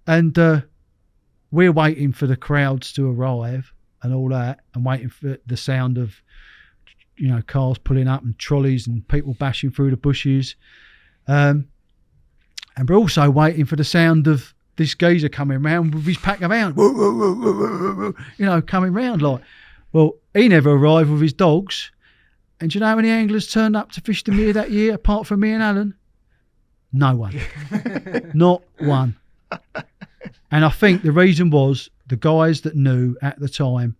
and we're waiting for the crowds to arrive and all that, and waiting for the sound of, you know, cars pulling up and trolleys and people bashing through the bushes. And we're also waiting for the sound of this geezer coming round with his pack of hounds, you know, coming round like. Well, he never arrived with his dogs. And do you know how many anglers turned up to fish the Mere that year, apart from me and Alan? No one. Not one. And I think the reason was the guys that knew at the time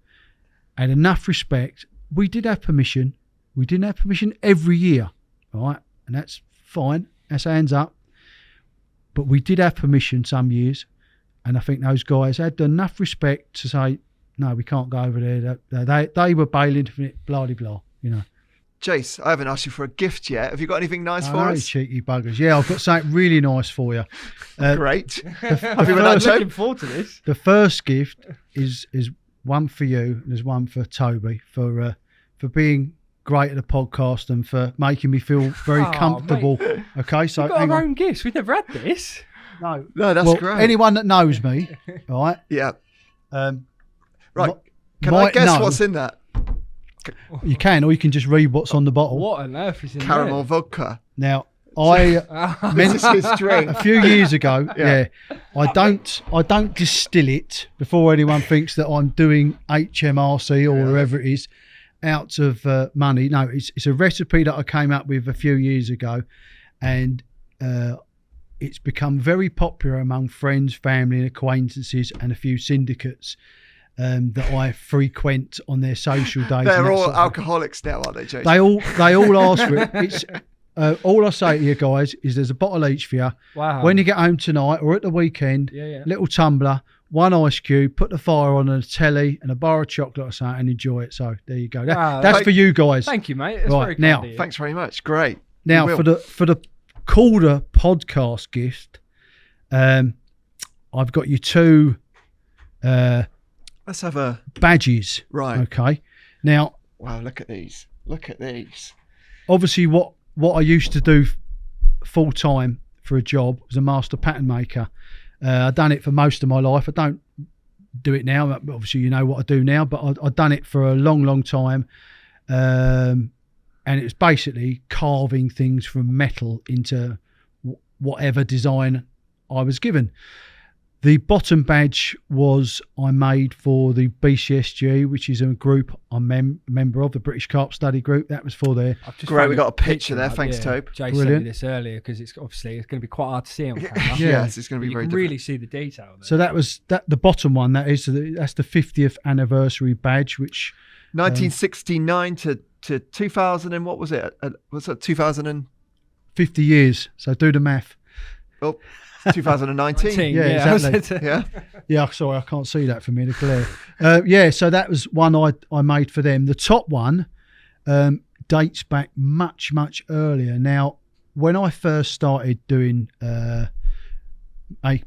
had enough respect. We did have permission. We didn't have permission every year, right? And that's fine. That's hands up. But we did have permission some years. And I think those guys had enough respect to say, "No, we can't go over there." They were bailing for it, blah, blah, blah, you know. Jace, I haven't asked you for a gift yet. Have you got anything nice for us? Cheeky buggers. Yeah, I've got something really nice for you. Great. I'm looking forward to this. The first gift is one for you, and there's one for Toby for being great at the podcast and for making me feel very comfortable. Mate. Okay, so we've got our own gifts. We've never had this. No, that's great. Anyone that knows me, right? Yeah. Right. Can I guess what's in that? You can, or you can just read what's on the bottle. What on earth is in there? Caramel vodka. Now, I meant his drink a few years ago. Yeah. I don't distill it before anyone thinks that I'm doing HMRC or wherever it is out of money. No, it's a recipe that I came up with a few years ago, and it's become very popular among friends, family, and acquaintances, and a few syndicates that I frequent on their social days. They're all alcoholics now, aren't they, Jason? They all ask for it. It's all I say to you guys is there's a bottle each for you. Wow. When you get home tonight or at the weekend, little tumbler, one ice cube, put the fire on a telly and a bar of chocolate or something and enjoy it. So there you go. That's for you guys. Thank you, mate. That's very now, kind of you. Thanks very much. Great. Now for the Korda podcast gift, I've got you two let's have a badges. Right. Okay. Now, wow, look at these. Look at these. Obviously what I used to do full time for a job was a master pattern maker. I've done it for most of my life. I don't do it now. Obviously, you know what I do now, but I've done it for a long, long time. And it was basically carving things from metal into whatever design I was given. The bottom badge I made for the BCSG, which is a group I'm member of, the British Carp Study Group. That was for their... Great, we got a picture there. Thanks, Tobe. Jay sent me this earlier because it's going to be quite hard to see on camera. Yes, it's going to be you very can difficult. really see the detail there. So that was the bottom one. That's the 50th anniversary badge, which 1969 to 2000 and what was it? Was it 2000 and 50 years. So do the math. 2019. Yeah, exactly. Yeah. Yeah, sorry, I can't see that from here, the glare. So that was one I made for them. The top one dates back much, much earlier. Now, when I first started doing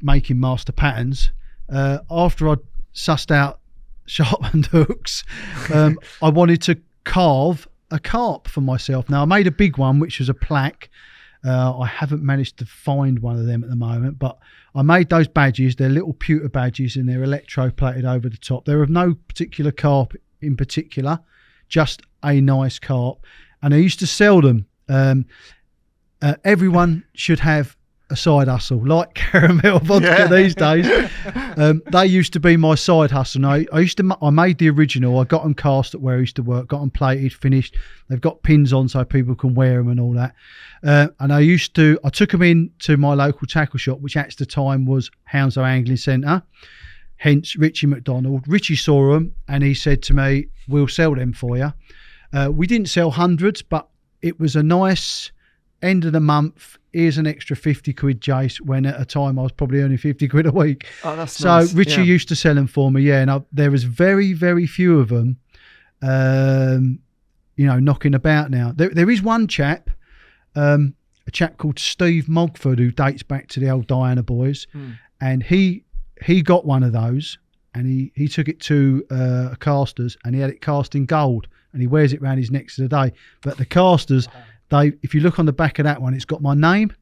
making master patterns, after I'd sussed out sharpened hooks, I wanted to carve a carp for myself. Now, I made a big one, which was a plaque. I haven't managed to find one of them at the moment, but I made those badges. They're little pewter badges and they're electroplated over the top. They're of no particular carp in particular, just a nice carp. And I used to sell them. Everyone should have a side hustle, like caramel vodka these days. They used to be my side hustle. Now, I made the original. I got them cast at where I used to work, got them plated, finished. They've got pins on so people can wear them and all that. And I took them in to my local tackle shop, which at the time was Hounslow Angling Centre, hence Richie McDonald. Richie saw them and he said to me, we'll sell them for you. We didn't sell hundreds, but it was a nice end of the month. Here's an extra 50 quid, Jace, when at a time I was probably earning 50 quid a week. Oh, that's so nice. Richie used to sell them for me, and there was very, very few of them, knocking about now. There is one chap, a chap called Steve Mogford, who dates back to the old Diana boys, and he got one of those, and he took it to a casters, and he had it cast in gold, and he wears it around his neck to the day. But the casters... if you look on the back of that one, it's got my name,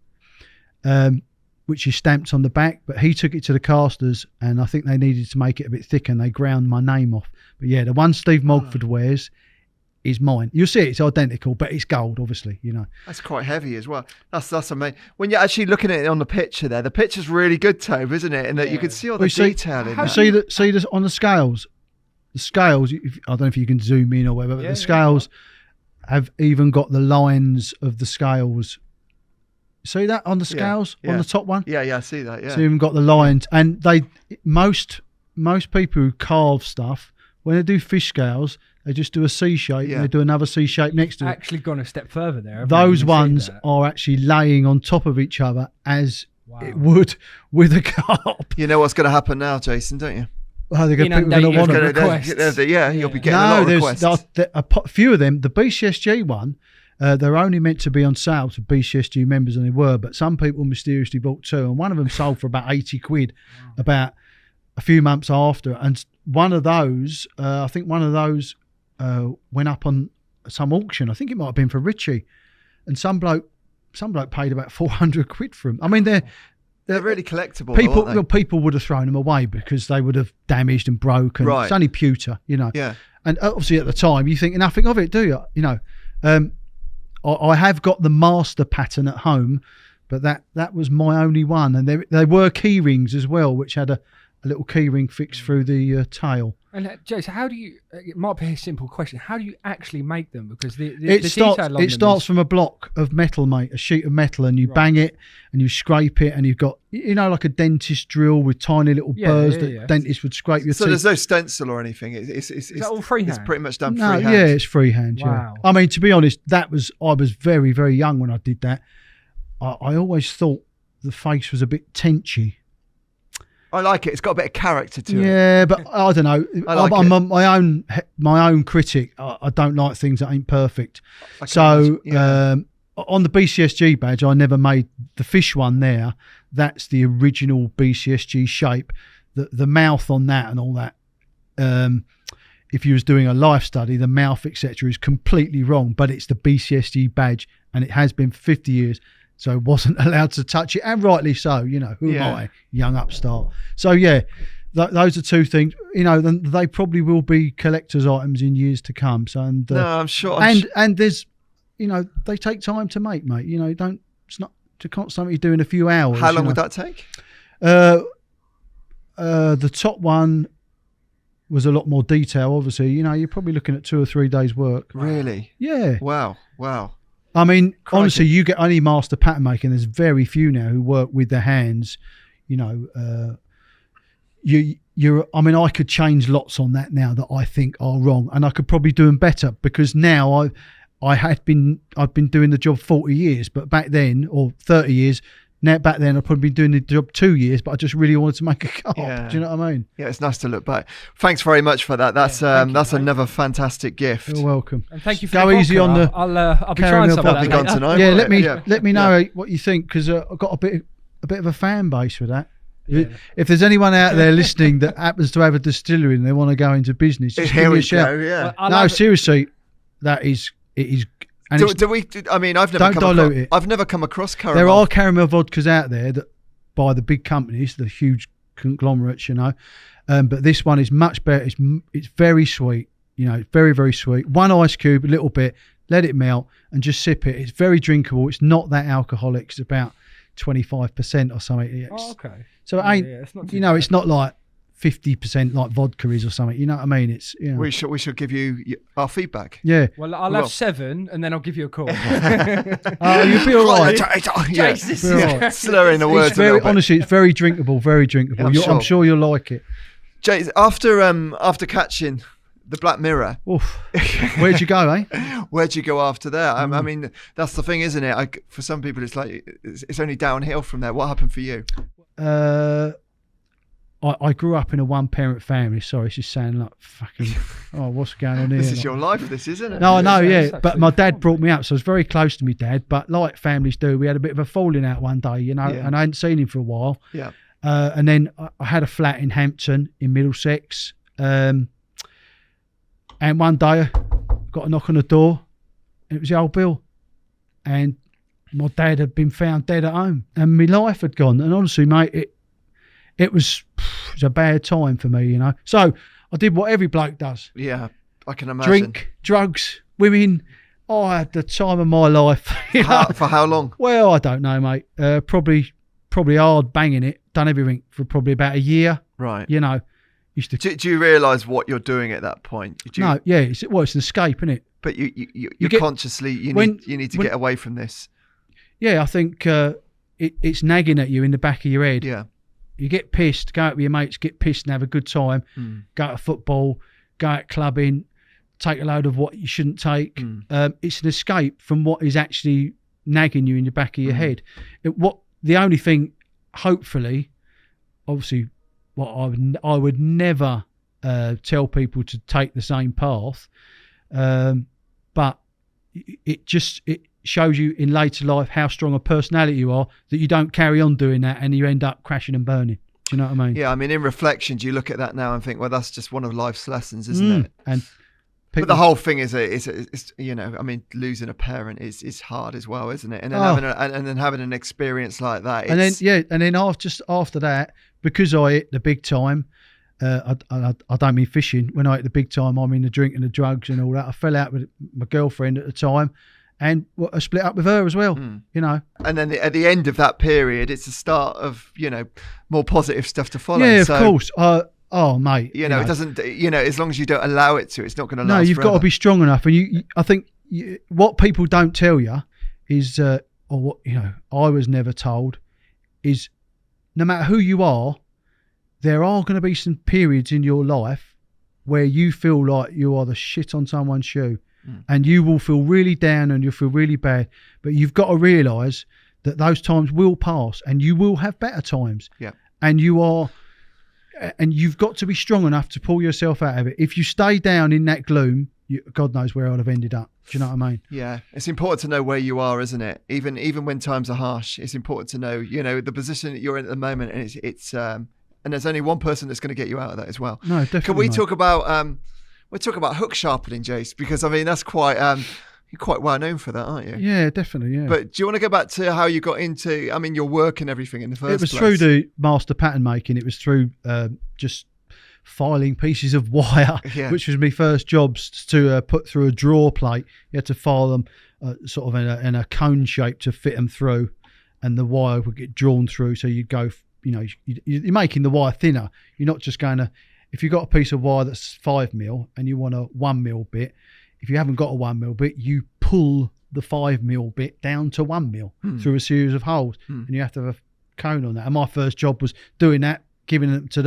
which is stamped on the back. But he took it to the casters, and I think they needed to make it a bit thicker, and they ground my name off. But yeah, the one Steve Mogford wears is mine. You'll see it's identical, but it's gold, obviously. That's quite heavy as well. That's amazing. When you're actually looking at it on the picture there, the picture's really good, Tobe, isn't it? And that you can see all the detail in it. See this on the scales. The scales. I don't know if you can zoom in or whatever, but the scales. Have even got the lines of the scales. See that on the scales on the top one? Yeah, I see that. Yeah. So even got the lines, and most people who carve stuff, when they do fish scales, they just do a C shape and they do another C shape next to it. Actually gone a step further there. Those ones are actually laying on top of each other as it would with a carp. You know what's going to happen now, Jason, don't you? Oh, people are going to want to request. You'll be getting a lot of requests. A few of them. The BCSG one, they're only meant to be on sale to BCSG members, and they were, but some people mysteriously bought two, and one of them sold for about 80 quid about a few months after. And one of those, went up on some auction. I think it might have been for Richie, and some bloke paid about 400 quid for them. I mean, they're really collectible. People would have thrown them away because they would have damaged and broken. Right. It's only pewter, Yeah. And obviously at the time you think nothing of it, do you? I have got the master pattern at home, but that was my only one. And they were key rings as well, which had a little key ring fixed through the tail. And Jay, so how do you? It might be a simple question. How do you actually make them? Because the it starts from a block of metal, mate, a sheet of metal, and you bang it and you scrape it, and you've got like a dentist drill with tiny little burrs that dentists would scrape your teeth. So there's no stencil or anything. It's all freehand. It's pretty much done freehand. Yeah, it's freehand. Wow. Yeah. I mean, to be honest, I was very, very young when I did that. I always thought the face was a bit tenchy. I like it. It's got a bit of character to it. Yeah, but I don't know. I'm my own critic. I don't like things that ain't perfect. So on the BCSG badge, I never made the fish one there. That's the original BCSG shape. The mouth on that and all that. If you was doing a life study, the mouth, etc., is completely wrong. But it's the BCSG badge, and it has been for 50 years. So wasn't allowed to touch it, and rightly so. Who am I, young upstart? So those are two things. They probably will be collector's items in years to come. So I'm sure. And there's, they take time to make, mate. It's not something you do in a few hours. How long would that take? The top one was a lot more detail, obviously. You know, you're probably looking at 2 or 3 days work. Really? Yeah. Wow. I mean, Crikey. honestly, you get only master pattern making. There's very few now who work with their hands. You know, I mean, I could change lots on that now that I think are wrong, and I could probably do them better because now I've been doing the job 40 years, but back then, or 30 years. Now, back then, I'd probably been doing the job 2 years, but I just really wanted to make a carp. Yeah. Do you know what I mean? Yeah, it's nice to look back. Thanks very much for that. That's another fantastic gift. You're welcome. And thank you for Go the easy vodka. on the I'll be trying caramel some of That'll that be gone later. tonight. Yeah, won't let it? me know what you think, because I've got a bit of a fan base with that. Yeah. If there's anyone out there listening that happens to have a distillery and they want to go into business, just Here give me we a shout. go. Yeah. Well, No, seriously, it is. And it's- I mean, I've never Don't dilute it. I've never come across caramel. there are caramel vodkas out there that by the big companies, the huge conglomerates, you know, but this one is much better. It's very sweet. You know, it's very, very sweet. 1 ice cube, a little bit, let it melt, and just sip it. It's very drinkable. It's not that alcoholic. It's about 25% or something. It's, Oh, okay. So it ain't, it's not too you know, bad. it's not like 50% like vodka is or something. You know what I mean? It's, you know, We should give you our feedback. yeah. Well, I'll Well. have 7 and then I'll give you a call. Oh, you'll be all right. Yeah. Jesus. Be all right. Slurring the It's words a very, little bit. honestly, it's very drinkable, very drinkable. Yeah, I'm sure you'll like it. Jay, after catching the Black Mirror, Oof. Where'd you go, eh? where'd you go after that? I mean, that's the thing, isn't it? For some people, it's like it's only downhill from there. What happened for you? I grew up in a one-parent family. Sorry, it's just sounding like fucking. Oh, what's going on here? This is your life, this isn't it? No, I know, It's yeah. But my absolutely dad brought me up, so I was very close to my dad. But like families do, we had a bit of a falling out one day, you know, Yeah. and I hadn't seen him for a while. Yeah. And then I had a flat in Hampton, in Middlesex. And one day, I got a knock on the door, and it was the old Bill. And my dad had been found dead at home, and my life had gone. And honestly, mate, it was a bad time for me, you know. So I did what every bloke does. Yeah, I can imagine. Drink, drugs, women. I had the time of my life. you know. For how long? Well, I don't know, mate. Probably hard banging it. Done everything for probably about a year. Right. You know, used to. Do you realise what you're doing at that point? No, yeah. It's an escape, isn't it? But you get- consciously you when- need to when- get away from this. Yeah, I think it's nagging at you in the back of your head. Yeah. You get pissed, go out with your mates, get pissed and have a good time, go to football, go out clubbing, take a load of what you shouldn't take. It's an escape from what is actually nagging you in the back of your head. The only thing, hopefully, obviously, what I would never tell people to take the same path, but it shows you in later life how strong a personality you are, that you don't carry on doing that and you end up crashing and burning. Do you know what I mean? Yeah, I mean, in reflection, do you look at that now and think, well, that's just one of life's lessons, isn't it? And But the whole thing is, you know, I mean, losing a parent is hard as well, isn't it? And then having an experience like that. and then after that, because I hit the big time, I don't mean fishing. When I hit the big time, I mean the drink and the drugs and all that. I fell out with my girlfriend at the time, and I split up with her as well. You know. And then at the end of that period, it's the start of, you know, more positive stuff to follow. Yeah, so, of course. Oh, mate. You know, it doesn't. You know, as long as you don't allow it to, it's not going to last. No, you've got to forever. be strong enough, and I think what people don't tell you is, or what I was never told, is no matter who you are, there are going to be some periods in your life where you feel like you are the shit on someone's shoe, and you will feel really down and you'll feel really bad. But you've got to realise that those times will pass, and you will have better times. Yeah, and you've got to be strong enough to pull yourself out of it. If you stay down in that gloom, God knows where I'd have ended up. Do you know what I mean? Yeah, it's important to know where you are, isn't it? Even when times are harsh, it's important to know, you know, the position that you're in at the moment, and it's and there's only one person that's going to get you out of that as well. No, definitely. Can we mate. talk about we'll talk about hook sharpening, Jace? Because I mean that's quite you're quite well known for that, aren't you? Yeah, definitely. Yeah. But do you want to go back to how you got into, I mean, your work and everything in the first it was place? through the master pattern making. It was through just filing pieces of wire, Yeah. which was my first jobs to put through a drawer plate. You had to file them sort of in a cone shape to fit them through, and the wire would get drawn through. So you'd go you're making the wire thinner. You're not just going to, if you've got a piece of wire that's 5 mil and you want a 1 mil bit, if you haven't got a 1 mil bit, you pull the 5 mil bit down to 1 mil through a series of holes, and you have to have a cone on that. And my first job was doing that, giving it to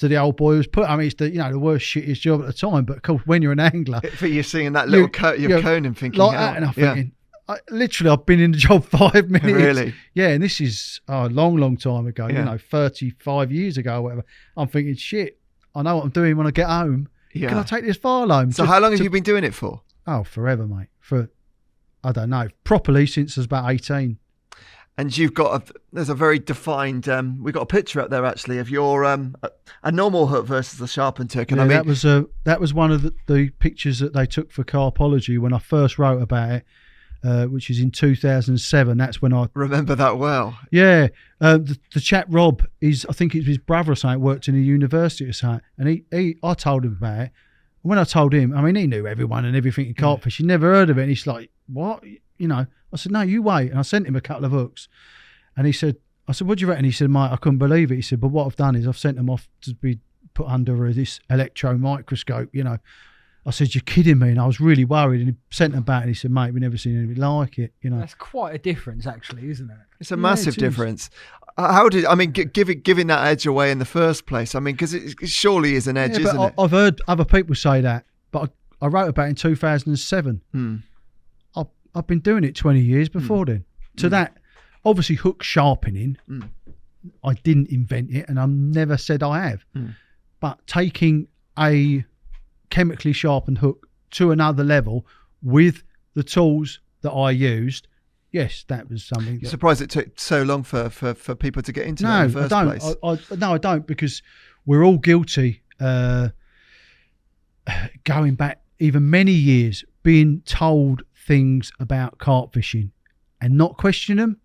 the old boy who's put. I mean, it's the the worst shittiest job at the time. But of course, when you're an angler, but you're seeing that little cone and thinking like that, and I'm thinking, I've been in the job 5 minutes. Really? Yeah, and this is a long time ago. 35 years ago, or whatever. I'm thinking, shit, I know what I'm doing when I get home. Yeah. Can I take this file home? So how long have you been doing it for? Oh, forever, mate. I don't know, properly since I was about 18. And you've got there's a very defined. We've got a picture up there actually of your a normal hook versus the sharpened hook. And that was one of the pictures that they took for Carpology when I first wrote about it, which is in 2007. That's when I remember that well. Yeah, the chap Rob, I think it's his brother or something, worked in a university or something, and I told him about it. When I told him, I mean, he knew everyone and everything in carpfish. He never heard of it. And he's like, what? I said, no, you wait. And I sent him a couple of hooks. And I said, what do you reckon? He said, mate, I couldn't believe it. He said, but what I've done is I've sent them off to be put under this electron microscope, I said, you're kidding me. And I was really worried. And he sent them back and he said, mate, we've never seen anything like it. That's quite a difference, actually, isn't it? It's a massive difference. Giving that edge away in the first place, I mean, because it surely is an edge, isn't it? I've heard other people say that, but I wrote about it in 2007. I've been doing it 20 years before then. To that, obviously hook sharpening, I didn't invent it and I've never said I have. But taking a chemically sharpened hook to another level with the tools that I used, yes, that was something. You're surprised it took so long for people to get into that in the first place? No, I don't, because we're all guilty, going back even many years, being told things about carp fishing and not question them.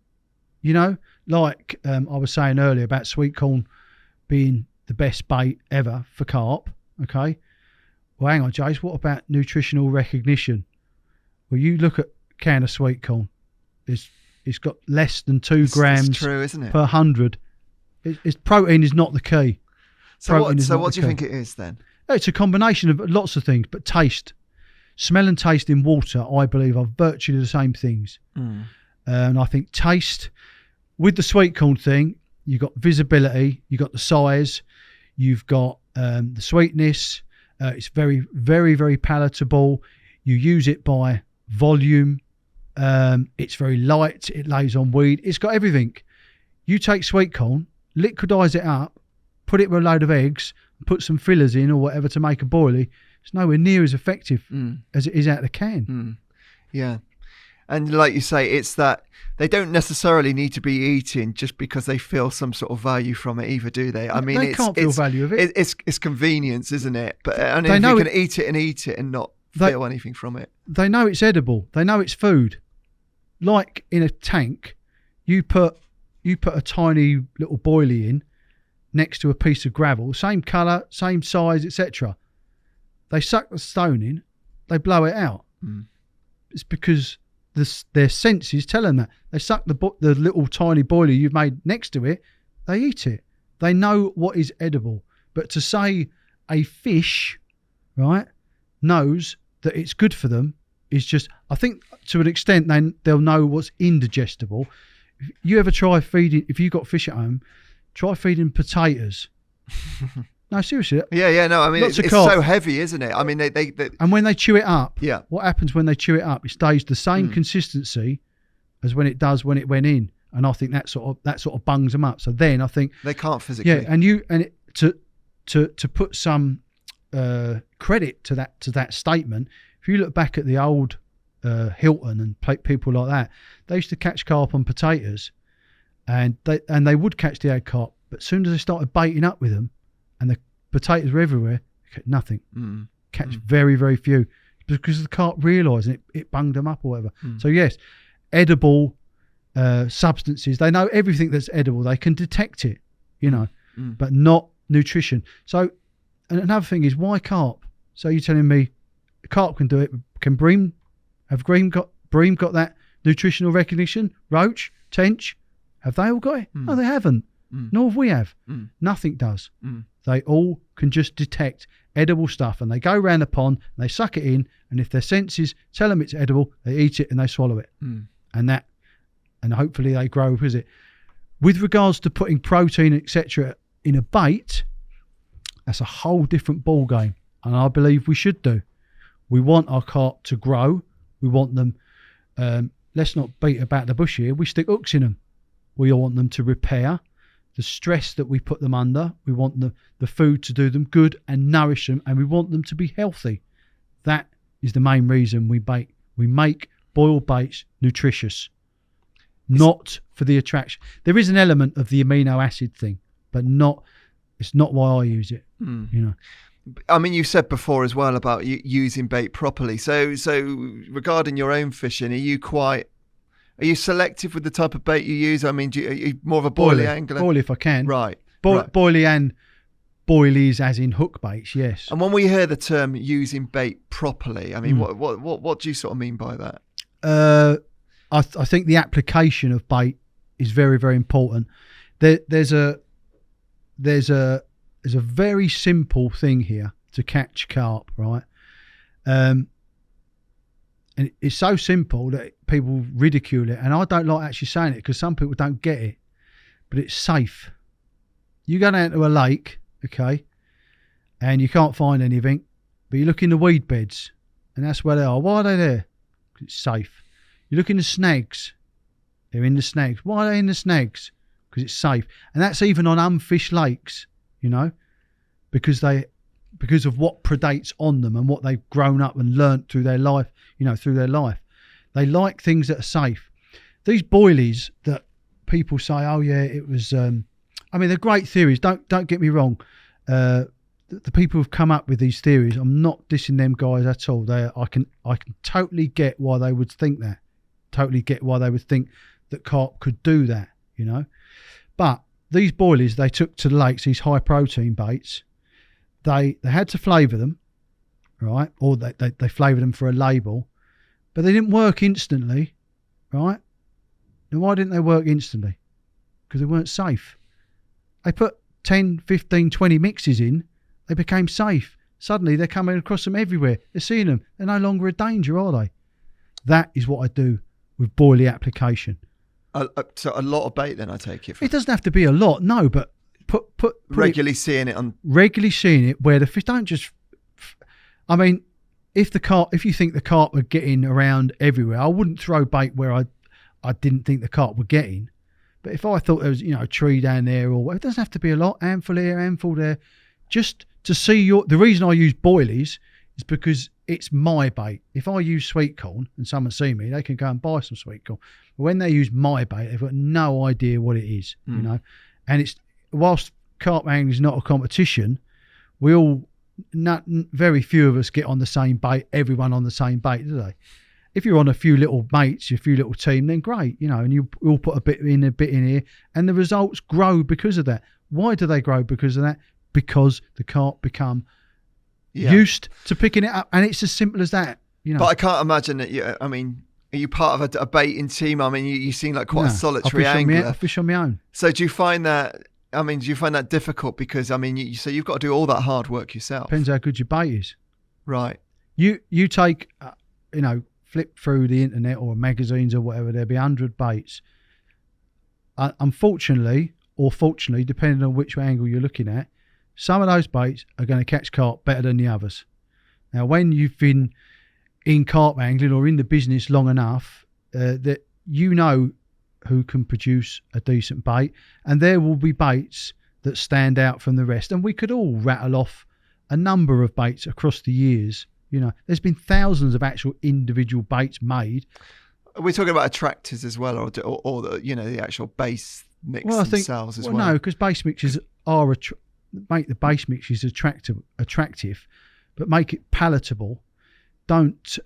Like I was saying earlier about sweet corn being the best bait ever for carp. Okay, well, hang on, Jace, what about nutritional recognition? Well, you look at a can of sweet corn, it's got less than 2 grams true, isn't it? per 100. It's protein is not the key. So what do you think it is then? It's a combination of lots of things, but taste. Smell and taste in water, I believe, are virtually the same things. And I think taste, with the sweet corn thing, you've got visibility, you've got the size, you've got the sweetness. It's very, very, very palatable. You use it by volume. It's very light. It lays on weed. It's got everything. You take sweet corn, liquidise it up, put it with a load of eggs, put some fillers in or whatever to make a boilie. It's nowhere near as effective as it is out of the can. Yeah. And like you say, it's that they don't necessarily need to be eaten just because they feel some sort of value from it either, do they? I mean, they can't feel value of it. It's convenience, isn't it? But if you can eat it and not feel anything from it. They know it's edible. They know it's food. Like in a tank, you put a tiny little boilie in next to a piece of gravel, same colour, same size, etc. They suck the stone in, they blow it out. It's because their senses tell them that. They suck the little tiny boilie you've made next to it, they eat it. They know what is edible. But to say a fish, right, knows that it's good for them is just, I think to an extent they'll know what's indigestible. If you ever try feeding, if you've got fish at home, try feeding potatoes. No, seriously. Yeah, no, I mean, it's so heavy, isn't it? I mean, they and when they chew it up, yeah, what happens when they chew it up? It stays the same consistency as when it does when it went in, and I think that sort of bungs them up. So then I think they can't physically. Yeah, to put some credit to that statement, if you look back at the old Hilton and people like that, they used to catch carp on potatoes, and they would catch the egg carp, but as soon as they started baiting up with them, and the potatoes were everywhere, nothing. Catch very, very few, because the carp realised it bunged them up or whatever. So yes, edible substances, they know everything that's edible. They can detect it, but not nutrition. So, and another thing is, why carp? So you're telling me carp can do it? Can bream got that nutritional recognition? Roach, tench, have they all got it? No, they haven't. nor have we have. Mm. Nothing does. Mm. They all can just detect edible stuff, and they go around the pond, and they suck it in, and if their senses tell them it's edible, they eat it and they swallow it. Mm. And hopefully they grow with it. With regards to putting protein, etc., in a bait, that's a whole different ball game, and I believe we should do. We want our carp to grow. We want them. Let's not beat about the bush here. We stick hooks in them. We want them to repair the stress that we put them under. We want the food to do them good and nourish them, and we want them to be healthy. That is the main reason we bait. We make boiled baits nutritious, not for the attraction. There is an element of the amino acid thing, but it's not why I use it. Mm. You know. I mean, you said before as well about using bait properly. So regarding your own fishing, are you selective with the type of bait you use? I mean, are you more of a boilie angler? Boilie if I can. Right. Boilie and boilies as in hook baits, yes. And when we hear the term using bait properly, I mean, what do you sort of mean by that? I think the application of bait is very, very important. There's a very simple thing here to catch carp, right? And it's so simple that people ridicule it, and I don't like actually saying it because some people don't get it, but it's safe. You go down to a lake, okay, and you can't find anything, but you look in the weed beds, and that's where they are. Why are they there? 'Cause it's safe. You look in the snags, they're in the snags. Why are they in the snags? Because it's safe. And that's even on unfished lakes, you know, because of what predates on them and what they've grown up and learnt through their life, They like things that are safe. These boilies that people say, oh yeah, it was, I mean, they're great theories. Don't get me wrong. The people who've come up with these theories, I'm not dissing them guys at all. I can totally get why they would think that. Totally get why they would think that carp could do that, you know. But these boilies they took to the lakes, these high protein baits, they had to flavour them, right? Or they flavoured them for a label, but they didn't work instantly, right? Now why didn't they work instantly? Because they weren't safe. They put 10, 15, 20 mixes in, they became safe. Suddenly they're coming across them everywhere. They're seeing them. They're no longer a danger, are they? That is what I do with boilie application. So a lot of bait then, I take it. It doesn't have to be a lot, no, but put regularly seeing it on. Regularly seeing it where the fish don't just. I mean, if you think the carp are getting around everywhere, I wouldn't throw bait where I didn't think the carp were getting. But if I thought there was a tree down there or it doesn't have to be a lot, handful here, handful there, just to see the reason I use boilies is because it's my bait. If I use sweet corn and someone see me, they can go and buy some sweet corn. But when they use my bait, they've got no idea what it is, you know. And it's whilst carp angling is not a competition, very few of us get on the same bait. Everyone on the same bait, do they? If you're on a few little mates, a few little team, then great, and you all put a bit in here, and the results grow because of that. Why do they grow because of that? Because the carp become used to picking it up, and it's as simple as that. But I can't imagine that. I mean, are you part of a baiting team? I mean, you seem like quite a solitary angler. I fish on my own. So do you find that? I mean, do you find that difficult? Because I mean, you've got to do all that hard work yourself. Depends how good your bait is. Right. You take, flip through the internet or magazines or whatever. There'll be 100 baits. Unfortunately, or fortunately, depending on which angle you're looking at, some of those baits are going to catch carp better than the others. Now, when you've been in carp angling or in the business long enough, that who can produce a decent bait, and there will be baits that stand out from the rest. And we could all rattle off a number of baits across the years. There's been thousands of actual individual baits made. Are we talking about attractors as well, or the actual base mix themselves as well? No, because base mixes make the base mixes attractive, but make it palatable. Don't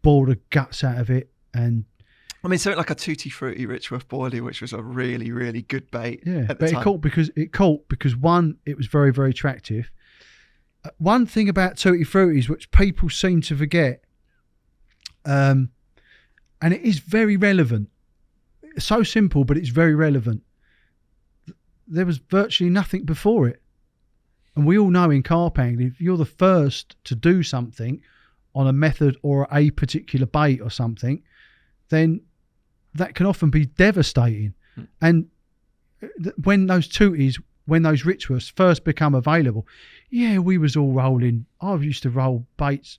bore the guts out of it. And I mean, something like a Tutti Frutti Richworth boilie, which was a really, really good bait. Yeah, at the time. It caught because one, it was very, very attractive. One thing about Tutti Fruttis, which people seem to forget, and it is very relevant. It's so simple, but it's very relevant. there was virtually nothing before it. And we all know in carp angling, if you're the first to do something on a method or a particular bait or something, then that can often be devastating. And when those tooties, when those rituals first become available, we was all rolling. I used to roll baits,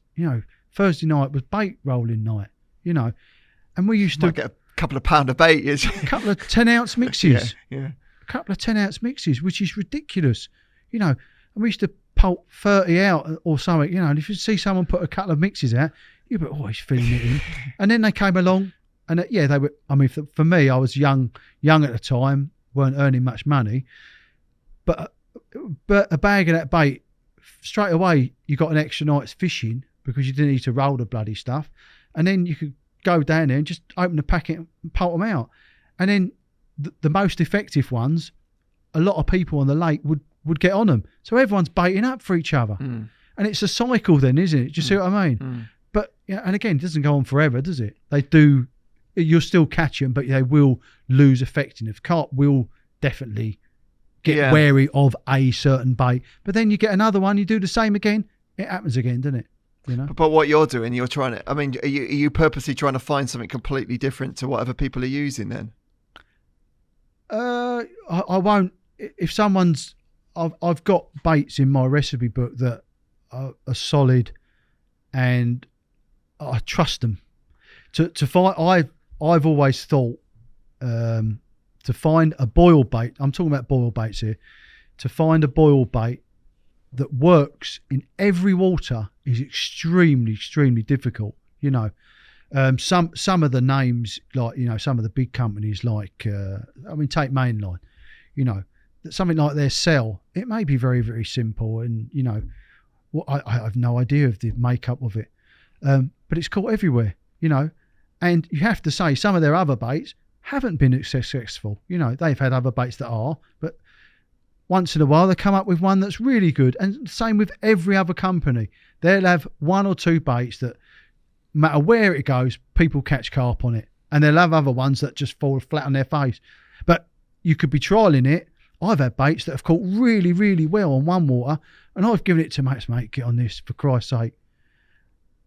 Thursday night was bait rolling night, and we used to get a couple of pound of bait. A couple of 10-ounce mixes. Yeah. A couple of 10-ounce mixes, which is ridiculous, and we used to pulp 30 out or something, and if you see someone put a couple of mixes out, you'd be, he's feeling it in. And then they came along, and they were, I mean, for me, I was young at the time, weren't earning much money, but a bag of that bait, straight away, you got an extra night's fishing because you didn't need to roll the bloody stuff. And then you could go down there and just open the packet and pulp them out. And then the most effective ones, a lot of people on the lake would get on them. So everyone's baiting up for each other. And it's a cycle then, isn't it? Do you see what I mean? But, and again, it doesn't go on forever, does it? They do, you'll still catch them, but they will lose effectiveness. Carp will definitely get wary of a certain bait. But then you get another one, you do the same again, it happens again, doesn't it? But what you're doing, you're trying to, I mean, are you purposely trying to find something completely different to what other people are using then? I won't. If someone's, I've got baits in my recipe book that are solid, and I trust them. To find, I've always thought to find a boil bait. I'm talking about boil baits here. To find a boil bait that works in every water is extremely, extremely difficult. Some of the names, like some of the big companies, like take Mainline. Something like their cell, it may be very, very simple, and I have no idea of the makeup of it, but it's caught everywhere, and you have to say some of their other baits haven't been successful. They've had other baits that are, but once in a while they come up with one that's really good. And same with every other company, they'll have one or two baits that, no matter where it goes, people catch carp on it, and they'll have other ones that just fall flat on their face. But you could be trialing it. I've had baits that have caught really, really well on one water, and I've given it to mates, mate, get on this, for Christ's sake.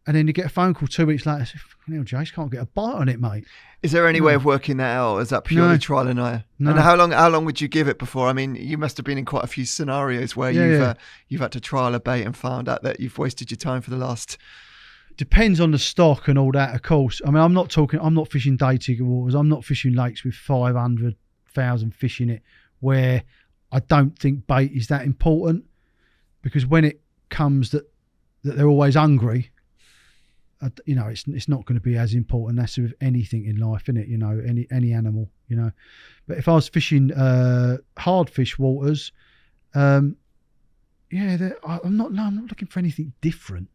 And then you get a phone call 2 weeks later, Jace, can't get a bite on it, mate. Is there any way of working that out? Is that purely trial and error? No. And how long would you give it before? I mean, you must have been in quite a few scenarios where you've had to trial a bait and found out that you've wasted your time for the last... Depends on the stock and all that, of course. I mean, I'm not fishing day ticket waters. I'm not fishing lakes with 500,000 fish in it, where I don't think bait is that important, because when it comes that they're always hungry, it's not going to be as important. That's with anything in life, isn't it? Any animal, But if I was fishing hard fish waters, I'm not looking for anything different.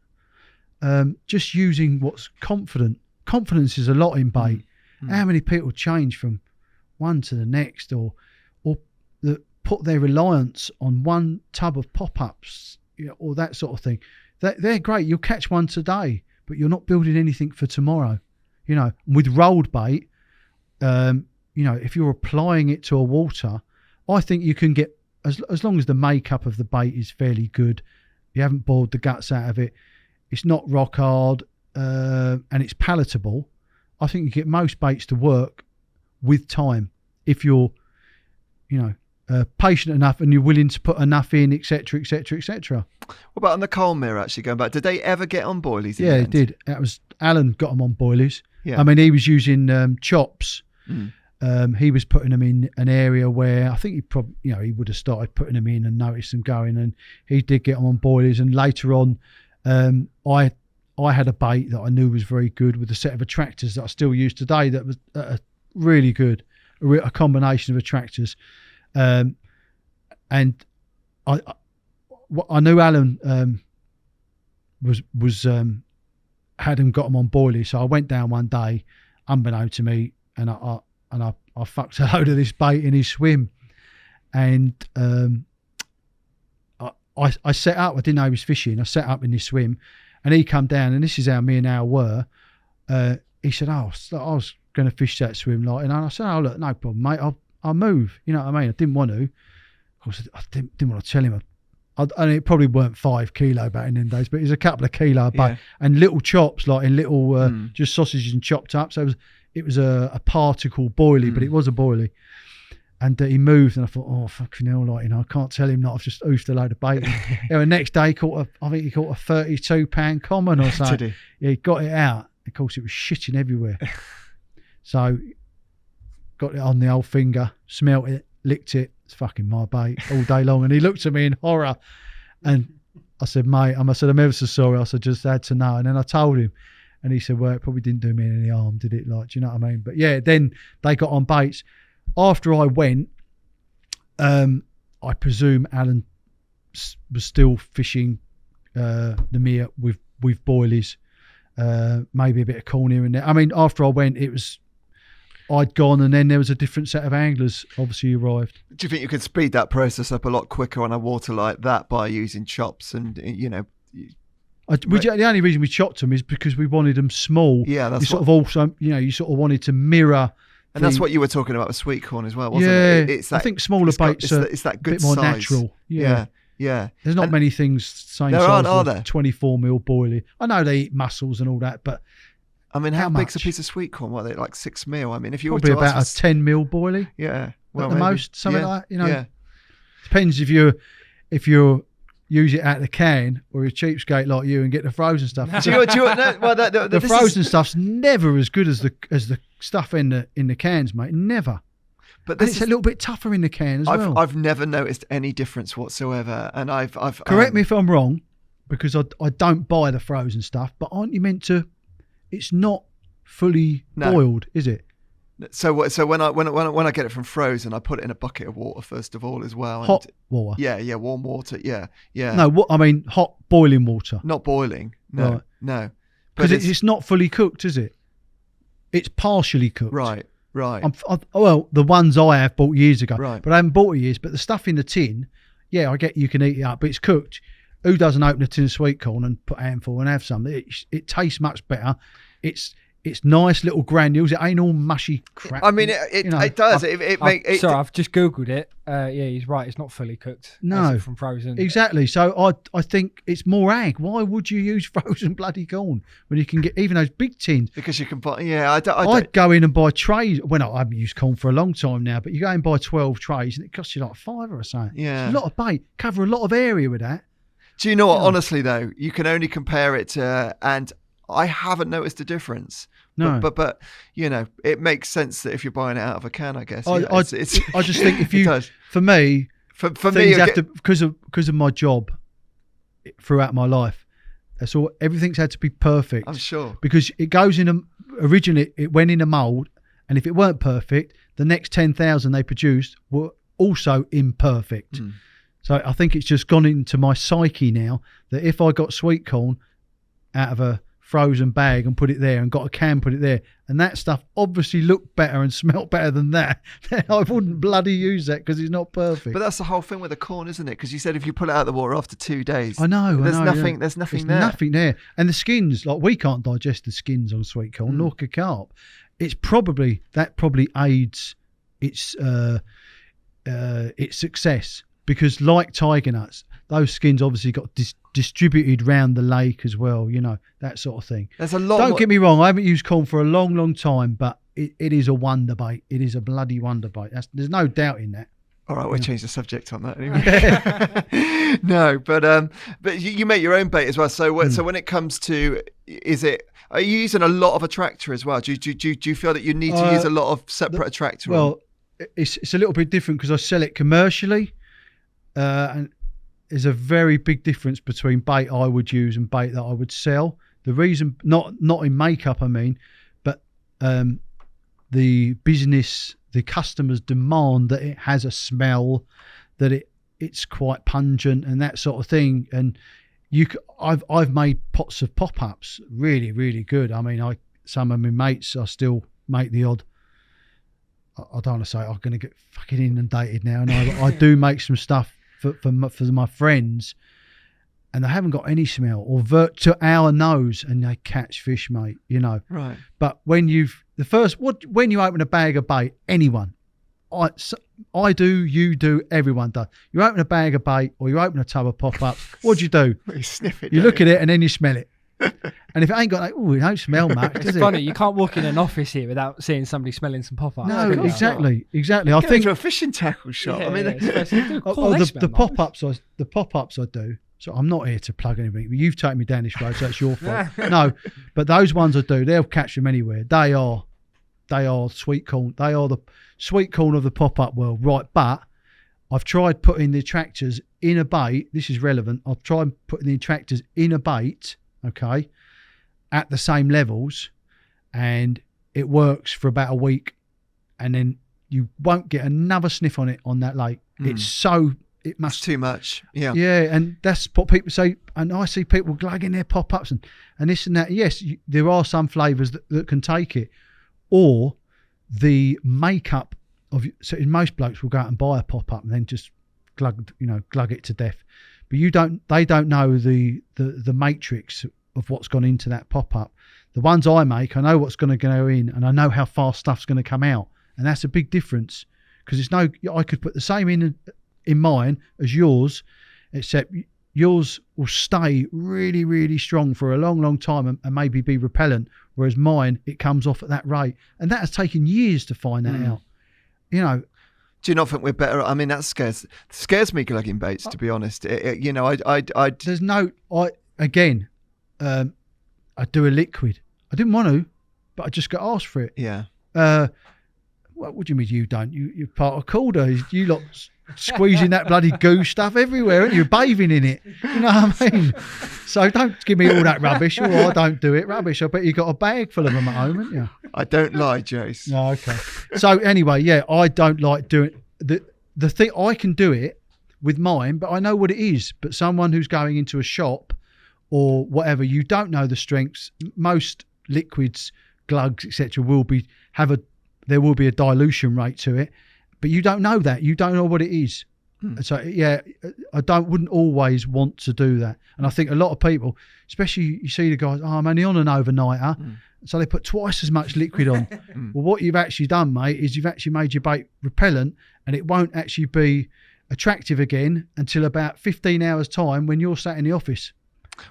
Just using what's confident. Confidence is a lot in bait. How many people change from one to the next, or put their reliance on one tub of pop-ups, or that sort of thing? They're great. You'll catch one today, but you're not building anything for tomorrow. With rolled bait, if you're applying it to a water, I think you can get, as long as the makeup of the bait is fairly good, you haven't boiled the guts out of it, it's not rock hard, and it's palatable, I think you get most baits to work with time, if you're, patient enough and you're willing to put enough in, etc., etc., etc. What about on the coal mirror, actually, going back? Did they ever get on boilies? Yeah, it did. That was Alan got them on boilies. Yeah. I mean, he was using chops. He was putting them in an area where I think he probably, he would have started putting them in and noticed them going, and he did get them on boilies. And later on, I had a bait that I knew was very good with a set of attractors that I still use today that was really good, a combination of attractors. And I knew Alan was had him, got them on boilies, so I went down one day, unbeknown to me, and I fucked a load of this bait in his swim, and I set up. I didn't know he was fishing. I set up in his swim, and he come down, and this is how me and Al were. He said, "Oh, I was going to fish that swim, like," and I said, "Oh, look, no problem, mate. I'll move. You know what I mean? I didn't want to. Of course, I didn't want to tell him. And it probably weren't 5 kilo back in them days, but it was a couple of kilo back, and little chops, like in little just sausages and chopped up. So it was a particle boilie, but it was a boilie. And he moved, and I thought, oh fucking hell, like, you know, I can't tell him not. I've just oofed a load of bait. The next day, I think he caught a 32-pound common or something. Did he? Yeah, he got it out. Of course, it was shitting everywhere. So got it on the old finger, smelt it, licked it. It's fucking my bait all day long. And he looked at me in horror, and I said, mate, I'm ever so sorry. I said, just had to know. And then I told him, and he said, well, it probably didn't do me any harm, did it? Like, do you know what I mean? But yeah, then they got on baits. After I went, I presume Alan was still fishing the mere with boilies, maybe a bit of corn here and there. I mean, after I went, I'd gone, and then there was a different set of anglers obviously arrived. Do you think you could speed that process up a lot quicker on a water like that by using chops and, you know? The only reason we chopped them is because we wanted them small. Yeah, that's you you sort of wanted to mirror. And that's what you were talking about with sweet corn as well, wasn't it? It's that, I think smaller baits are it's that good a bit more size. natural. Yeah. There's not many things same there size are as there? 24 mil boilie. I know they eat mussels and all that, but I mean, how big's a much? piece of sweet corn? What are they, like 6 mil? I mean, if you probably were to about ask a 10 mil boilie. Yeah. Well, at the maybe. most, something like that. You know, Yeah. depends if you use it out of the can or a cheapskate like you and get the frozen stuff. The frozen stuff's never as good as the stuff in the cans, mate. Never. But it's a little bit tougher in the can as well. I've never noticed any difference whatsoever, and I've correct me if I'm wrong, because I don't buy the frozen stuff. But aren't you meant to? It's not fully boiled, is it? So when I get it from frozen, I put it in a bucket of water first of all as well. Hot water. Yeah, warm water. Yeah. No, I mean hot boiling water. Not boiling. Right. No. Because it's not fully cooked, is it? It's partially cooked. Right. Well, the ones I have bought years ago, right. But I haven't bought it years. But the stuff in the tin, yeah, I get you can eat it up, but it's cooked. Who doesn't open a tin of sweet corn and put a handful and have some? It tastes much better. It's nice little granules. It ain't all mushy crap. I mean, it does. Sorry, I've just Googled it. Yeah, he's right. It's not fully cooked. No. From frozen. Exactly. So I think it's more ag. Why would you use frozen bloody corn when you can get even those big tins? Because you can buy. Yeah, I'd go in and buy trays. Well, I haven't used corn for a long time now, but you go and buy 12 trays and it costs you like $5 or something. Yeah. It's a lot of bait. Cover a lot of area with that. Do you know what? Honestly, though, you can only compare it to, and I haven't noticed a difference. No, but you know, it makes sense that if you're buying it out of a can, I guess. I just think if you, does. for me, for things me, have to, because of my job throughout my life, that's all. Everything's had to be perfect. I'm sure, because it goes in originally it went in a mold, and if it weren't perfect, the next 10,000 they produced were also imperfect. So I think it's just gone into my psyche now that if I got sweet corn out of a frozen bag and put it there and got a can, put it there, and that stuff obviously looked better and smelt better than that, then I wouldn't bloody use that because it's not perfect. But that's the whole thing with the corn, isn't it? Because you said if you pull it out of the water after 2 days, there's nothing there. Nothing there. And the skins, like we can't digest the skins on sweet corn, nor can carp. It's probably aids its success, because like tiger nuts, those skins obviously got distributed round the lake as well, you know, that sort of thing. There's a lot. Don't get me wrong, I haven't used corn for a long time, but it is a wonder bait. It is a bloody wonder bait. There's no doubt in that. All right, we'll change the subject on that anyway. No, but you make your own bait as well. So when it comes to, are you using a lot of attractor as well? Do you feel that you need to use a lot of separate attractor? Well, it's a little bit different because I sell it commercially, and there's a very big difference between bait I would use and bait that I would sell. The reason, not in makeup, I mean, but the business, the customers demand that it has a smell, that it's quite pungent and that sort of thing. And I've made pots of pop-ups really, really good. I mean, some of my mates, I still make the odd. I don't want to say I'm going to get fucking inundated now, and I do make some stuff for my friends, and they haven't got any smell or to our nose, and they catch fish, mate. You know, right? But when you open a bag of bait, anyone, I do, you do, everyone does. You open a bag of bait or you open a tub of pop-ups. What do you do? You sniff it. You look at it and then you smell it. And if it ain't got like, oh, it don't smell much, does It's it? funny, you can't walk in an office here without seeing somebody smelling some pop-up. No, exactly. I Go think to a fishing tackle shop. I mean, the pop-ups I do. So I'm not here to plug anything, but you've taken me down this road, so it's your fault. No, but those ones I do, they'll catch them anywhere. They are sweet corn. They are the sweet corn of the pop-up world, right? But I've tried putting the attractors in a bait. This is relevant. I've tried putting the attractors in a bait, okay, at the same levels, and it works for about a week, and then you won't get another sniff on it on that lake. It must too much. Yeah. Yeah, and that's what people say. And I see people glugging their pop-ups and this and that. Yes, there are some flavours that can take it, or the makeup of. So most blokes will go out and buy a pop-up and then just glug it to death. But they don't know the matrix of what's gone into that pop-up. The ones I make, I know what's going to go in, and I know how fast stuff's going to come out, and that's a big difference because I could put the same in mine as yours, except yours will stay really, really strong for a long, long time and maybe be repellent, whereas mine, it comes off at that rate. And that has taken years to find that out. Do you not think we're better? I mean, that scares me, glugging baits, to be honest. I do a liquid. I didn't want to, but I just got asked for it. Yeah. What do you mean you don't? You're part of Korda. You lot squeezing that bloody goo stuff everywhere, and you're bathing in it. You know what I mean? So don't give me all that rubbish, or I don't do it rubbish. I bet you got a bag full of them at home, haven't you? I don't lie, Jace. No, okay. So anyway, yeah, I don't like doing the thing. I can do it with mine, but I know what it is. But someone who's going into a shop or whatever, you don't know the strengths. Most liquids, glugs, etc., there will be a dilution rate to it, but you don't know that. You don't know what it is. So yeah, I wouldn't always want to do that. And I think a lot of people, especially you see the guys, I'm only on an overnighter, so they put twice as much liquid on. Well, what you've actually done, mate, is you've actually made your bait repellent, and it won't actually be attractive again until about 15 hours time when you're sat in the office.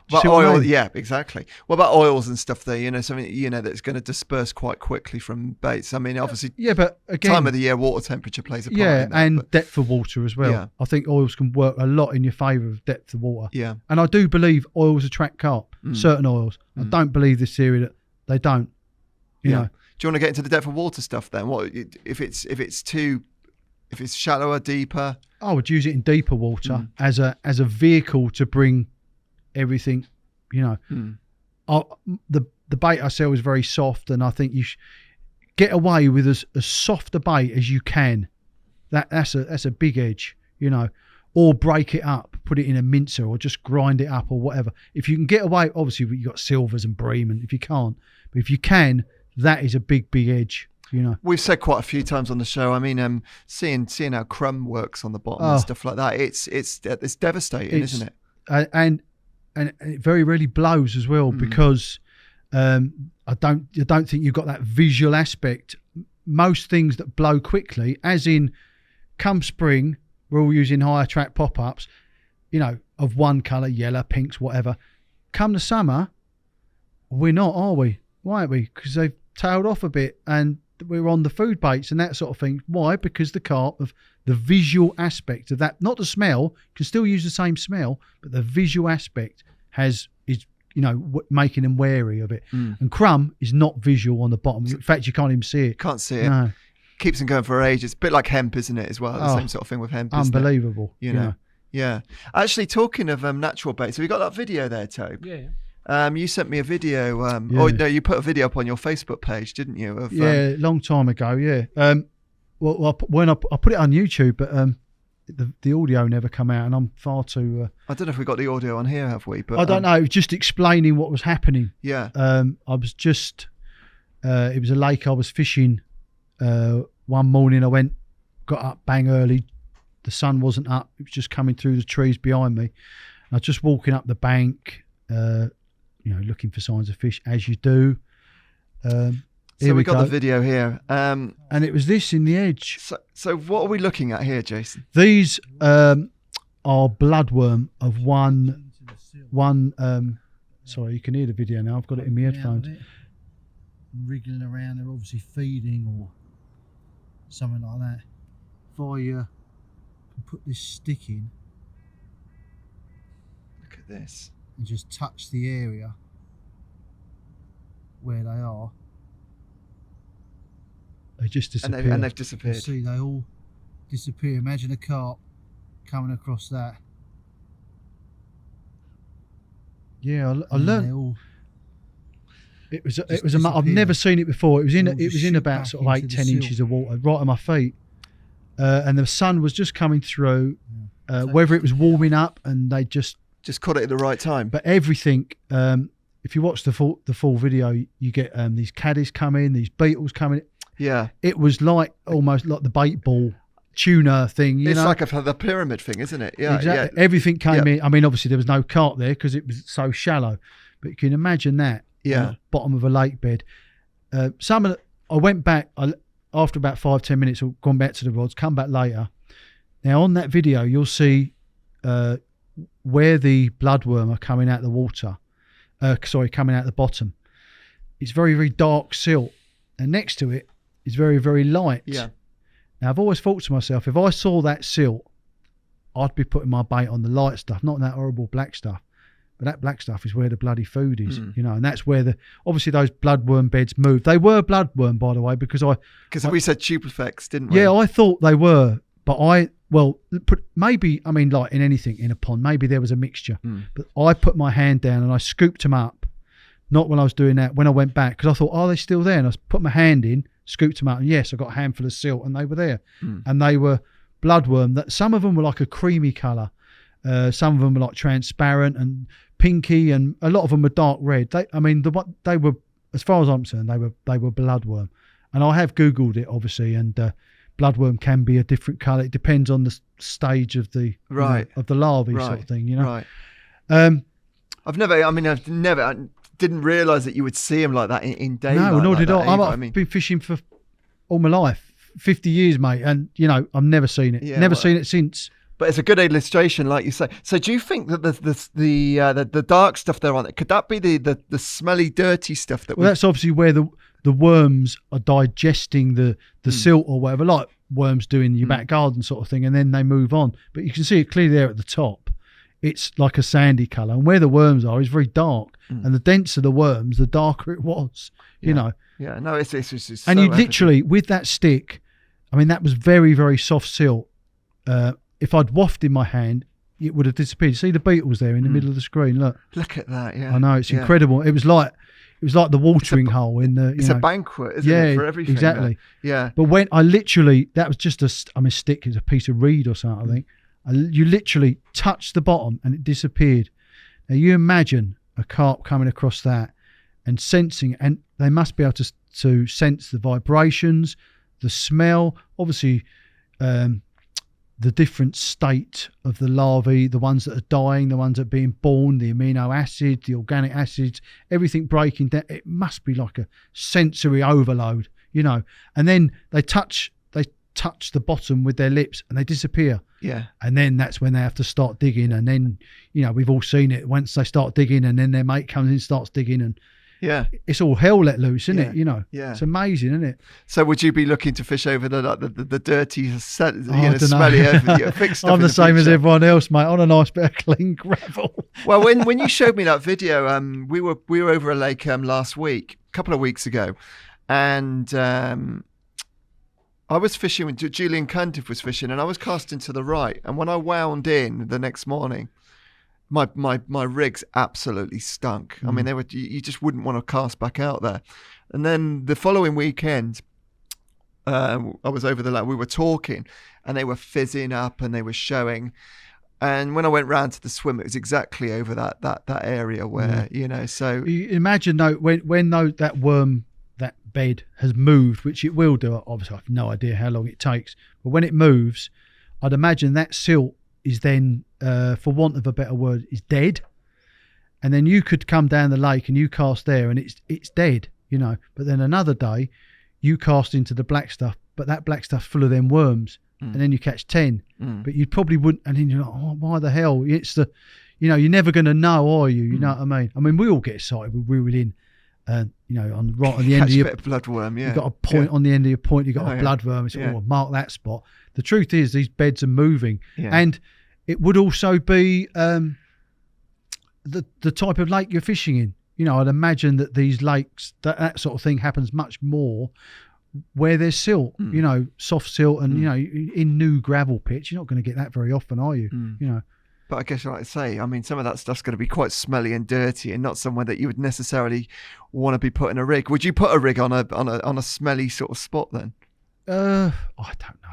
But oil, yeah, exactly. What about oils and stuff there? Something that's going to disperse quite quickly from baits. I mean, obviously, yeah, but again, time of the year, water temperature plays a part. Yeah, in that, and depth of water as well. Yeah. I think oils can work a lot in your favour of depth of water. Yeah, and I do believe oils attract carp. Certain oils. I don't believe this theory that they don't. You know. Do you want to get into the depth of water stuff then? What if it's shallower, deeper? I would use it in deeper water as a vehicle to bring everything, the bait I sell is very soft, and I think you get away with as soft a bait as you can. That's a big edge, or break it up, put it in a mincer, or just grind it up, or whatever. If you can get away, obviously you've got silvers and bream, and if you can't, but if you can, that is a big edge. We've said quite a few times on the show. I mean, seeing how crumb works on the bottom and stuff like that, it's devastating, isn't it? And it very rarely blows as well, because I don't think you've got that visual aspect. Most things that blow quickly, as in come spring, we're all using high attract pop-ups, of one colour, yellow, pinks, whatever. Come the summer, we're not, are we? Why aren't we? Because they've tailed off a bit, and we're on the food baits and that sort of thing. Why? Because the carp, of the visual aspect of that, not the smell, you can still use the same smell, but the visual aspect is making them wary of it. And crumb is not visual on the bottom. In fact, you can't even see it. Can't see it. No. Keeps them going for ages. A bit like hemp, isn't it, as well? The same sort of thing with hemp. Unbelievable. Yeah. Actually, talking of natural baits, have you got that video there, Tobe? Yeah. You sent me a video. You put a video up on your Facebook page, didn't you? A long time ago. Yeah. When I put it on YouTube, but the audio never come out, and I'm far too. I don't know if we got the audio on here, have we? But I don't know. It was just explaining what was happening. Yeah. I was just. It was a lake I was fishing. One morning I got up bang early. The sun wasn't up. It was just coming through the trees behind me. I was just walking up the bank. Looking for signs of fish, as you do. So Here we we got go. the video here. And it was this in the edge. So what are we looking at here, Jason? These are bloodworm of one. Sorry, you can hear the video now. I've got it in my headphones. Wriggling around, they're obviously feeding or something like that. If I can put this stick in Look at this. and just touch the area where they are, they just disappear. And they've You disappeared. see, they all disappear. Imagine a carp coming across that. Yeah, I learned. It was I've never seen it before. It was in about sort of 8-10 inches of water, right on my feet, and the sun was just coming through. Whether it was warming up and they just caught it at the right time. But everything. If you watch the full video, you get these caddies coming, these beetles coming. Yeah, it was like almost like the bait ball tuna thing. You know? Like the pyramid thing, isn't it? Yeah, exactly. Yeah. Everything came in. I mean, obviously there was no carp there because it was so shallow, but you can imagine that. Yeah. Bottom of a lake bed. I went back after about 5-10 minutes. I've gone back to the rods. Come back later. Now on that video, you'll see where the bloodworm are coming out the water. Coming out the bottom. It's very, very dark silt, and next to it is very, very light. Yeah. Now I've always thought to myself, if I saw that silt, I'd be putting my bait on the light stuff, not that horrible black stuff. But that black stuff is where the bloody food is, you know, and that's where obviously those bloodworm beds moved. They were bloodworm, by the way, because we said tubifex, didn't we? Yeah, I thought they were, but maybe, I mean, like in anything in a pond, maybe there was a mixture. But I put my hand down and I scooped them up. Not when I was doing that, when I went back, because I thought, are they still there? And I put my hand in, scooped them up, and yes, I got a handful of silt, and they were there, and they were bloodworm. That some of them were like a creamy colour. Some of them were like transparent and pinky, and a lot of them were dark red. They were, as far as I'm concerned, they were bloodworm. And I have Googled it, obviously, and bloodworm can be a different colour. It depends on the stage of the of the larvae, sort of thing, you know. Right. I didn't realise that you would see them like that in daylight. No, nor did I. I've been fishing for all my life, 50 years, mate, and you know I've never seen it. Seen it since. But it's a good illustration, like you say. So, do you think that the dark stuff there on it, could that be the smelly, dirty stuff that? Well, that's obviously where the worms are digesting the silt or whatever, like worms do in your back garden, sort of thing, and then they move on. But you can see it clearly there at the top. It's like a sandy colour, and where the worms are is very dark. And the denser the worms, the darker it was. You know. Yeah. No, it's and so you literally with that stick. I mean, that was very, very soft silt. If I'd wafted my hand, it would have disappeared. You see the beetles there in the middle of the screen. Look at that. Yeah, I know, it's incredible. It was like the watering hole in the. It's a banquet, isn't it, for everything? Exactly. Yeah. But when I literally, that was just a stick. It's a piece of reed or something. I think you literally touched the bottom and it disappeared. Now you imagine a carp coming across that and sensing, and they must be able to sense the vibrations, the smell, obviously. The different state of the larvae, the ones that are dying, the ones that are being born, the amino acids, the organic acids, everything breaking down. It must be like a sensory overload, you know. And then they touch the bottom with their lips and they disappear. Yeah. And then that's when they have to start digging. And then, you know, we've all seen it. Once they start digging and then their mate comes in and starts digging, and it's all hell let loose, isn't it? You know, it's amazing, isn't it? So, would you be looking to fish over the dirty, smelly, fixed stuff? I'm the same as everyone else, mate. On a nice bit of clean gravel. Well, when you showed me that video, we were over a lake last week, a couple of weeks ago, and I was fishing with Julian Cundiff was fishing, and I was casting to the right, and when I wound in the next morning. My rigs absolutely stunk. I mean, you just wouldn't want to cast back out there. And then the following weekend, I was over the lake. We were talking, and they were fizzing up, and they were showing. And when I went round to the swim, it was exactly over that area where you know. So you imagine though when that worm, that bed has moved, which it will do. Obviously, I have no idea how long it takes, but when it moves, I'd imagine that silt is then, for want of a better word, is dead. And then you could come down the lake and you cast there and it's dead. you know. But then another day, you cast into the black stuff, but that black stuff's full of them worms, and then you catch 10. But you probably wouldn't, and then you're like, oh, why the hell? It's the, you know, you're never going to know, are you? You know what I mean? I mean, we all get excited with reeling, you know, right on the end of your bit of bloodworm, yeah. You've got a point on the end of your point, you've got a bloodworm, it's mark that spot. The truth is, these beds are moving, and it would also be the type of lake you're fishing in. You know, I'd imagine that these lakes, that sort of thing happens much more where there's silt, you know, soft silt, and you know, in new gravel pits, you're not going to get that very often, are you? You know. But I guess, like I say, I mean, some of that stuff's going to be quite smelly and dirty, and not somewhere that you would necessarily want to be putting a rig. Would you put a rig on a smelly sort of spot then? I don't know.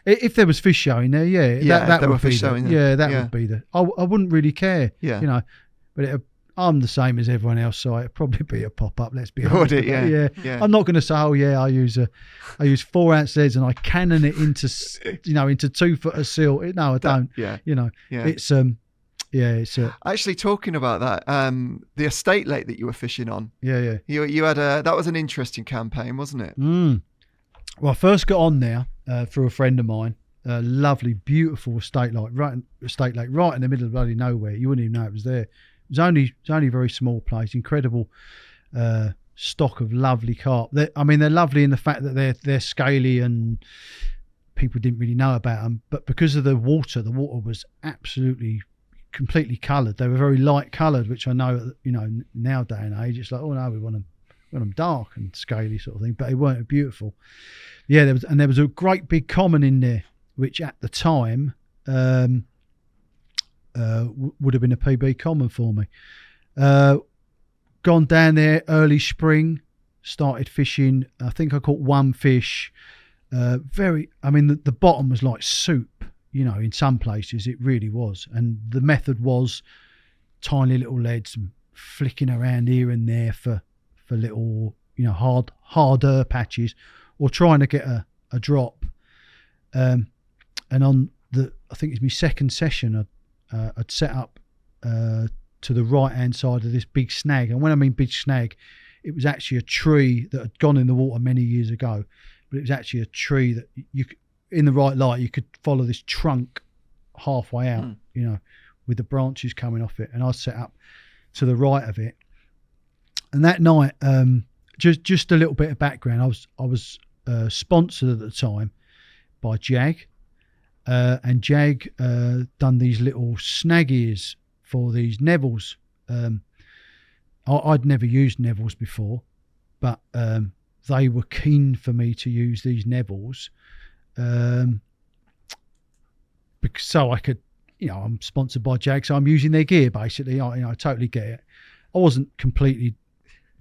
If there was fish showing there, that would be would be the. I wouldn't really care, you know, but I'm the same as everyone else, so it'd probably be a pop up. Let's be honest. Would it? Yeah. I'm not going to say, oh yeah, I use 4 ounce leads and I cannon it into, you know, into 2 foot of silt. No, I don't. You know, it's it's actually talking about that. The estate lake that you were fishing on. Yeah. You had that was an interesting campaign, wasn't it? Well, I first got on there through a friend of mine. A lovely, beautiful estate lake, right in the middle of bloody nowhere. You wouldn't even know it was there. It's only a very small place. Incredible stock of lovely carp. They're lovely in the fact that they're scaly and people didn't really know about them. But because of the water was absolutely completely coloured. They were very light coloured, which I know, you know, nowadays and age it's like, oh no, we want them dark and scaly sort of thing. But they weren't beautiful. Yeah, there was a great big common in there, which at the time. Would have been a PB common for me. Gone down there early spring, started fishing. I think I caught one fish. The bottom was like soup, you know, in some places it really was. And the method was tiny little leads and flicking around here and there for little, you know, harder patches, or trying to get a drop. And on I think it's my second session, I'd set up to the right hand side of this big snag, and when I mean big snag, it was actually a tree that had gone in the water many years ago, but it was actually a tree that you could, in the right light, you could follow this trunk halfway out, you know, with the branches coming off it, and I set up to the right of it. And that night, just a little bit of background, I was sponsored at the time by Jag. And Jag done these little snag ears for these Nevils. I'd never used Nevils before, but they were keen for me to use these Nevils, so I could, you know, I'm sponsored by Jag, so I'm using their gear basically. I totally get it. I wasn't completely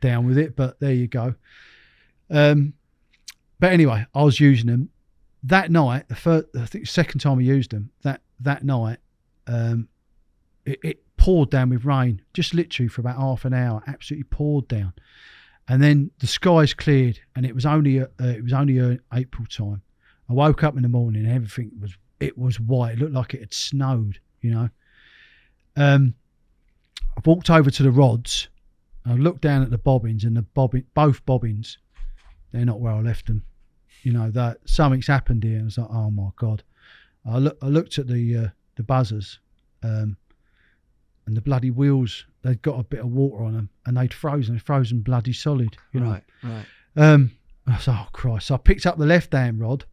down with it, but there you go. But anyway, I was using them. That night, second time I used them, that night, it poured down with rain, just literally for about half an hour, absolutely poured down. And then the skies cleared, and it was only April time. I woke up in the morning and everything was white. It looked like it had snowed, you know. I walked over to the rods. I looked down at the bobbins, and both bobbins, they're not where I left them. You know, that something's happened here. And I was like, oh my God. I looked at the buzzers, and the bloody wheels, they'd got a bit of water on them, and they'd frozen bloody solid, you know. Right. I was like, oh Christ. So I picked up the left-hand rod,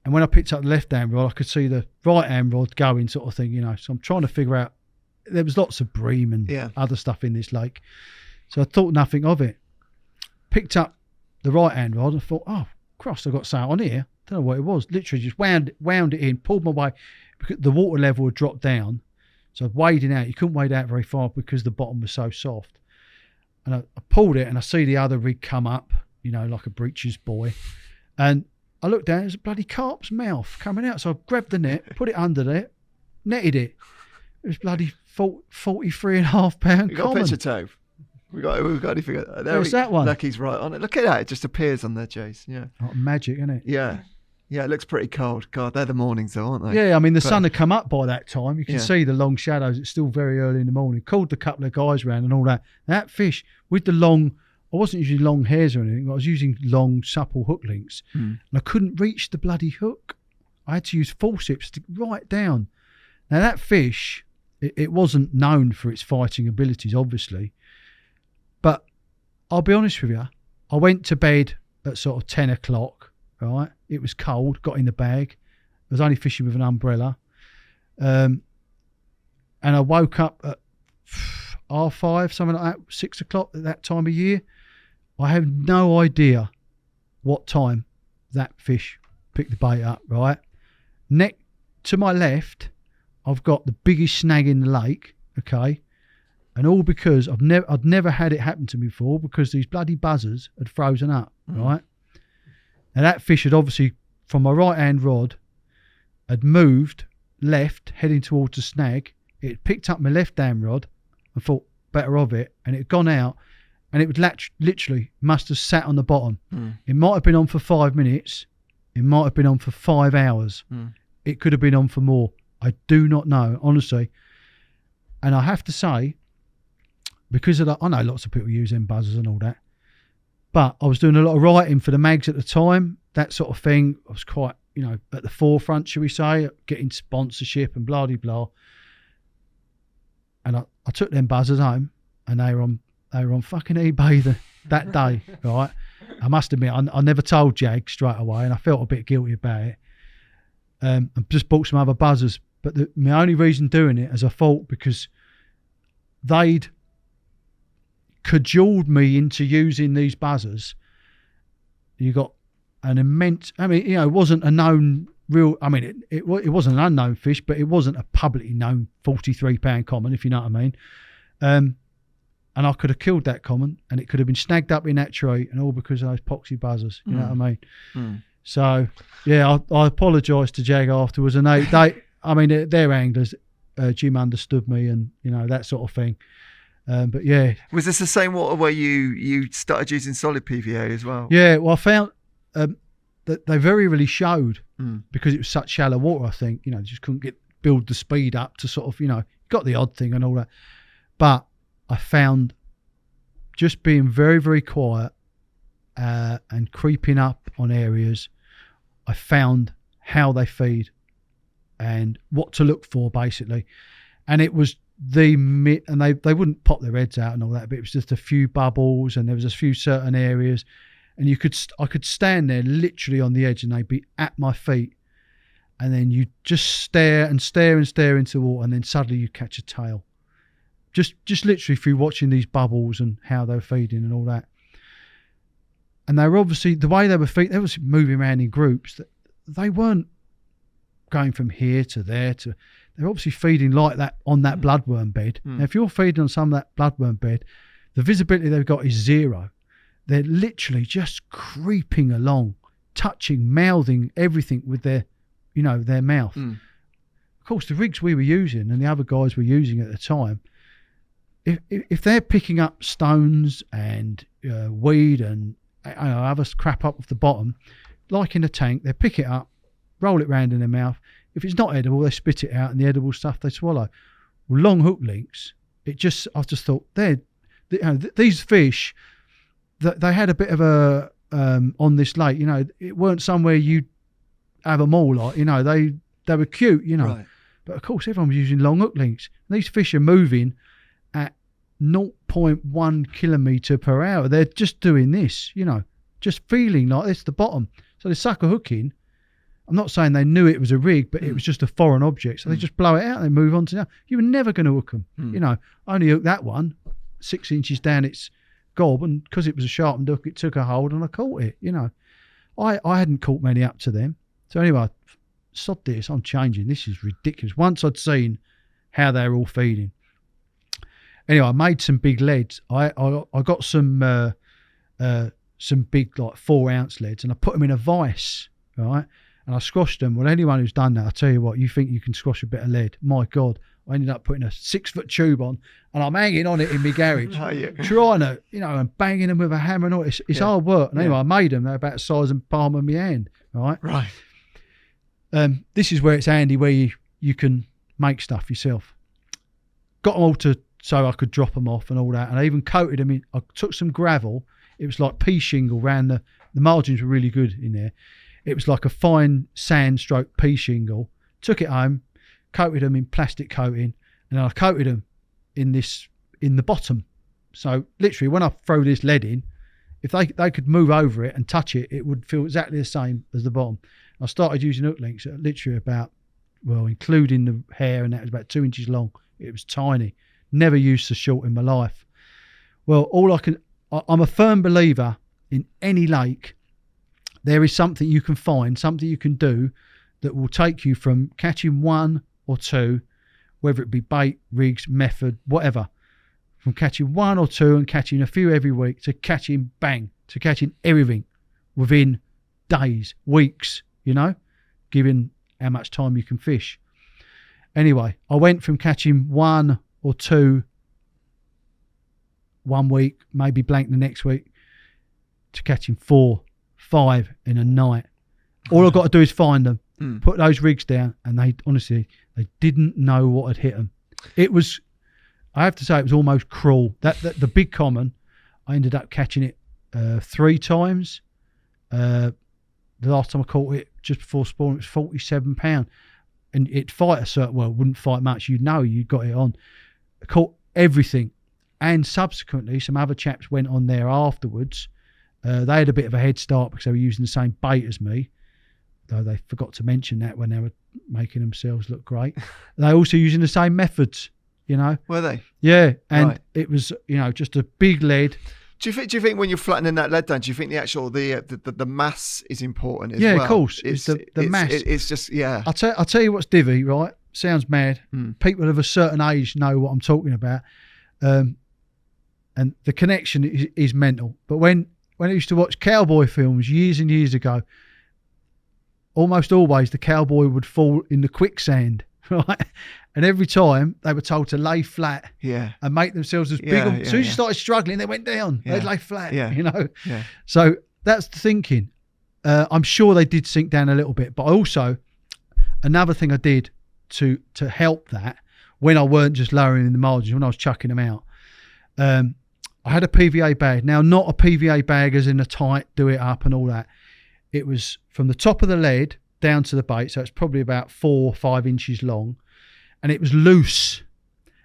and when I picked up the left-hand rod, I could see the right-hand rod going sort of thing, you know. So I'm trying to figure out, there was lots of bream and other stuff in this lake. So I thought nothing of it. Picked up the right-hand rod and thought, oh, Christ, I got something on here. Don't know what it was. Literally just wound it in, pulled my way, because the water level had dropped down. So I waded out. You couldn't wade out very far because the bottom was so soft. And I pulled it, and I see the other rig come up, you know, like a breeches boy. And I looked down, there's a bloody carp's mouth coming out. So I grabbed the net, put it under there, netted it. It was bloody 43.5 pound. You got a picture, Tove? We've got anything. There's that one. Lucky's right on it. Look at that. It just appears on there, Jace. Yeah. Oh, magic, isn't it? Yeah. Yeah, it looks pretty cold. God, they're the mornings though, aren't they? Yeah, I mean, the sun had come up by that time. You can see the long shadows. It's still very early in the morning. Called a couple of guys round and all that. That fish with the long I wasn't using long hairs or anything. I was using long, supple hook links, Mm. and I couldn't reach the bloody hook. I had to use forceps to right down. Now that fish, it wasn't known for its fighting abilities, obviously, but I'll be honest with you. I went to bed at sort of 10 o'clock. Right, it was cold. Got in the bag. I was only fishing with an umbrella, and I woke up at 5:30, something like that, 6 o'clock at that time of year. I have no idea what time that fish picked the bait up, right? Neck to my left, I've got the biggest snag in the lake, okay? And all because I'd never had it happen to me before, because these bloody buzzers had frozen up, right? Now that fish had obviously, from my right-hand rod, had moved left, heading towards the snag. It had picked up my left-hand rod and thought better of it, and it had gone out, and it would literally must have sat on the bottom. It might have been on for 5 minutes. It might have been on for 5 hours. It could have been on for more. I do not know, honestly. And I have to say, because of that, I know lots of people use them buzzers and all that, but I was doing a lot of writing for the mags at the time, that sort of thing. I was quite, at the forefront, shall we say, getting sponsorship and blah, blah, blah. And I took them buzzers home, and they were on fucking eBay that day, right? I must admit, I never told Jag straight away, and I felt a bit guilty about it. I just bought some other buzzers, but my only reason doing it is I thought because they'd cajoled me into using these buzzers. You got an immense, it wasn't a known real, it wasn't an unknown fish, but it wasn't a publicly known 43-pound common, if you know what I mean. And I could have killed that common, and it could have been snagged up in that tree, and all because of those poxy buzzers, you know what I mean? So, yeah, I apologised to Jag afterwards, and they're anglers. Jim understood me, and, that sort of thing. But yeah. Was this the same water where you started using solid PVA as well? Yeah, well, I found that they very rarely showed because it was such shallow water, I think. They just couldn't build the speed up to sort of, got the odd thing and all that. But I found just being very, very quiet and creeping up on areas, I found how they feed and what to look for, basically. And it was and they wouldn't pop their heads out and all that, but it was just a few bubbles, and there was a few certain areas, and I could stand there literally on the edge, and they'd be at my feet, and then you just stare and stare and stare into the water, and then suddenly you catch a tail. Just literally through watching these bubbles and how they were feeding and all that. And they were obviously, the way they were feeding, they were moving around in groups. That they weren't going from here to there to, they're obviously feeding like that on that bloodworm bed. Now, if you're feeding on some of that bloodworm bed, the visibility they've got is zero. They're literally just creeping along, touching, mouthing everything with their mouth. Of course, the rigs we were using and the other guys were using at the time, if they're picking up stones and weed and other crap up off the bottom, like in a tank, they pick it up, roll it round in their mouth. If it's not edible, they spit it out, and the edible stuff they swallow. Well, long hook links, I just thought these fish, that they had a bit of a on this lake. It weren't somewhere you'd have them all. Like they were cute. Right. But of course, everyone was using long hook links. These fish are moving at 0.1 kilometre per hour. They're just doing this, just feeling like it's the bottom. So they suck a hook in. I'm not saying they knew it was a rig, but it was just a foreign object. So they just blow it out and they move on to now. You were never going to hook them. I only hooked that one 6 inches down its gob, and because it was a sharpened hook, it took a hold and I caught it. I hadn't caught many up to them. So anyway, sod this, I'm changing. This is ridiculous. Once I'd seen how they were all feeding. Anyway, I made some big leads. I got some big, like 4-ounce leads, and I put them in a vice, right? And I squashed them. Well, anyone who's done that, I'll tell you what, you think you can squash a bit of lead. My God, I ended up putting a 6-foot tube on, and I'm hanging on it in my garage, trying to, and banging them with a hammer and all. It's hard work. And anyway, I made them. They're about the size of the palm of my hand, right? Right. This is where it's handy, where you can make stuff yourself. Got them all so I could drop them off and all that. And I even coated them in. I took some gravel It was like pea shingle round the margins were really good in there. It was like a fine sand stroke pea shingle. Took it home, coated them in plastic coating, and I coated them in the bottom. So literally, when I throw this lead in, if they could move over it and touch it, it would feel exactly the same as the bottom. I started using hook links at literally about, well, including the hair, and that was about 2 inches long. It was tiny. Never used so short in my life. Well, I'm a firm believer in any lake, there is something you can find, something you can do that will take you from catching one or two, whether it be bait, rigs, method, whatever, from catching one or two and catching a few every week to catching to catching everything within days, weeks, given how much time you can fish. Anyway, I went from catching one or two one week, maybe blank the next week, to catching 4, 5 in a night. All I've got to do is find them, put those rigs down, and they didn't know what had hit them. It was, I have to say, it was almost cruel. That the big common, I ended up catching it 3 times. The last time I caught it just before spawn, it was £47, and it'd fight a certain, well, it wouldn't fight much. You'd got it on. I caught everything, and subsequently some other chaps went on there afterwards. They had a bit of a head start because they were using the same bait as me, though they forgot to mention that when they were making themselves look great. They also using the same methods, Were they? Yeah, and right. It was, just a big lead. Do you think when you're flattening that lead down, do you think the actual the mass is important as well? Yeah, of course. It's the mass. It's just, yeah. I'll tell you what's divvy, right? Sounds mad. People of a certain age know what I'm talking about, and the connection is mental. But when I used to watch cowboy films years and years ago, almost always the cowboy would fall in the quicksand, right? And every time they were told to lay flat and make themselves as big. As soon as you started struggling, they went down. They'd lay flat, Yeah. So that's the thinking. I'm sure they did sink down a little bit. But also, another thing I did to help that, when I weren't just lowering in the margins, when I was chucking them out, I had a PVA bag. Now, not a PVA bag as in a tight, do it up and all that. It was from the top of the lead down to the bait, so it's probably about 4 or 5 inches long, and it was loose.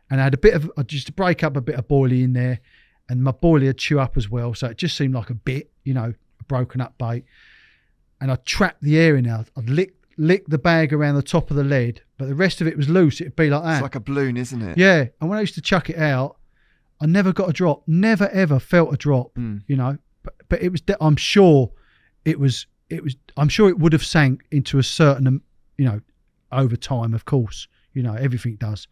And I had just to break up a bit of boilie in there, and my boilie would chew up as well, so it just seemed like a bit, a broken up bait. And I trapped the air in there. I'd lick the bag around the top of the lead, but the rest of it was loose. It'd be like that. It's like a balloon, isn't it? Yeah. And when I used to chuck it out, I never got a drop. Never ever felt a drop. But it was. I'm sure it was. I'm sure it would have sank into a certain, over time. Of course, everything does.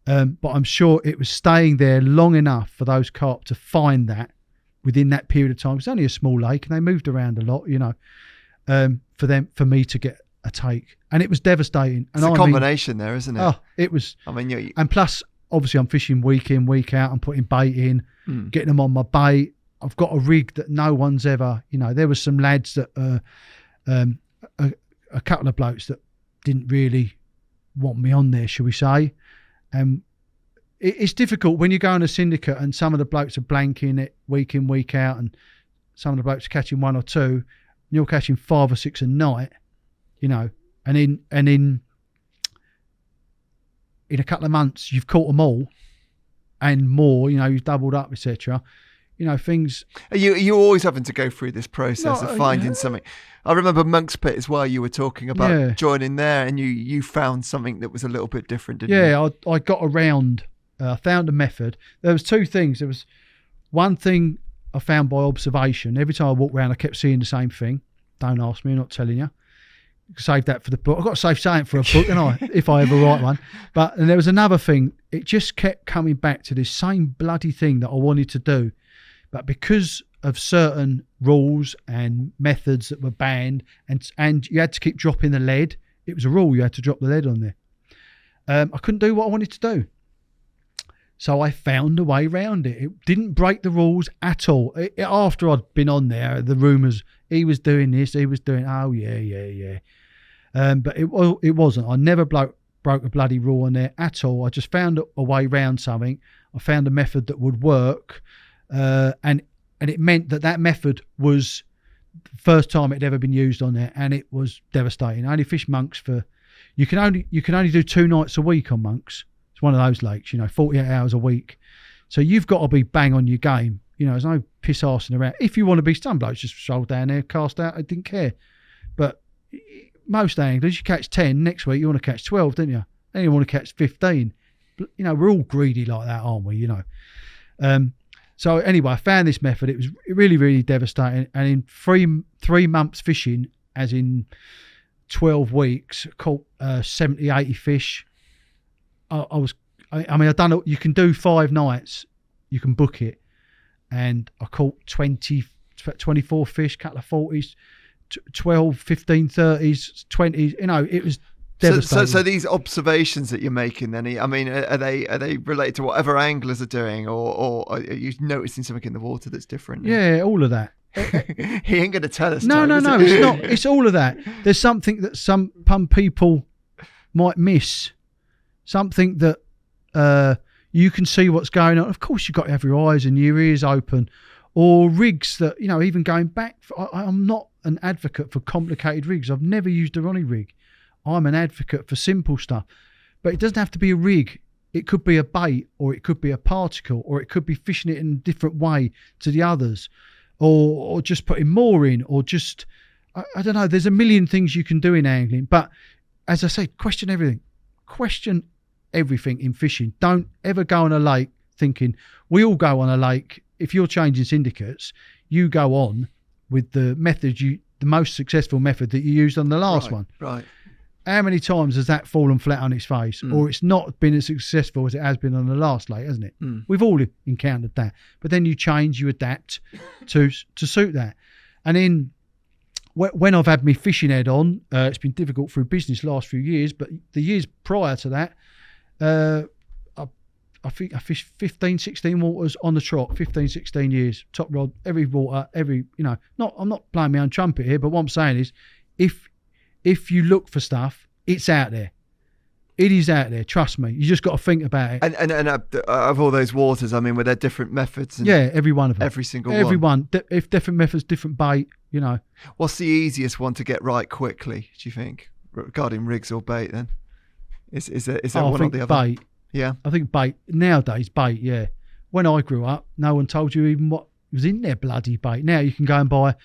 But I'm sure it was staying there long enough for those carp to find that within that period of time. It's only a small lake, and they moved around a lot. For me to get a take, and it was devastating. It's a combination there, isn't it? Oh, it was. I mean, and plus, obviously, I'm fishing week in, week out. I'm putting bait in, getting them on my bait. I've got a rig that no one's ever. There was some lads that, a couple of blokes that didn't really want me on there, shall we say? It's difficult when you go on a syndicate and some of the blokes are blanking it week in, week out, and some of the blokes are catching 1 or 2. And you're catching 5 or 6 a night, and in a couple of months you've caught them all and more. You've doubled up, etc. Things. Are you always having to go through this process of finding something? I remember Monk's Pit as well. You were talking about joining there, and you found something that was a little bit different, didn't you? Yeah, I got around. I found a method. There was 2 things. There was one thing I found by observation. Every time I walked around, I kept seeing the same thing. Don't ask me, I'm not telling you. Save that for the book. I've got to save something for a book, and if I ever write one. And there was another thing. It just kept coming back to this same bloody thing that I wanted to do. But because of certain rules and methods that were banned, and you had to keep dropping the lead, it was a rule, you had to drop the lead on there. I couldn't do what I wanted to do. So I found a way around it. It didn't break the rules at all. After I'd been on there, the rumours, he was doing this, he was doing, oh, yeah. But it wasn't. I never broke a bloody rule on there at all. I just found a way around something. I found a method that would work. And and it meant that method was the first time it had ever been used on there, and it was devastating. I only fished Monks for, you can only do 2 nights a week on Monks. It's one of those lakes, 48 hours a week. So you've got to be bang on your game. There's no piss arsing around. If you want to be, some blokes just strolled down there, cast out, I didn't care. But most anglers, you catch 10, next week you want to catch 12, don't you? Then you want to catch 15. We're all greedy like that, aren't we? So anyway, I found this method. It was really, really devastating. And in 3 months fishing, as in 12 weeks, caught 70, 80 fish. I don't know. You can do 5 nights. You can book it. And I caught 24 fish, couple of 40s, 12, 15, 30s, 20s. It was devastating. So these observations that you're making, then, are they related to whatever anglers are doing, or are you noticing something in the water that's different? Yeah, all of that. He ain't going to tell us. No, it's not. It's all of that. There's something that some people might miss. Something that you can see what's going on. Of course, you've got to have your eyes and your ears open. Or rigs that, even going back. I'm not an advocate for complicated rigs. I've never used a Ronnie rig. I'm an advocate for simple stuff. But it doesn't have to be a rig. It could be a bait, or it could be a particle, or it could be fishing it in a different way to the others, or just putting more in, or just, I don't know. There's a million things you can do in angling. But as I say, question everything. Question everything in fishing. Don't ever go on a lake thinking, we all go on a lake. If you're changing syndicates, you go on with the method, the most successful method that you used on the last one. Right. How many times has that fallen flat on its face? Or it's not been as successful as it has been on the last lake, hasn't it? We've all encountered that. But then you change, you adapt to suit that. And then when I've had my fishing head on, it's been difficult through business last few years, but the years prior to that, I think I fished 15, 16 waters on the trot, 15, 16 years, top rod, every water, I'm not blowing my own trumpet here, but what I'm saying is, if you look for stuff, it's out there. It is out there, trust me. You just got to think about it. And of all those waters, were there different methods? Yeah, every one of them. Every single one. Every one. If different methods, different bait, What's the easiest one to get right quickly, do you think, regarding rigs or bait then? Is there one or the other? Bait. Yeah. I think bait. Nowadays, bait, yeah. When I grew up, no one told you even what was in their bloody bait. Now you can go and buy,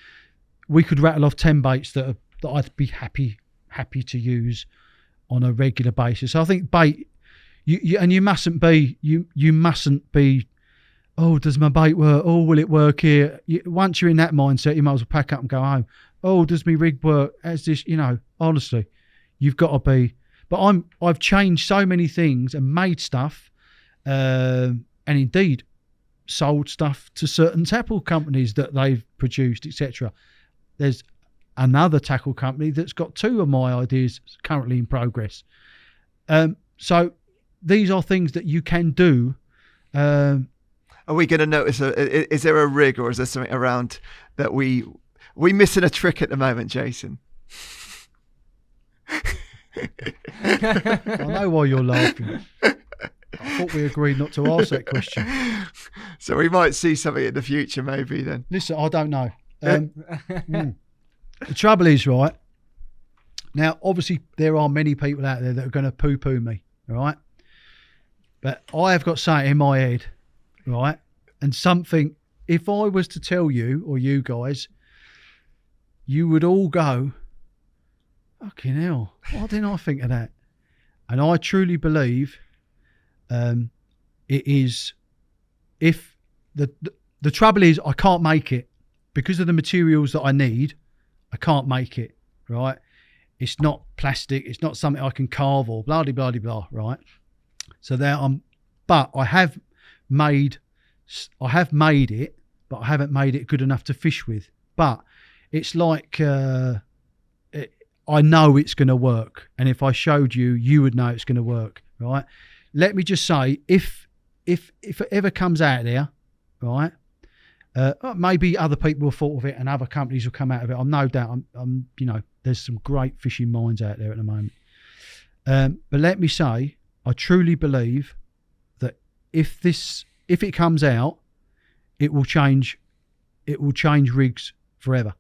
we could rattle off 10 baits that I'd be happy to use on a regular basis. So I think bait, you mustn't be, oh, does my bait work? Oh, will it work here? Once you're in that mindset, you might as well pack up and go home. Oh, does my rig work? As this, honestly, you've got to be. But I've changed so many things and made stuff, and indeed sold stuff to certain tackle companies that they've produced, etc. There's another tackle company that's got 2 of my ideas currently in progress. So these are things that you can do. Are we going to notice? Is there a rig, or is there something around that we missing a trick at the moment, Jason? I know why you're laughing. I thought we agreed not to ask that question. So we might see something in the future, maybe then. Listen, I don't know. The trouble is, right, now, obviously, there are many people out there that are going to poo-poo me, right? But I have got something in my head, right? And something, if I was to tell you, or you guys, you would all go, fucking hell, why didn't I think of that? And I truly believe it is, if the trouble is, I can't make it because of the materials that I need. I can't make it, right? It's not plastic. It's not something I can carve or blah, blah, blah, blah, right? So there but I have made it, but I haven't made it good enough to fish with. But it's like, I know it's going to work. And if I showed you, you would know it's going to work, right? Let me just say, if it ever comes out there, right, maybe other people have thought of it and other companies will come out of it. I'm no doubt, I'm there's some great fishing minds out there at the moment. But let me say, I truly believe that if it comes out, it will change it will change rigs forever.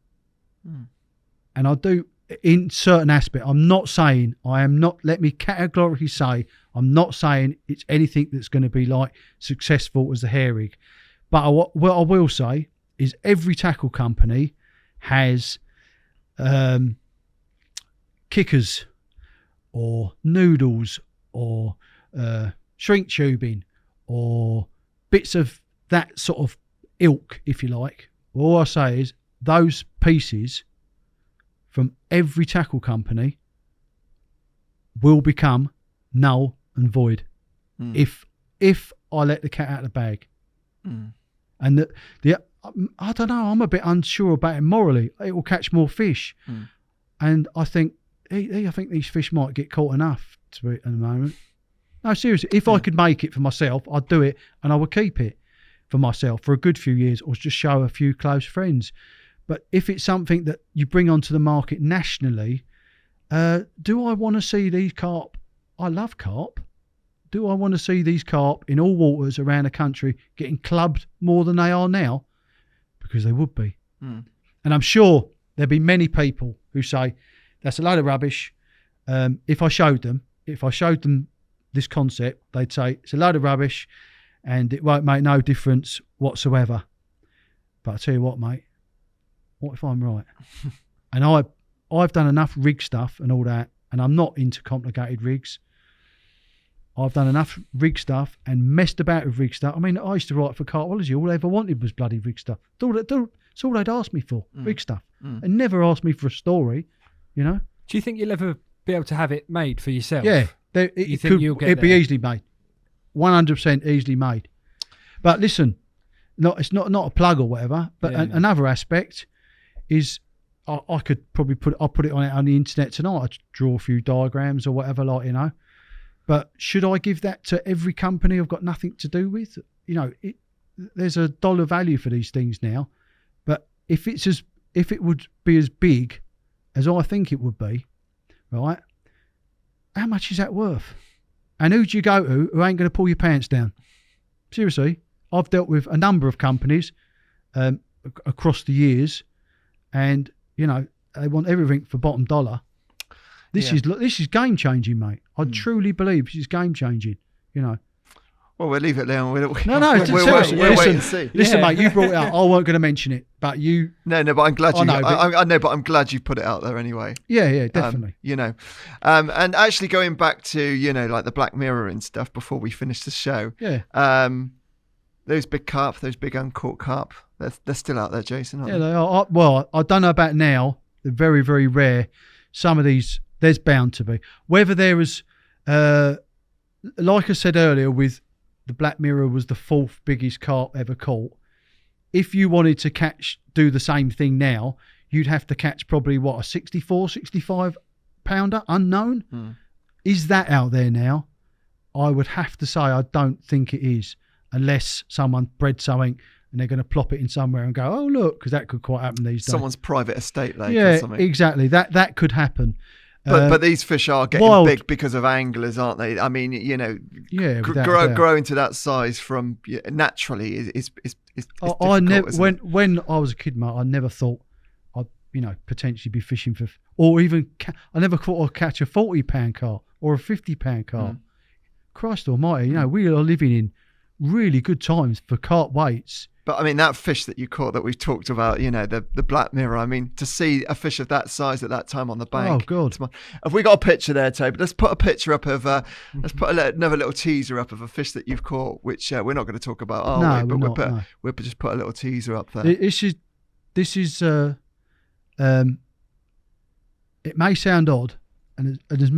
And I do in certain aspects. I'm not saying let me categorically say, I'm not saying it's anything that's going to be like successful as the hair rig. But what I will say is every tackle company has kickers or noodles or shrink tubing or bits of that sort of ilk, if you like. All I say is those pieces from every tackle company will become null and void if I let the cat out of the bag. And I don't know, I'm a bit unsure about it morally. It will catch more fish. And I think these fish might get caught enough to it at the moment. No, seriously, if I could make it for myself, I'd do it, and I would keep it for myself for a good few years, or just show a few close friends. But if it's something that you bring onto the market nationally, do I want to see these carp? I love carp. Do I want to see these carp in all waters around the country getting clubbed more than they are now? Because they would be. And I'm sure there'd be many people who say, that's a load of rubbish. If I showed them this concept, they'd say, it's a load of rubbish and it won't make no difference whatsoever. But I tell you what, mate, what if I'm right? And I've done enough rig stuff and all that, and I'm not into complicated rigs. I've done enough rig stuff and messed about with rig stuff. I mean, I used to write for Carpology. All I ever wanted was bloody rig stuff. It's all they'd asked me for, rig stuff. And never asked me for a story, you know? Do you think you'll ever be able to have it made for yourself? Yeah. It'd be easily made. 100% easily made. But listen, it's not a plug or whatever, but another aspect is I could probably I'll put it on the internet tonight. I'd draw a few diagrams or whatever, like, you know. But should I give that to every company I've got nothing to do with? You know, there's a dollar value for these things now. But if it would be as big as I think it would be, right? How much is that worth? And who do you go to who ain't going to pull your pants down? Seriously, I've dealt with a number of companies across the years, and you know they want everything for bottom dollar. This is game changing, mate. I truly believe this is game changing. You know. Well, we'll leave it there. We'll wait and see. Listen, mate, you brought it up. I weren't going to mention it, but you. No, but I'm glad you. I know, but I'm glad you put it out there anyway. Yeah, definitely. You know, and actually going back to, you know, like the Black Mirror and stuff before we finish the show. Yeah. Those big carp, those big uncaught carp, they're still out there, Jason. Aren't they are. Well, I don't know about now. They're very, very rare. Some of these, there's bound to be. Whether there was, like I said earlier, with the Black Mirror was the 4th biggest carp ever caught. If you wanted to do the same thing now, you'd have to catch probably, a 64, 65 pounder, unknown. Is that out there now? I would have to say I don't think it is, unless someone bred something and they're going to plop it in somewhere and go, oh, look, because that could quite happen these days. Someone's private estate lake or something. Yeah, exactly. That could happen. But these fish are getting big because of anglers, aren't they? I mean, you know, growing to that size from naturally is I never when I was a kid, mate, I never thought I'd potentially be fishing for, or even I never thought I'd catch a 40-pound carp or a 50-pound carp. Christ Almighty, we are living in really good times for carp weights. But I mean, that fish that you caught that we've talked about, the Black Mirror, I mean, to see a fish of that size at that time on the bank. Oh, God. Have we got a picture there, Toby? Let's put a picture up of, let's put another little teaser up of a fish that you've caught, which we're not going to talk about, we'll just put a little teaser up there. This is it may sound odd, and as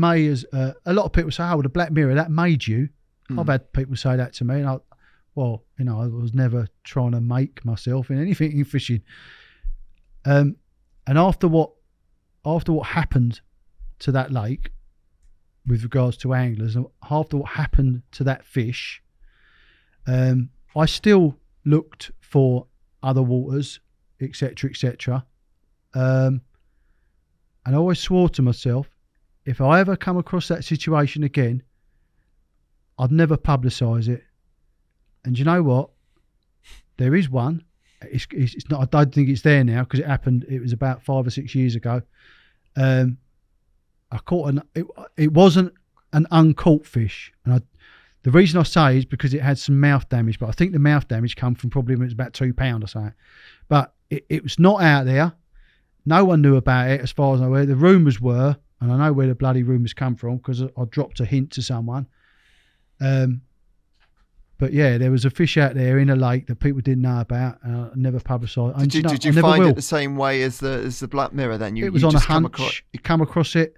a lot of people say, the Black Mirror, that made you. I've had people say that to me, and I was never trying to make myself in anything in fishing. And after what happened to that lake with regards to anglers, and after what happened to that fish, I still looked for other waters, etc., etc. And I always swore to myself, if I ever come across that situation again, I'd never publicise it. And you know what? There is one It's not. I don't think it's there now because it happened. It was about 5 or 6 years ago. I caught it wasn't an uncaught fish, and the reason I say is because it had some mouth damage. But I think the mouth damage come from probably when it was about £2 or something. But it was not out there. No one knew about it as far as I know. The rumours were, and I know where the bloody rumours come from because I dropped a hint to someone. But yeah, there was a fish out there in a lake that people didn't know about, and I never publicised. Did you find it the same way as the black mirror? Then it was on a hunch. You come across it.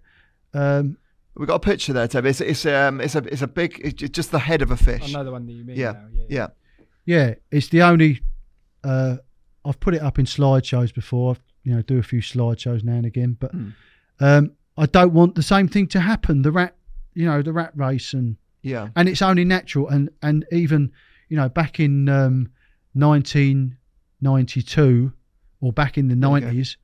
We got a picture there, Toby. It's a big. It's just the head of a fish. I know the one that you mean. Yeah, now. Yeah. It's the only. I've put it up in slideshows before. I do a few slideshows now and again, but I don't want the same thing to happen. The rat race and. Yeah, and it's only natural, and even back in 1992 or back in the 90s,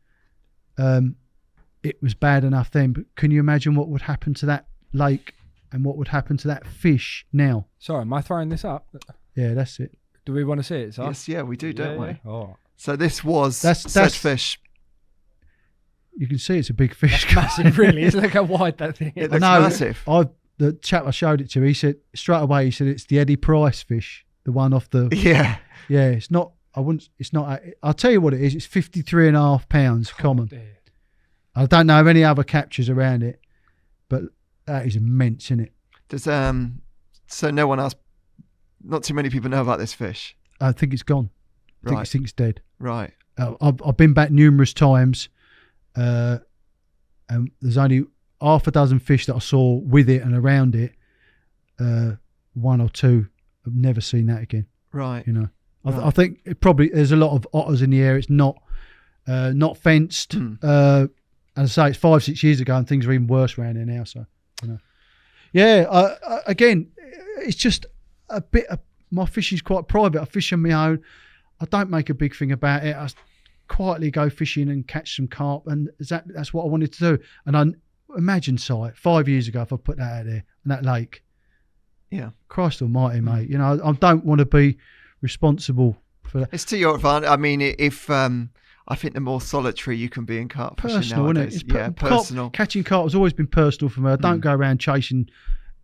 it was bad enough then. But can you imagine what would happen to that lake and what would happen to that fish now? Sorry, am I throwing this up? Yeah, that's it. Do we want to see it? Si? Yes, yeah, we do, don't we? Oh. So this was said fish. You can see it's a big fish. That's massive, really. Look how wide that thing is. It looks massive. The chap I showed it to, he said straight away. He said it's the Eddie Price fish, the one off the. Yeah. It's not. It's not. I'll tell you what it is. It's 53.5 pounds common. Dear. I don't know of any other captures around it, but that is immense, isn't it? Does so no one else, not too many people know about this fish. I think it's gone. I think it's dead. Right. I've been back numerous times, and there's only half a dozen fish that I saw with it and around it. One or two. I've never seen that again. Right. I think it probably there's a lot of otters in the air. It's not fenced. As I say, it's 5-6 years ago, and things are even worse around here now. So, yeah. Again, it's just a bit of my fishing's quite private. I fish on my own. I don't make a big thing about it. I quietly go fishing and catch some carp, and that's what I wanted to do. And I imagine, Si, 5 years ago, if I put that out there in that lake. Yeah. Christ almighty, mate. I don't want to be responsible for that. It's to your advantage. I mean, if I think the more solitary you can be in carp fishing personal, nowadays. Isn't it? Personal. Catching carp has always been personal for me. I don't go around chasing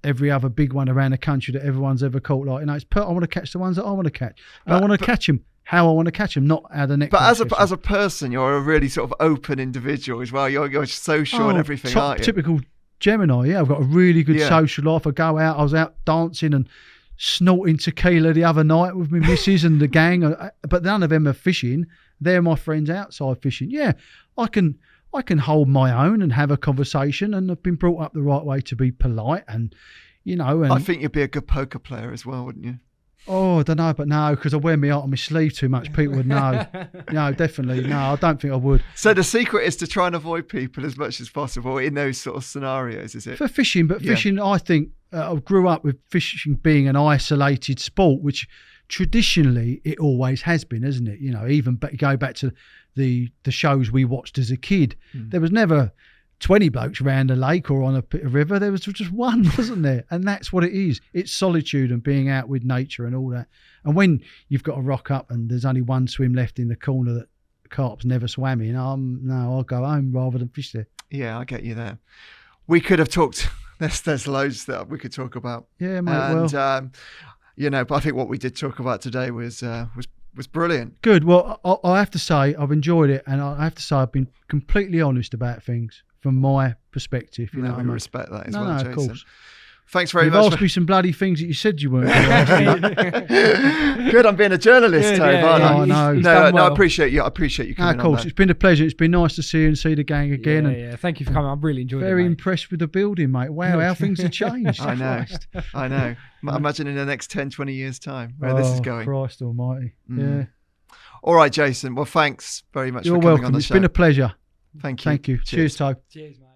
every other big one around the country that everyone's ever caught. I want to catch the ones that I want to catch. And I want to catch them how I want to catch them, not how the next. But as a person, you're a really sort of open individual as well. You're social and everything, aren't you? Typical Gemini. Yeah, I've got a really good social life. I go out. I was out dancing and snorting tequila the other night with my missus and the gang. But none of them are fishing. They're my friends outside fishing. Yeah, I can hold my own and have a conversation, and I've been brought up the right way to be polite and, And I think you'd be a good poker player as well, wouldn't you? Oh, I don't know, but no, because I wear my heart on my sleeve too much. People would know. No, definitely. No, I don't think I would. So the secret is to try and avoid people as much as possible in those sort of scenarios, is it? For fishing, but fishing, I think I grew up with fishing being an isolated sport, which traditionally it always has been, isn't it? Even go back to the shows we watched as a kid, there was never 20 blokes around a lake or on a river. There was just one, wasn't there? And that's what it is. It's solitude and being out with nature and all that. And when you've got to rock up and there's only one swim left in the corner that carp's never swam in, no, I'll go home rather than fish there. Yeah, I get you there. We could have talked. There's loads that we could talk about. Yeah, mate. And, but I think what we did talk about today was brilliant. Good. Well, I have to say I've enjoyed it, and I have to say I've been completely honest about things from my perspective. We respect that as well, Jason. Of course. Thanks very You've much. asked me some bloody things that you said you weren't going to ask me. Good, I'm being a journalist, Tobe, aren't I? I know. No, I appreciate you. I appreciate you coming of course, on it's been a pleasure. It's been nice to see you and see the gang again. Yeah, thank you for coming. I've really enjoyed it. Very impressed with the building, mate. Wow, how things have changed. I know. Imagine in the next 10, 20 years' time where this is going. Christ almighty. Yeah. All right, Jason. Well, thanks very much You're for coming welcome. on the It's show. been a pleasure. Thank you. Thank you. Cheers, Tobe. Cheers, mate.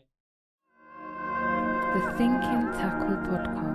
The Thinking Tackle Podcast.